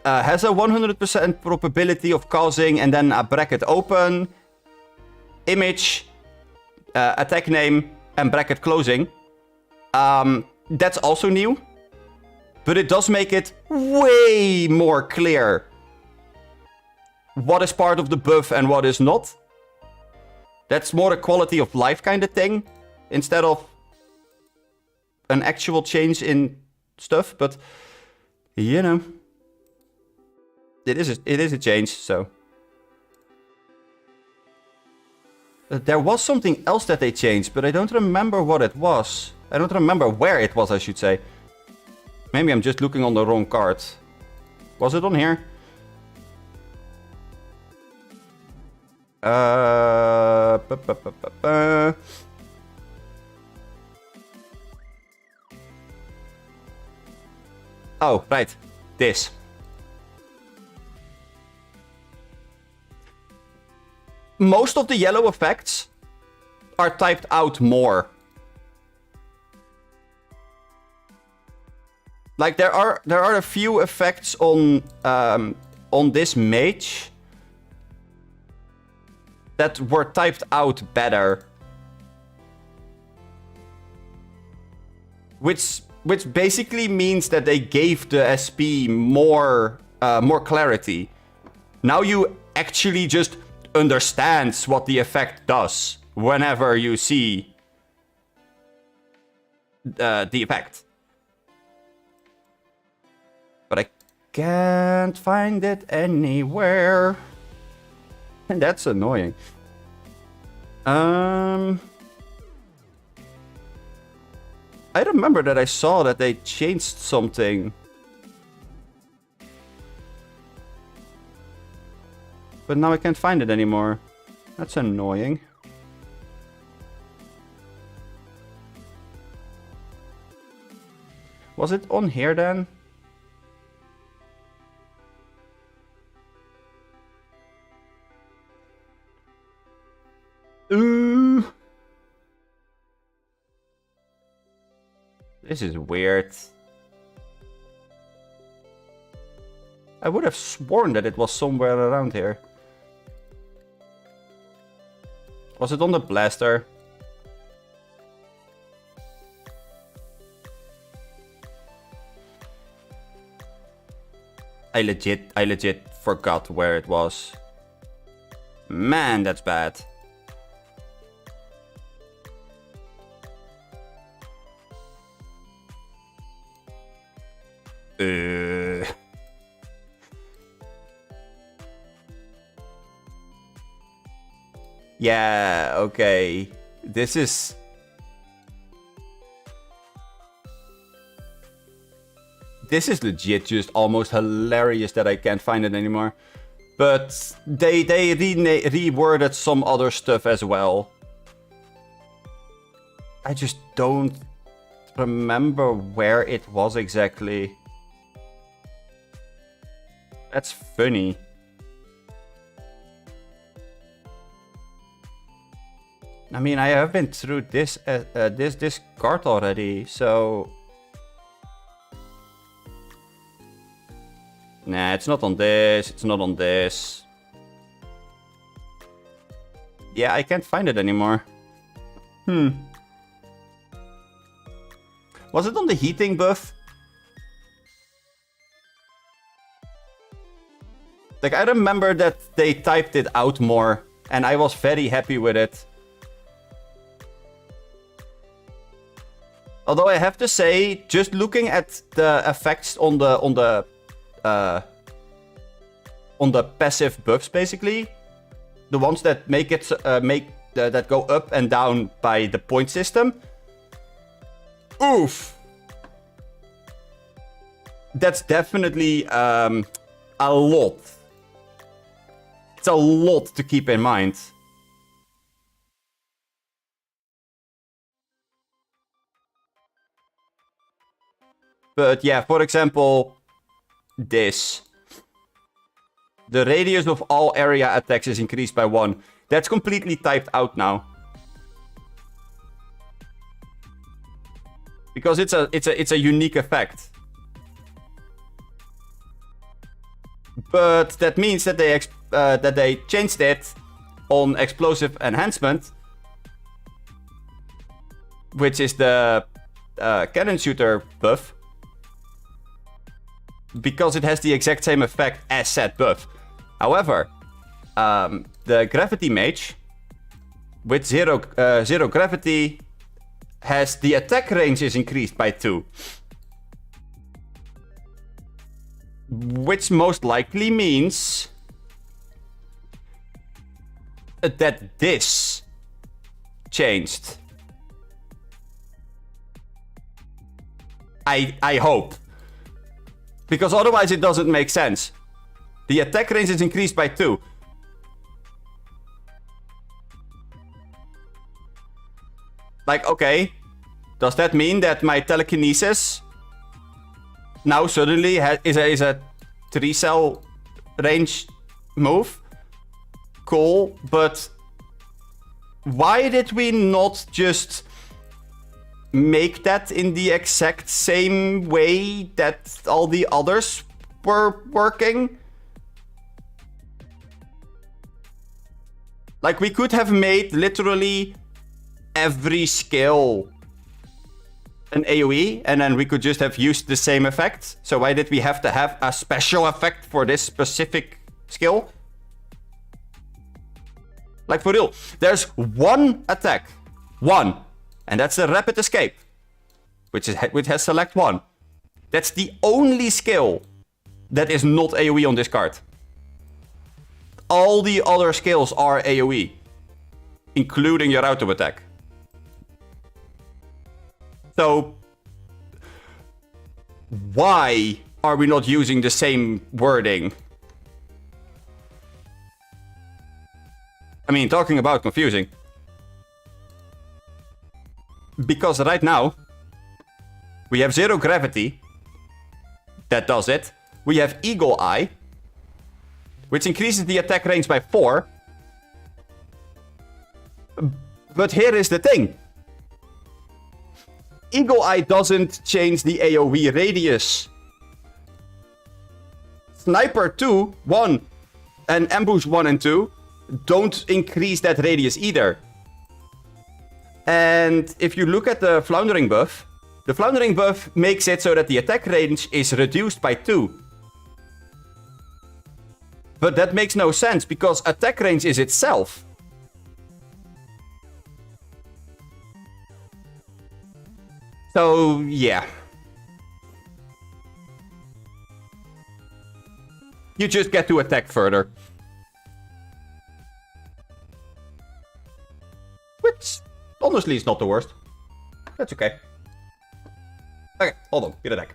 has a 100% probability of causing and then a bracket open, image, attack name, and bracket closing. That's also new. But it does make it way more clear what is part of the buff and what is not. That's more a quality of life kind of thing, instead of an actual change in stuff, but you know, it is a change. So there was something else that they changed, but I don't remember what it was. I don't remember where it was, I should say. Maybe I'm just looking on the wrong card. Was it on here? Oh, right. This. Most of the yellow effects are typed out more. Like, there are a few effects on on this mage that were typed out better. Which basically means that they gave the SP more clarity. Now you actually just understand what the effect does whenever you see the effect. But I can't find it anywhere. And that's annoying. I remember that I saw that they changed something. But now I can't find it anymore. That's annoying. Was it on here then? Ooh. This is weird. I would have sworn that it was somewhere around here. Was it on the blaster? I legit forgot where it was. Man, that's bad. Yeah, okay. This is legit just almost hilarious that I can't find it anymore. But they reworded some other stuff as well. I just don't remember where it was exactly. That's funny. I mean, I have been through this card already, so nah, it's not on this. It's not on this. Yeah, I can't find it anymore. Was it on the heating buff? Like, I remember that they typed it out more, and I was very happy with it. Although I have to say, just looking at the effects on the passive buffs, basically, the ones that make it that go up and down by the point system. Oof. That's definitely a lot. It's a lot to keep in mind. But yeah, for example, this. The radius of all area attacks is increased by 1. That's completely typed out now. Because it's a unique effect. But that means that they changed it on explosive enhancement, which is the cannon shooter buff. Because it has the exact same effect as said buff. However, the gravity mage with zero gravity has the attack range is increased by 2. Which most likely means that this changed. I hope. Because otherwise it doesn't make sense. The attack range is increased by 2. Like, okay. Does that mean that my telekinesis now suddenly is a 3-cell range move? Cool, but why did we not just make that in the exact same way that all the others were working? Like, we could have made literally every skill an AoE, and then we could just have used the same effect. So why did we have to have a special effect for this specific skill? Like, for real, there's one attack. One. And that's the Rapid Escape. Which has select 1. That's the only skill that is not AoE on this card. All the other skills are AoE. Including your auto attack. So, why are we not using the same wording? I mean, talking about confusing. Because right now, we have Zero Gravity. That does it. We have Eagle Eye. Which increases the attack range by 4. But here is the thing. Eagle Eye doesn't change the AoE radius. Sniper 2, 1, and Ambush 1 and 2 don't increase that radius either. And if you look at the Floundering buff, the Floundering buff makes it so that the attack range is reduced by 2. But that makes no sense, because attack range is itself. So, yeah. You just get to attack further. Which, honestly, is not the worst. That's okay. Okay, hold on. Get attack.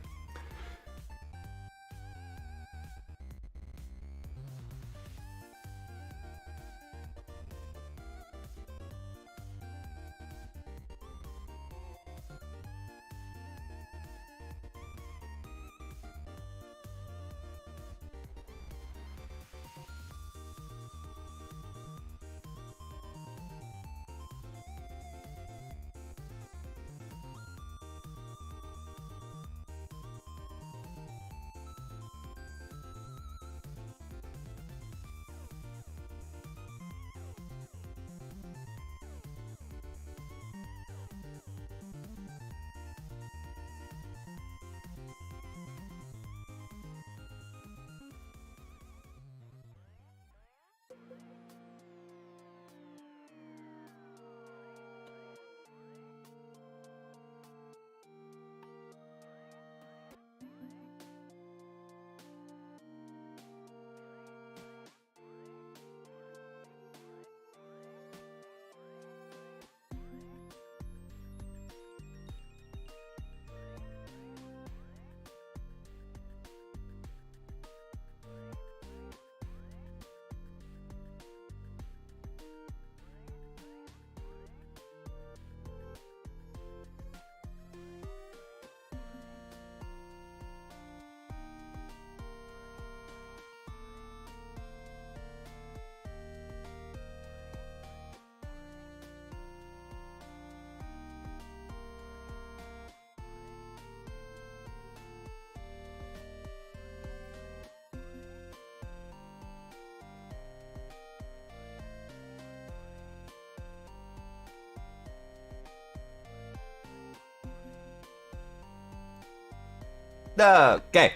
Okay.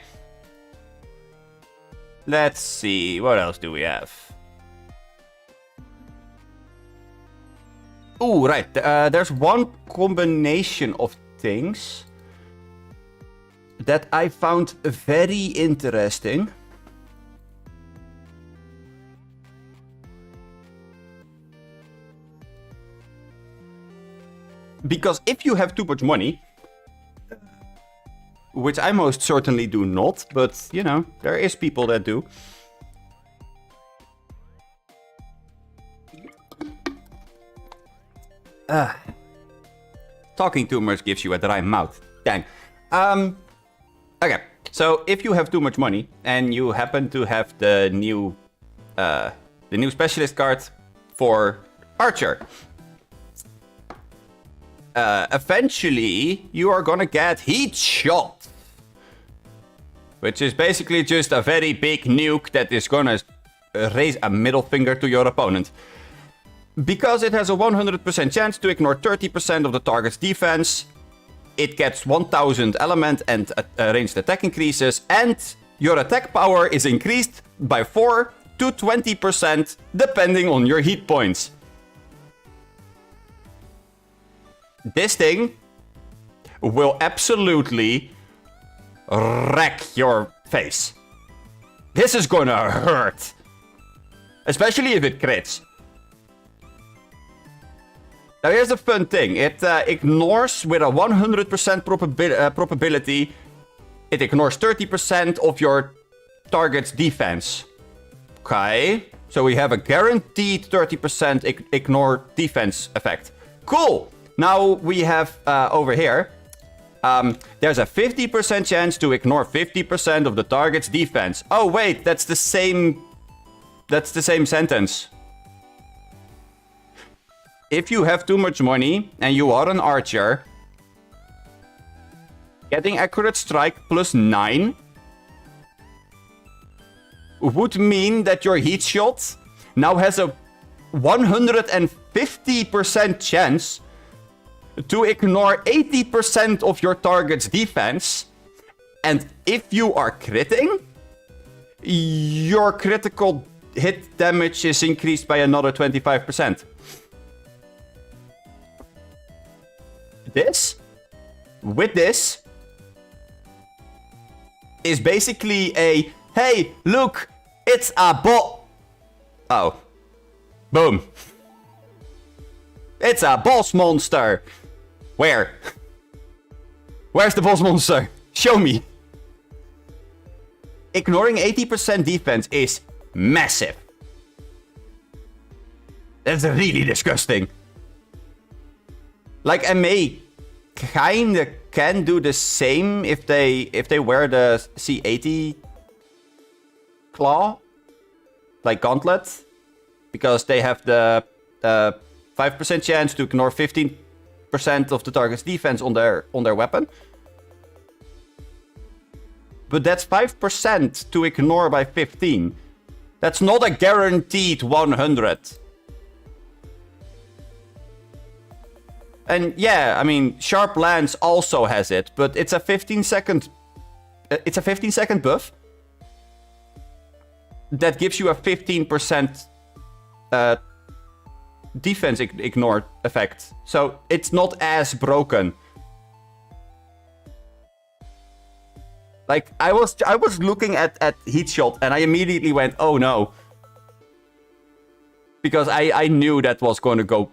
Let's see. What else do we have? Ooh, right. There's one combination of things that I found very interesting. Because if you have too much money, which I most certainly do not, but, you know, there is people that do. Talking too much gives you a dry mouth. Dang. Okay, so if you have too much money and you happen to have the new specialist card for Archer, eventually you are gonna get Heat Shot. Which is basically just a very big nuke that is gonna raise a middle finger to your opponent. Because it has a 100% chance to ignore 30% of the target's defense, it gets 1000 element and ranged attack increases, and your attack power is increased by 4 to 20% depending on your hit points. This thing will absolutely wreck your face. This is gonna hurt. Especially if it crits. Now here's the fun thing. It ignores with a 100% probability. It ignores 30% of your target's defense. Okay. So we have a guaranteed 30% ignore defense effect. Cool. Now we have over here. There's a 50% chance to ignore 50% of the target's defense. Oh wait, that's the same sentence. If you have too much money and you are an archer, getting accurate strike plus 9 would mean that your heat shot now has a 150% chance to ignore 80% of your target's defense. And if you are critting, your critical hit damage is increased by another 25%. This is basically a, hey, look, it's a bot. Oh. Boom. It's a boss monster. Where? Where's the boss monster? Show me. Ignoring 80% defense is massive. That's really disgusting. Like, MA kinda can do the same if they wear the C80 claw, like gauntlet, because they have the 5% chance to ignore 15% of the target's defense on their weapon. But that's 5% to ignore by 15. That's not a guaranteed 100. And yeah, I mean, Sharp Lance also has it, but it's a 15-second buff that gives you a 15% defense ignore effect. So it's not as broken. Like, I was looking at heat shot and I immediately went, oh no. Because I knew that was going to go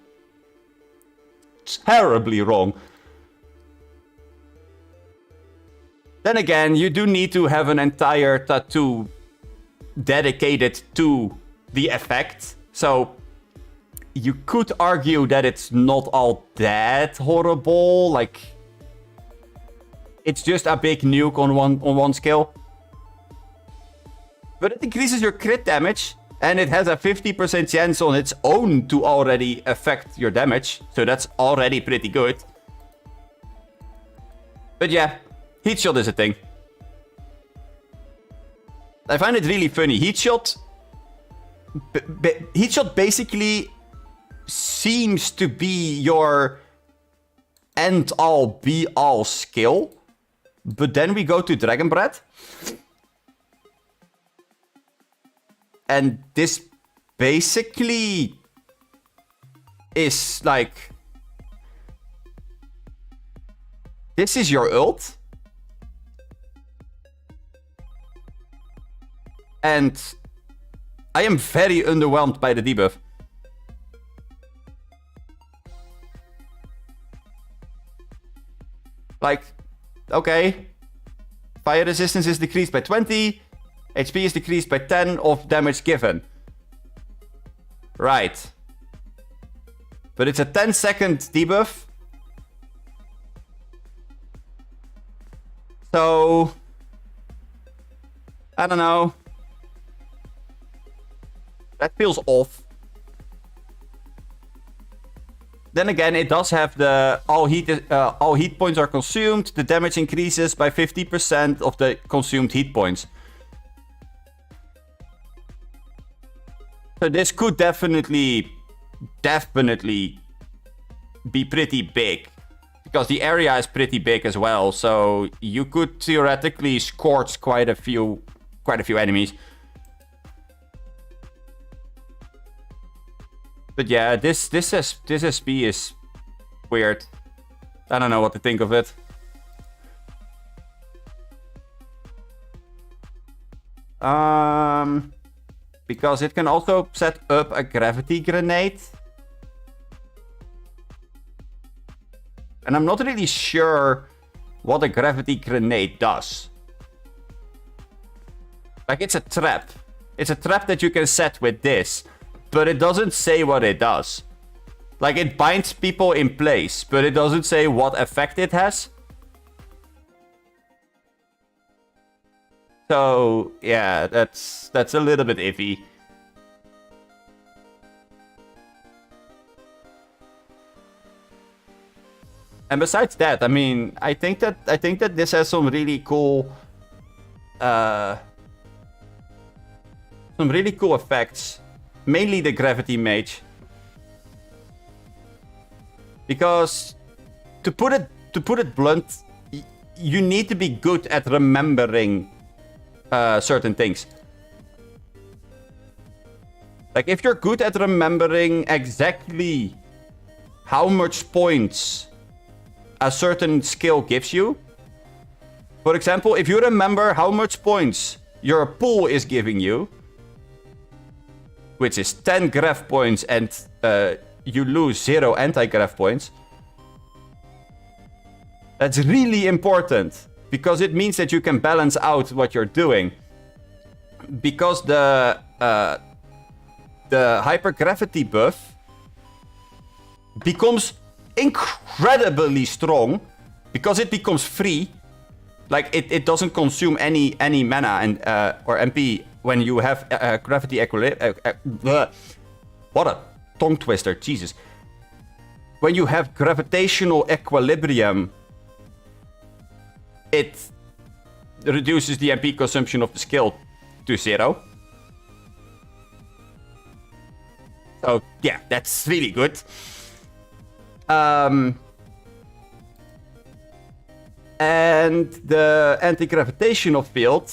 terribly wrong. Then again, you do need to have an entire tattoo dedicated to the effect. So you could argue that it's not all that horrible. Like, it's just a big nuke on one skill. But it increases your crit damage. And it has a 50% chance on its own to already affect your damage. So that's already pretty good. But yeah, heat shot is a thing. I find it really funny. Heat shot basically seems to be your end-all, be-all skill. But then we go to Dragon Breath. And this basically is like... This is your ult. And I am very underwhelmed by the debuff. Like, okay. Fire resistance is decreased by 20. HP is decreased by 10 of damage given. Right. But it's a 10-second debuff. So... I don't know. That feels off. Then again, it does have the all heat points are consumed. The damage increases by 50% of the consumed heat points. So this could definitely definitely be pretty big. Because the area is pretty big as well, so you could theoretically scorch quite a few enemies. But yeah, this SP is weird. I don't know what to think of it. Because it can also set up a gravity grenade. And I'm not really sure what a gravity grenade does. Like, it's a trap. It's a trap that you can set with this. But it doesn't say what it does. Like, it binds people in place, but it doesn't say what effect it has. So, yeah, that's a little bit iffy. And besides that, I mean, I think that this has some really cool effects. Mainly the gravity mage. Because to put it blunt, you need to be good at remembering certain things. Like, if you're good at remembering exactly how much points a certain skill gives you. For example, if you remember how much points your pool is giving you, which is 10 graph points and you lose 0 anti-graph points, that's really important because it means that you can balance out what you're doing. Because the hypergravity buff becomes incredibly strong because it becomes free. Like, it doesn't consume any mana and or MP when you have gravity equilibrium. What a tongue twister, Jesus. When you have gravitational equilibrium, it reduces the MP consumption of the skill to 0. So yeah, that's really good. And the anti-gravitational field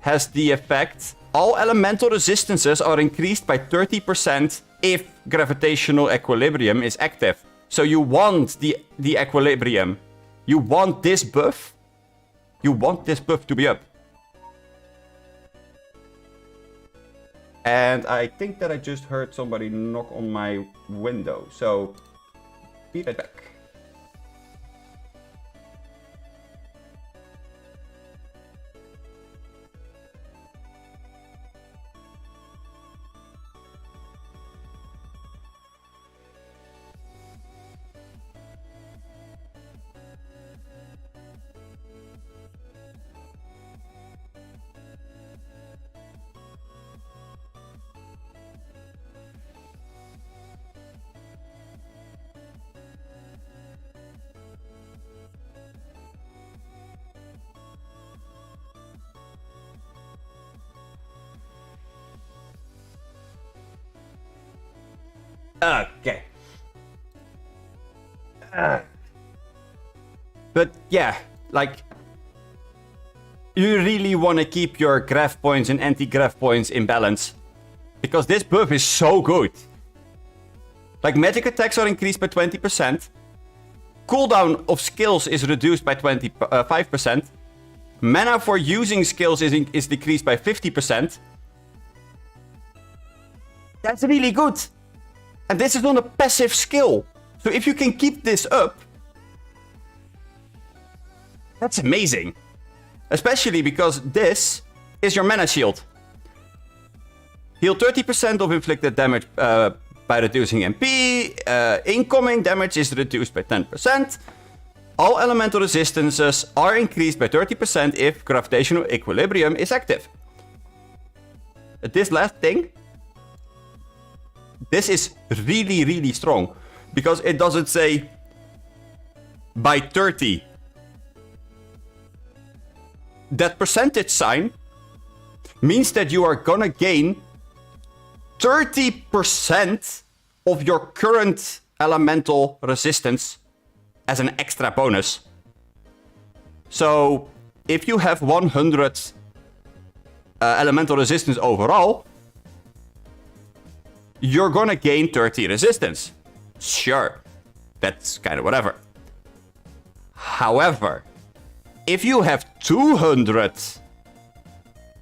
has the effect: all elemental resistances are increased by 30% if gravitational equilibrium is active. So you want the equilibrium. You want this buff. You want this buff to be up. And I think that I just heard somebody knock on my window. So be right back. Okay. But yeah, like, you really want to keep your graph points and anti-graph points in balance. Because this buff is so good. Like, magic attacks are increased by 20%. Cooldown of skills is reduced by 5%. Mana for using skills is decreased by 50%. That's really good. And this is not a passive skill. So if you can keep this up, that's amazing. Especially because this is your mana shield. Heal 30% of inflicted damage by reducing MP. Incoming damage is reduced by 10%. All elemental resistances are increased by 30% if gravitational equilibrium is active. This last thing, this is really, really strong. Because it doesn't say by 30. That percentage sign means that you are gonna gain 30% of your current elemental resistance as an extra bonus. So if you have 100 elemental resistance overall, you're gonna gain 30 resistance. Sure, that's kind of whatever. However, if you have 200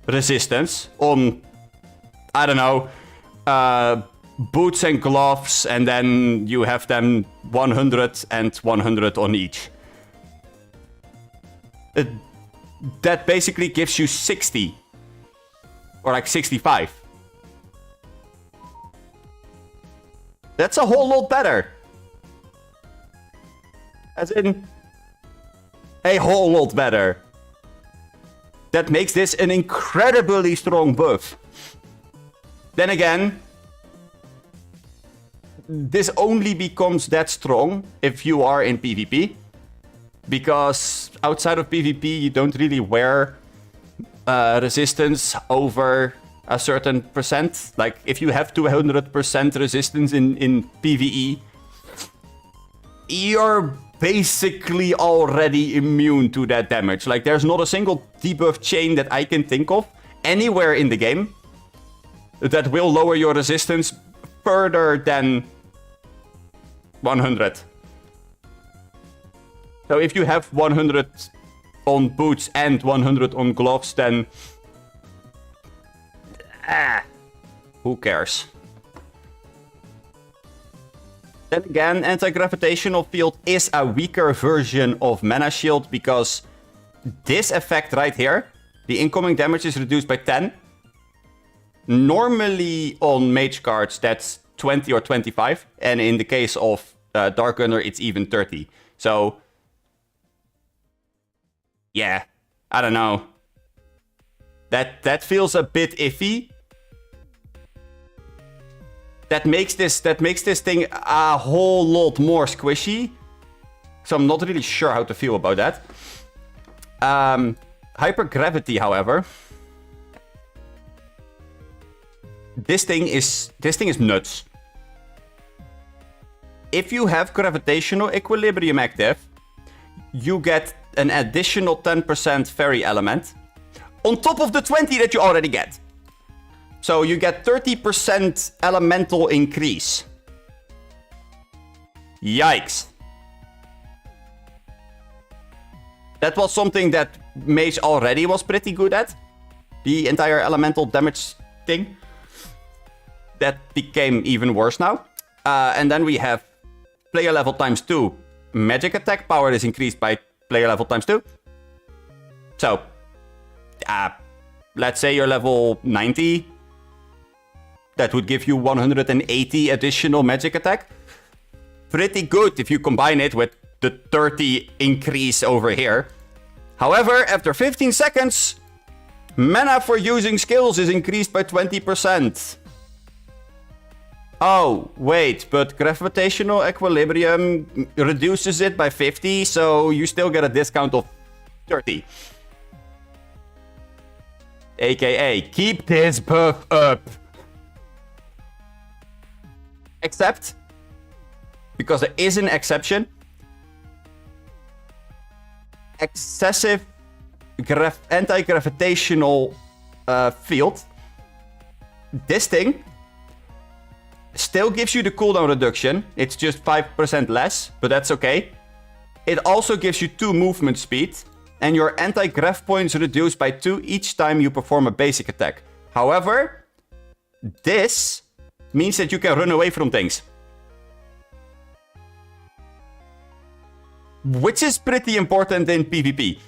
resistance on, I don't know, boots and gloves, and then you have them 100 and 100 on each. That basically gives you 60. Or like 65. That's a whole lot better. As in, a whole lot better. That makes this an incredibly strong buff. Then again, this only becomes that strong if you are in PvP. Because outside of PvP, you don't really wear resistance over a certain percent. Like, if you have 200% resistance in PvE, you're basically already immune to that damage. Like, there's not a single debuff chain that I can think of anywhere in the game that will lower your resistance further than 100. So if you have 100 on boots and 100 on gloves, then who cares? Then again, anti-gravitational field is a weaker version of mana shield, because this effect right here, the incoming damage is reduced by 10. Normally on mage cards that's 20 or 25, and in the case of Dark Gunner it's even 30. So yeah, I don't know. That feels a bit iffy. That makes this thing a whole lot more squishy. So I'm not really sure how to feel about that. Hypergravity, however, this thing is nuts. If you have gravitational equilibrium active, you get an additional 10% fairy element on top of the 20 that you already get. So you get 30% elemental increase. Yikes. That was something that Mage already was pretty good at. The entire elemental damage thing. That became even worse now. And then we have player level times 2. Magic attack power is increased by player level times 2. So, let's say you're level 90. That would give you 180 additional magic attack. Pretty good if you combine it with the 30 increase over here. However, after 15 seconds, mana for using skills is increased by 20%. Oh, wait, but gravitational equilibrium reduces it by 50, so you still get a discount of 30. AKA, keep this buff up. Except, because there is an exception, excessive anti-gravitational field. This thing still gives you the cooldown reduction. It's just 5% less, but that's okay. It also gives you 2 movement speed, and your anti-grav points reduced by 2 each time you perform a basic attack. However, this means that you can run away from things. Which is pretty important in PvP.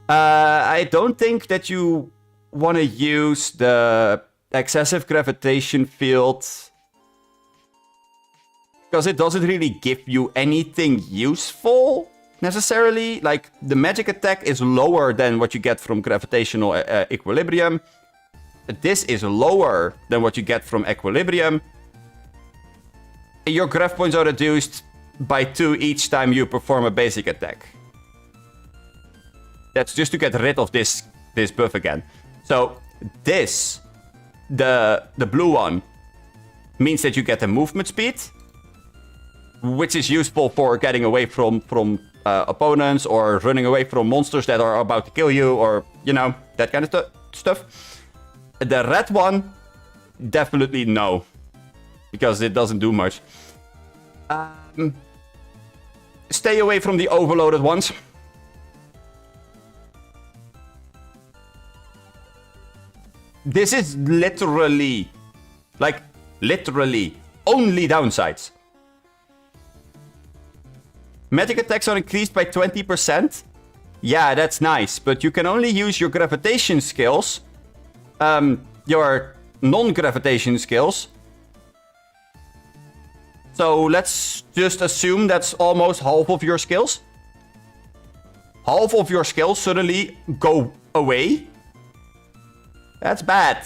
I don't think that you want to use the excessive gravitation field, because it doesn't really give you anything useful necessarily. Like, the magic attack is lower than what you get from gravitational equilibrium. This is lower than what you get from equilibrium. Your grav points are reduced by 2 each time you perform a basic attack. That's just to get rid of this buff again. So this, the blue one, means that you get the movement speed, which is useful for getting away from opponents or running away from monsters that are about to kill you, or, you know, that kind of stuff. The red one, definitely no, because it doesn't do much. Stay away from the overloaded ones. This is literally, like, literally only downsides. Magic attacks are increased by 20%. Yeah, that's nice, but you can only use your gravitation skills, your non-gravitation skills. So let's just assume that's almost half of your skills. Half of your skills suddenly go away. That's bad.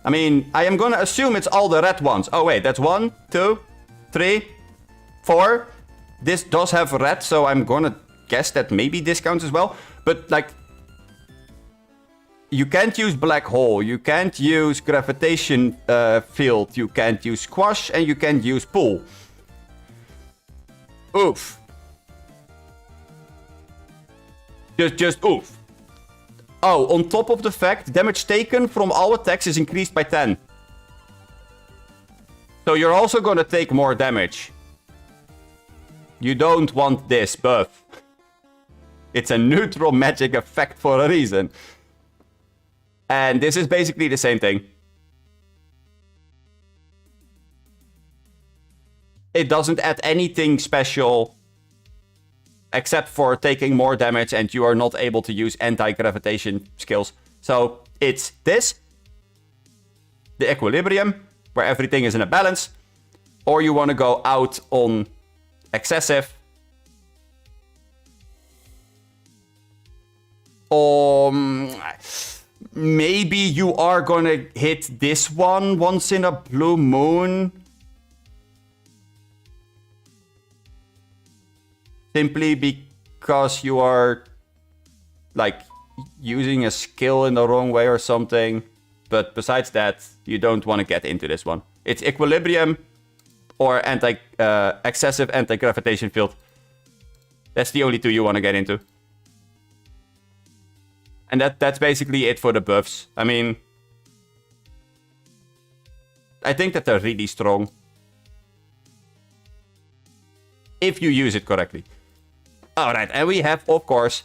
I mean, I am gonna assume it's all the red ones. Oh wait, that's 1, 2, 3, 4. This does have red, so I'm gonna guess that maybe this counts as well. But, like, you can't use black hole, you can't use gravitation field, you can't use squash, and you can't use pull. Oof. Just oof. Oh, on top of the fact, damage taken from all attacks is increased by 10. So you're also gonna take more damage. You don't want this buff. It's a neutral magic effect for a reason. And this is basically the same thing. It doesn't add anything special except for taking more damage, and you are not able to use anti-gravitation skills. So it's this, the equilibrium, where everything is in a balance, or you want to go out on excessive, maybe you are gonna hit this one once in a blue moon. Simply because you are, like, using a skill in the wrong way or something. But besides that, you don't want to get into this one. It's equilibrium or excessive anti-gravitation field. That's the only two you want to get into. And that's basically it for the buffs. I mean, I think that they're really strong. If you use it correctly. Alright, and we have, of course,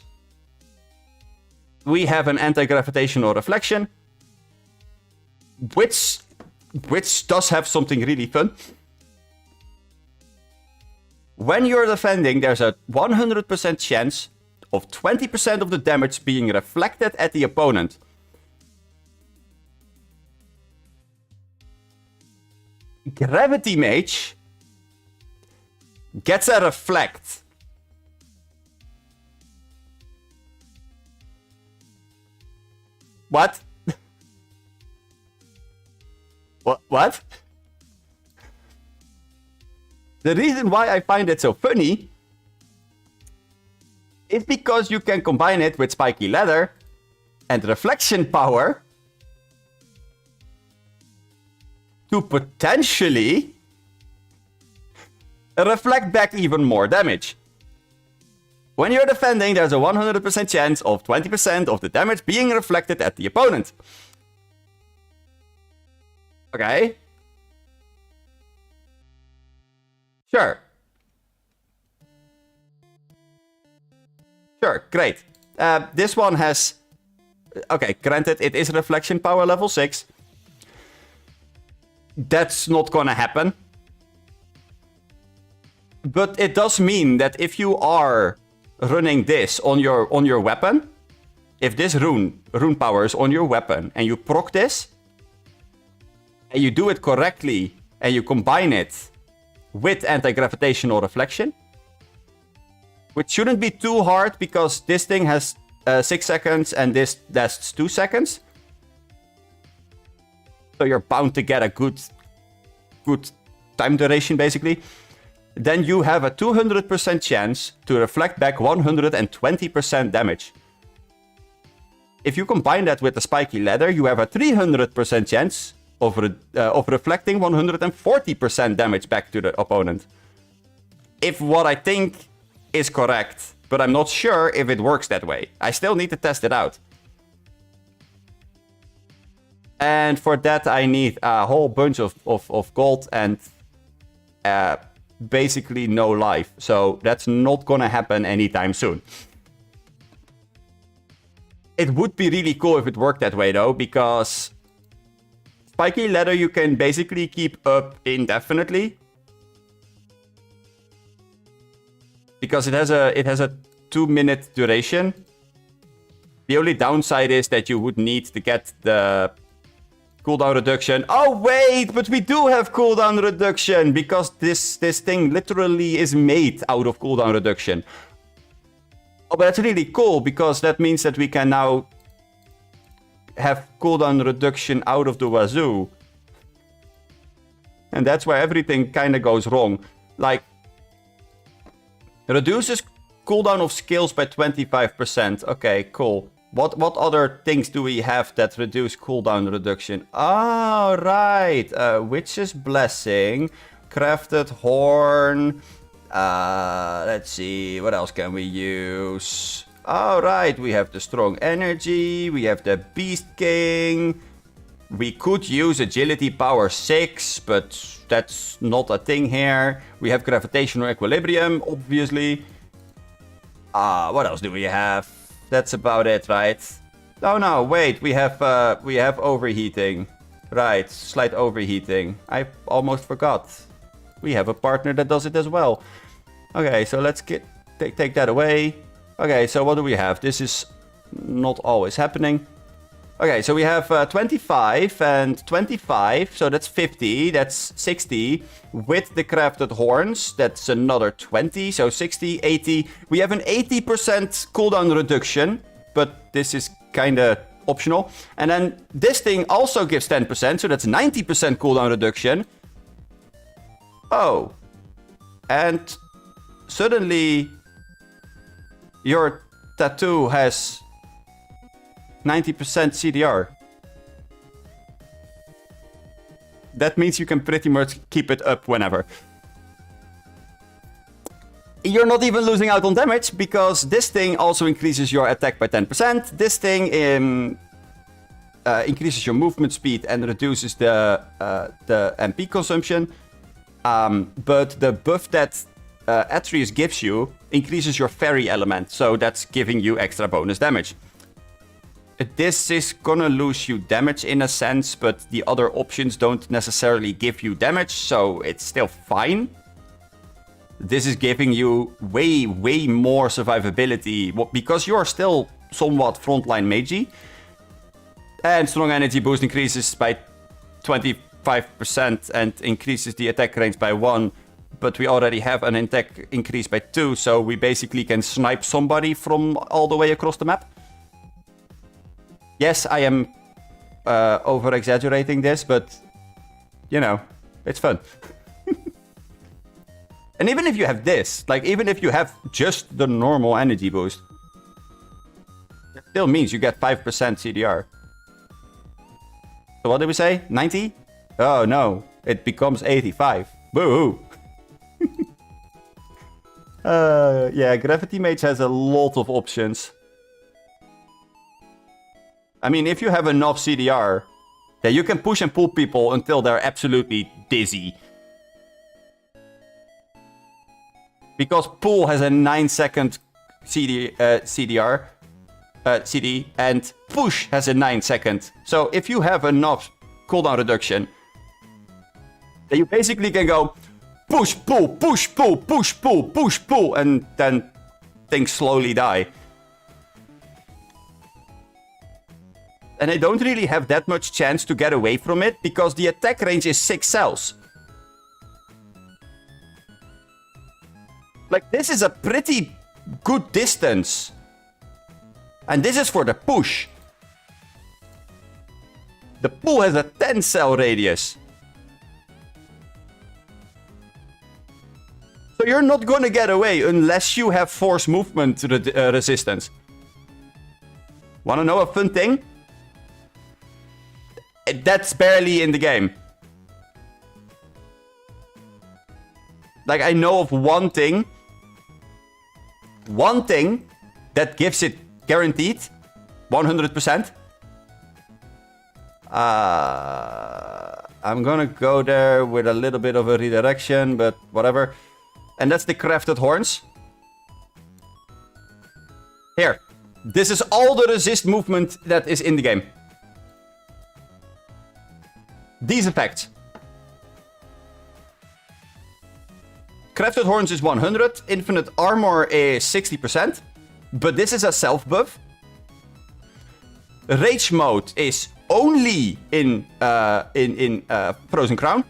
we have an anti-gravitational reflection. Which does have something really fun. When you're defending, there's a 100% chance of 20% of the damage being reflected at the opponent. Gravity Mage gets a reflect. What? What? The reason why I find it so funny is because you can combine it with spiky leather and reflection power to potentially reflect back even more damage. When you're defending, there's a 100% chance of 20% of the damage being reflected at the opponent. Okay. Sure. Sure, great. This one has... Okay, granted, it is reflection power level 6. That's not gonna happen. But it does mean that if you are running this on your weapon, if this rune power is on your weapon and you proc this, and you do it correctly, and you combine it with anti-gravitational reflection, which shouldn't be too hard because this thing has 6 seconds and this lasts 2 seconds. So you're bound to get a good time duration, basically. Then you have a 200% chance to reflect back 120% damage. If you combine that with the spiky leather, you have a 300% chance of reflecting 140% damage back to the opponent. If what I think is correct, but I'm not sure if it works that way. I still need to test it out. And for that, I need a whole bunch of gold and basically no life. So that's not gonna happen anytime soon. It would be really cool if it worked that way, though, because Spiky Leather you can basically keep up indefinitely. Because it has a 2-minute duration. The only downside is that you would need to get the cooldown reduction. Oh wait, but we do have cooldown reduction because this thing literally is made out of cooldown reduction. Oh, but that's really cool because that means that we can now have cooldown reduction out of the wazoo. And that's where everything kind of goes wrong. Like, reduces cooldown of skills by 25%. Okay, cool. What other things do we have that reduce cooldown reduction? Oh, right. Witch's Blessing, Crafted Horn. Let's see. What else can we use? All right. We have the Strong Energy. We have the Beast King. We could use Agility Power 6, but that's not a thing here. We have Gravitational Equilibrium, obviously. What else do we have? That's about it, right? Oh no, wait, we have overheating. Right, slight overheating. I almost forgot. We have a partner that does it as well. Okay, so let's take that away. Okay, so what do we have? This is not always happening. Okay, so we have 25 and 25, so that's 50, that's 60. With the crafted horns, that's another 20, so 60, 80. We have an 80% cooldown reduction, but this is kind of optional. And then this thing also gives 10%, so that's 90% cooldown reduction. Oh. And suddenly your tattoo has 90% CDR. That means you can pretty much keep it up whenever. You're not even losing out on damage because this thing also increases your attack by 10%. This thing increases your movement speed and reduces the MP consumption. But the buff that Atreus gives you increases your fairy element. So that's giving you extra bonus damage. This is gonna lose you damage in a sense, but the other options don't necessarily give you damage, so it's still fine. This is giving you way more survivability, because you're still somewhat frontline magey. And Strong Energy Boost increases by 25% and increases the attack range by 1, but we already have an attack increase by 2, so we basically can snipe somebody from all the way across the map. Yes, I am over-exaggerating this, but, you know, it's fun. And even if you have this, like, even if you have just the normal energy boost, it still means you get 5% CDR. So what did we say? 90? Oh, no. It becomes 85. Boo-hoo. Yeah, Gravity Mage has a lot of options. I mean, if you have enough CDR, then you can push and pull people until they're absolutely dizzy. Because pull has a 9-second CD, and push has a 9-second. So if you have enough cooldown reduction, then you basically can go push, pull, push, pull, push, pull, push, pull, and then things slowly die. And I don't really have that much chance to get away from it, because the attack range is 6 cells. Like, this is a pretty good distance. And this is for the push. The pull has a 10-cell radius. So you're not gonna get away unless you have force movement resistance. Wanna know a fun thing? That's barely in the game. Like, I know of one thing that gives it guaranteed 100%. I'm gonna go there with a little bit of a redirection, but whatever. And that's the crafted horns. Here. This is all the resist movement that is in the game. These effects. Crafted horns is 100. Infinite armor is 60%. But this is a self buff. Rage mode is only in Frozen Crown.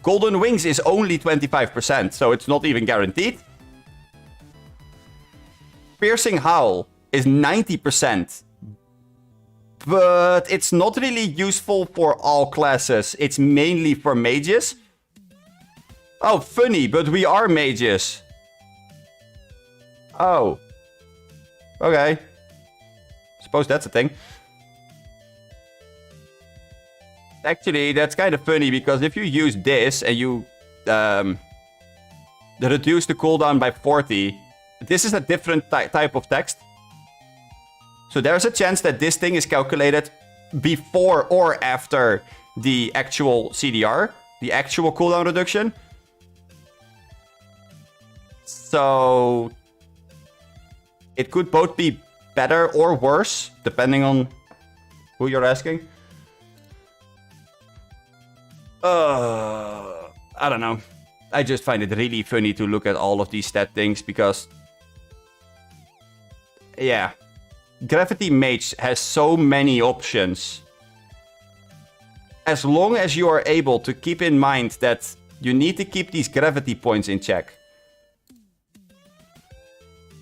Golden Wings is only 25%, so it's not even guaranteed. Piercing Howl is 90%. But it's not really useful for all classes. It's mainly for mages. Oh, funny, but we are mages. Oh. Okay. Suppose that's a thing. Actually, that's kind of funny, because if you use this and you reduce the cooldown by 40, this is a different type of text. So there's a chance that this thing is calculated before or after the actual CDR, the actual cooldown reduction. So it could both be better or worse, depending on who you're asking. I don't know. I just find it really funny to look at all of these stat things, because... yeah. Gravity Mage has so many options. As long as you are able to keep in mind that you need to keep these gravity points in check.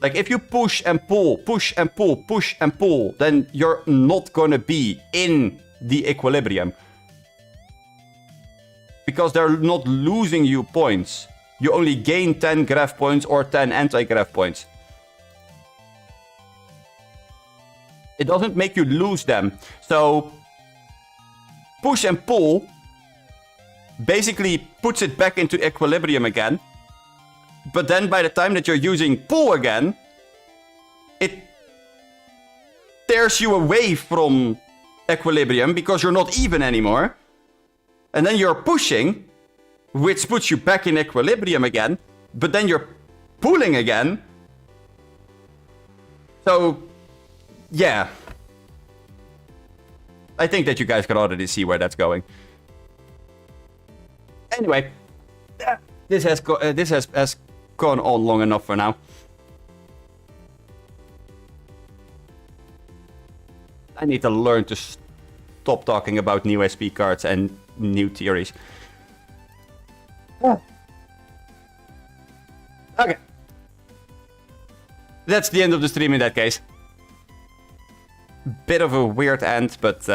Like, if you push and pull, push and pull, push and pull, then you're not gonna be in the equilibrium. Because they're not losing you points. You only gain 10 grav points or 10 anti-grav points. It doesn't make you lose them. So, push and pull basically puts it back into equilibrium again. But then by the time that you're using pull again, it tears you away from equilibrium because you're not even anymore. And then you're pushing, which puts you back in equilibrium again. But then you're pulling again. So... yeah. I think that you guys can already see where that's going. Anyway. This has gone on long enough for now. I need to learn to stop talking about new SP cards and new theories. Okay. That's the end of the stream in that case. Bit of a weird end, but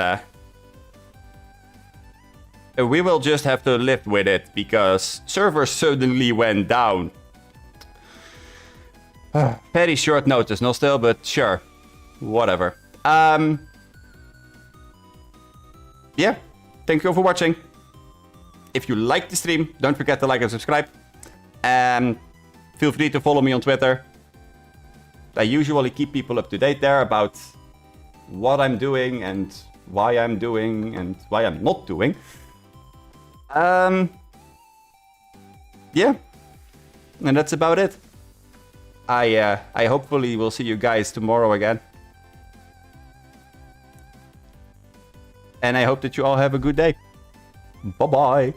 we will just have to live with it, because servers suddenly went down. Very short notice, Nostale, but sure. Whatever. Yeah. Thank you all for watching. If you liked the stream, don't forget to like and subscribe. Feel free to follow me on Twitter. I usually keep people up to date there about what I'm doing and why I'm doing and why I'm not doing. Yeah. And that's about it. I hopefully will see you guys tomorrow again. And I hope that you all have a good day. Bye-bye.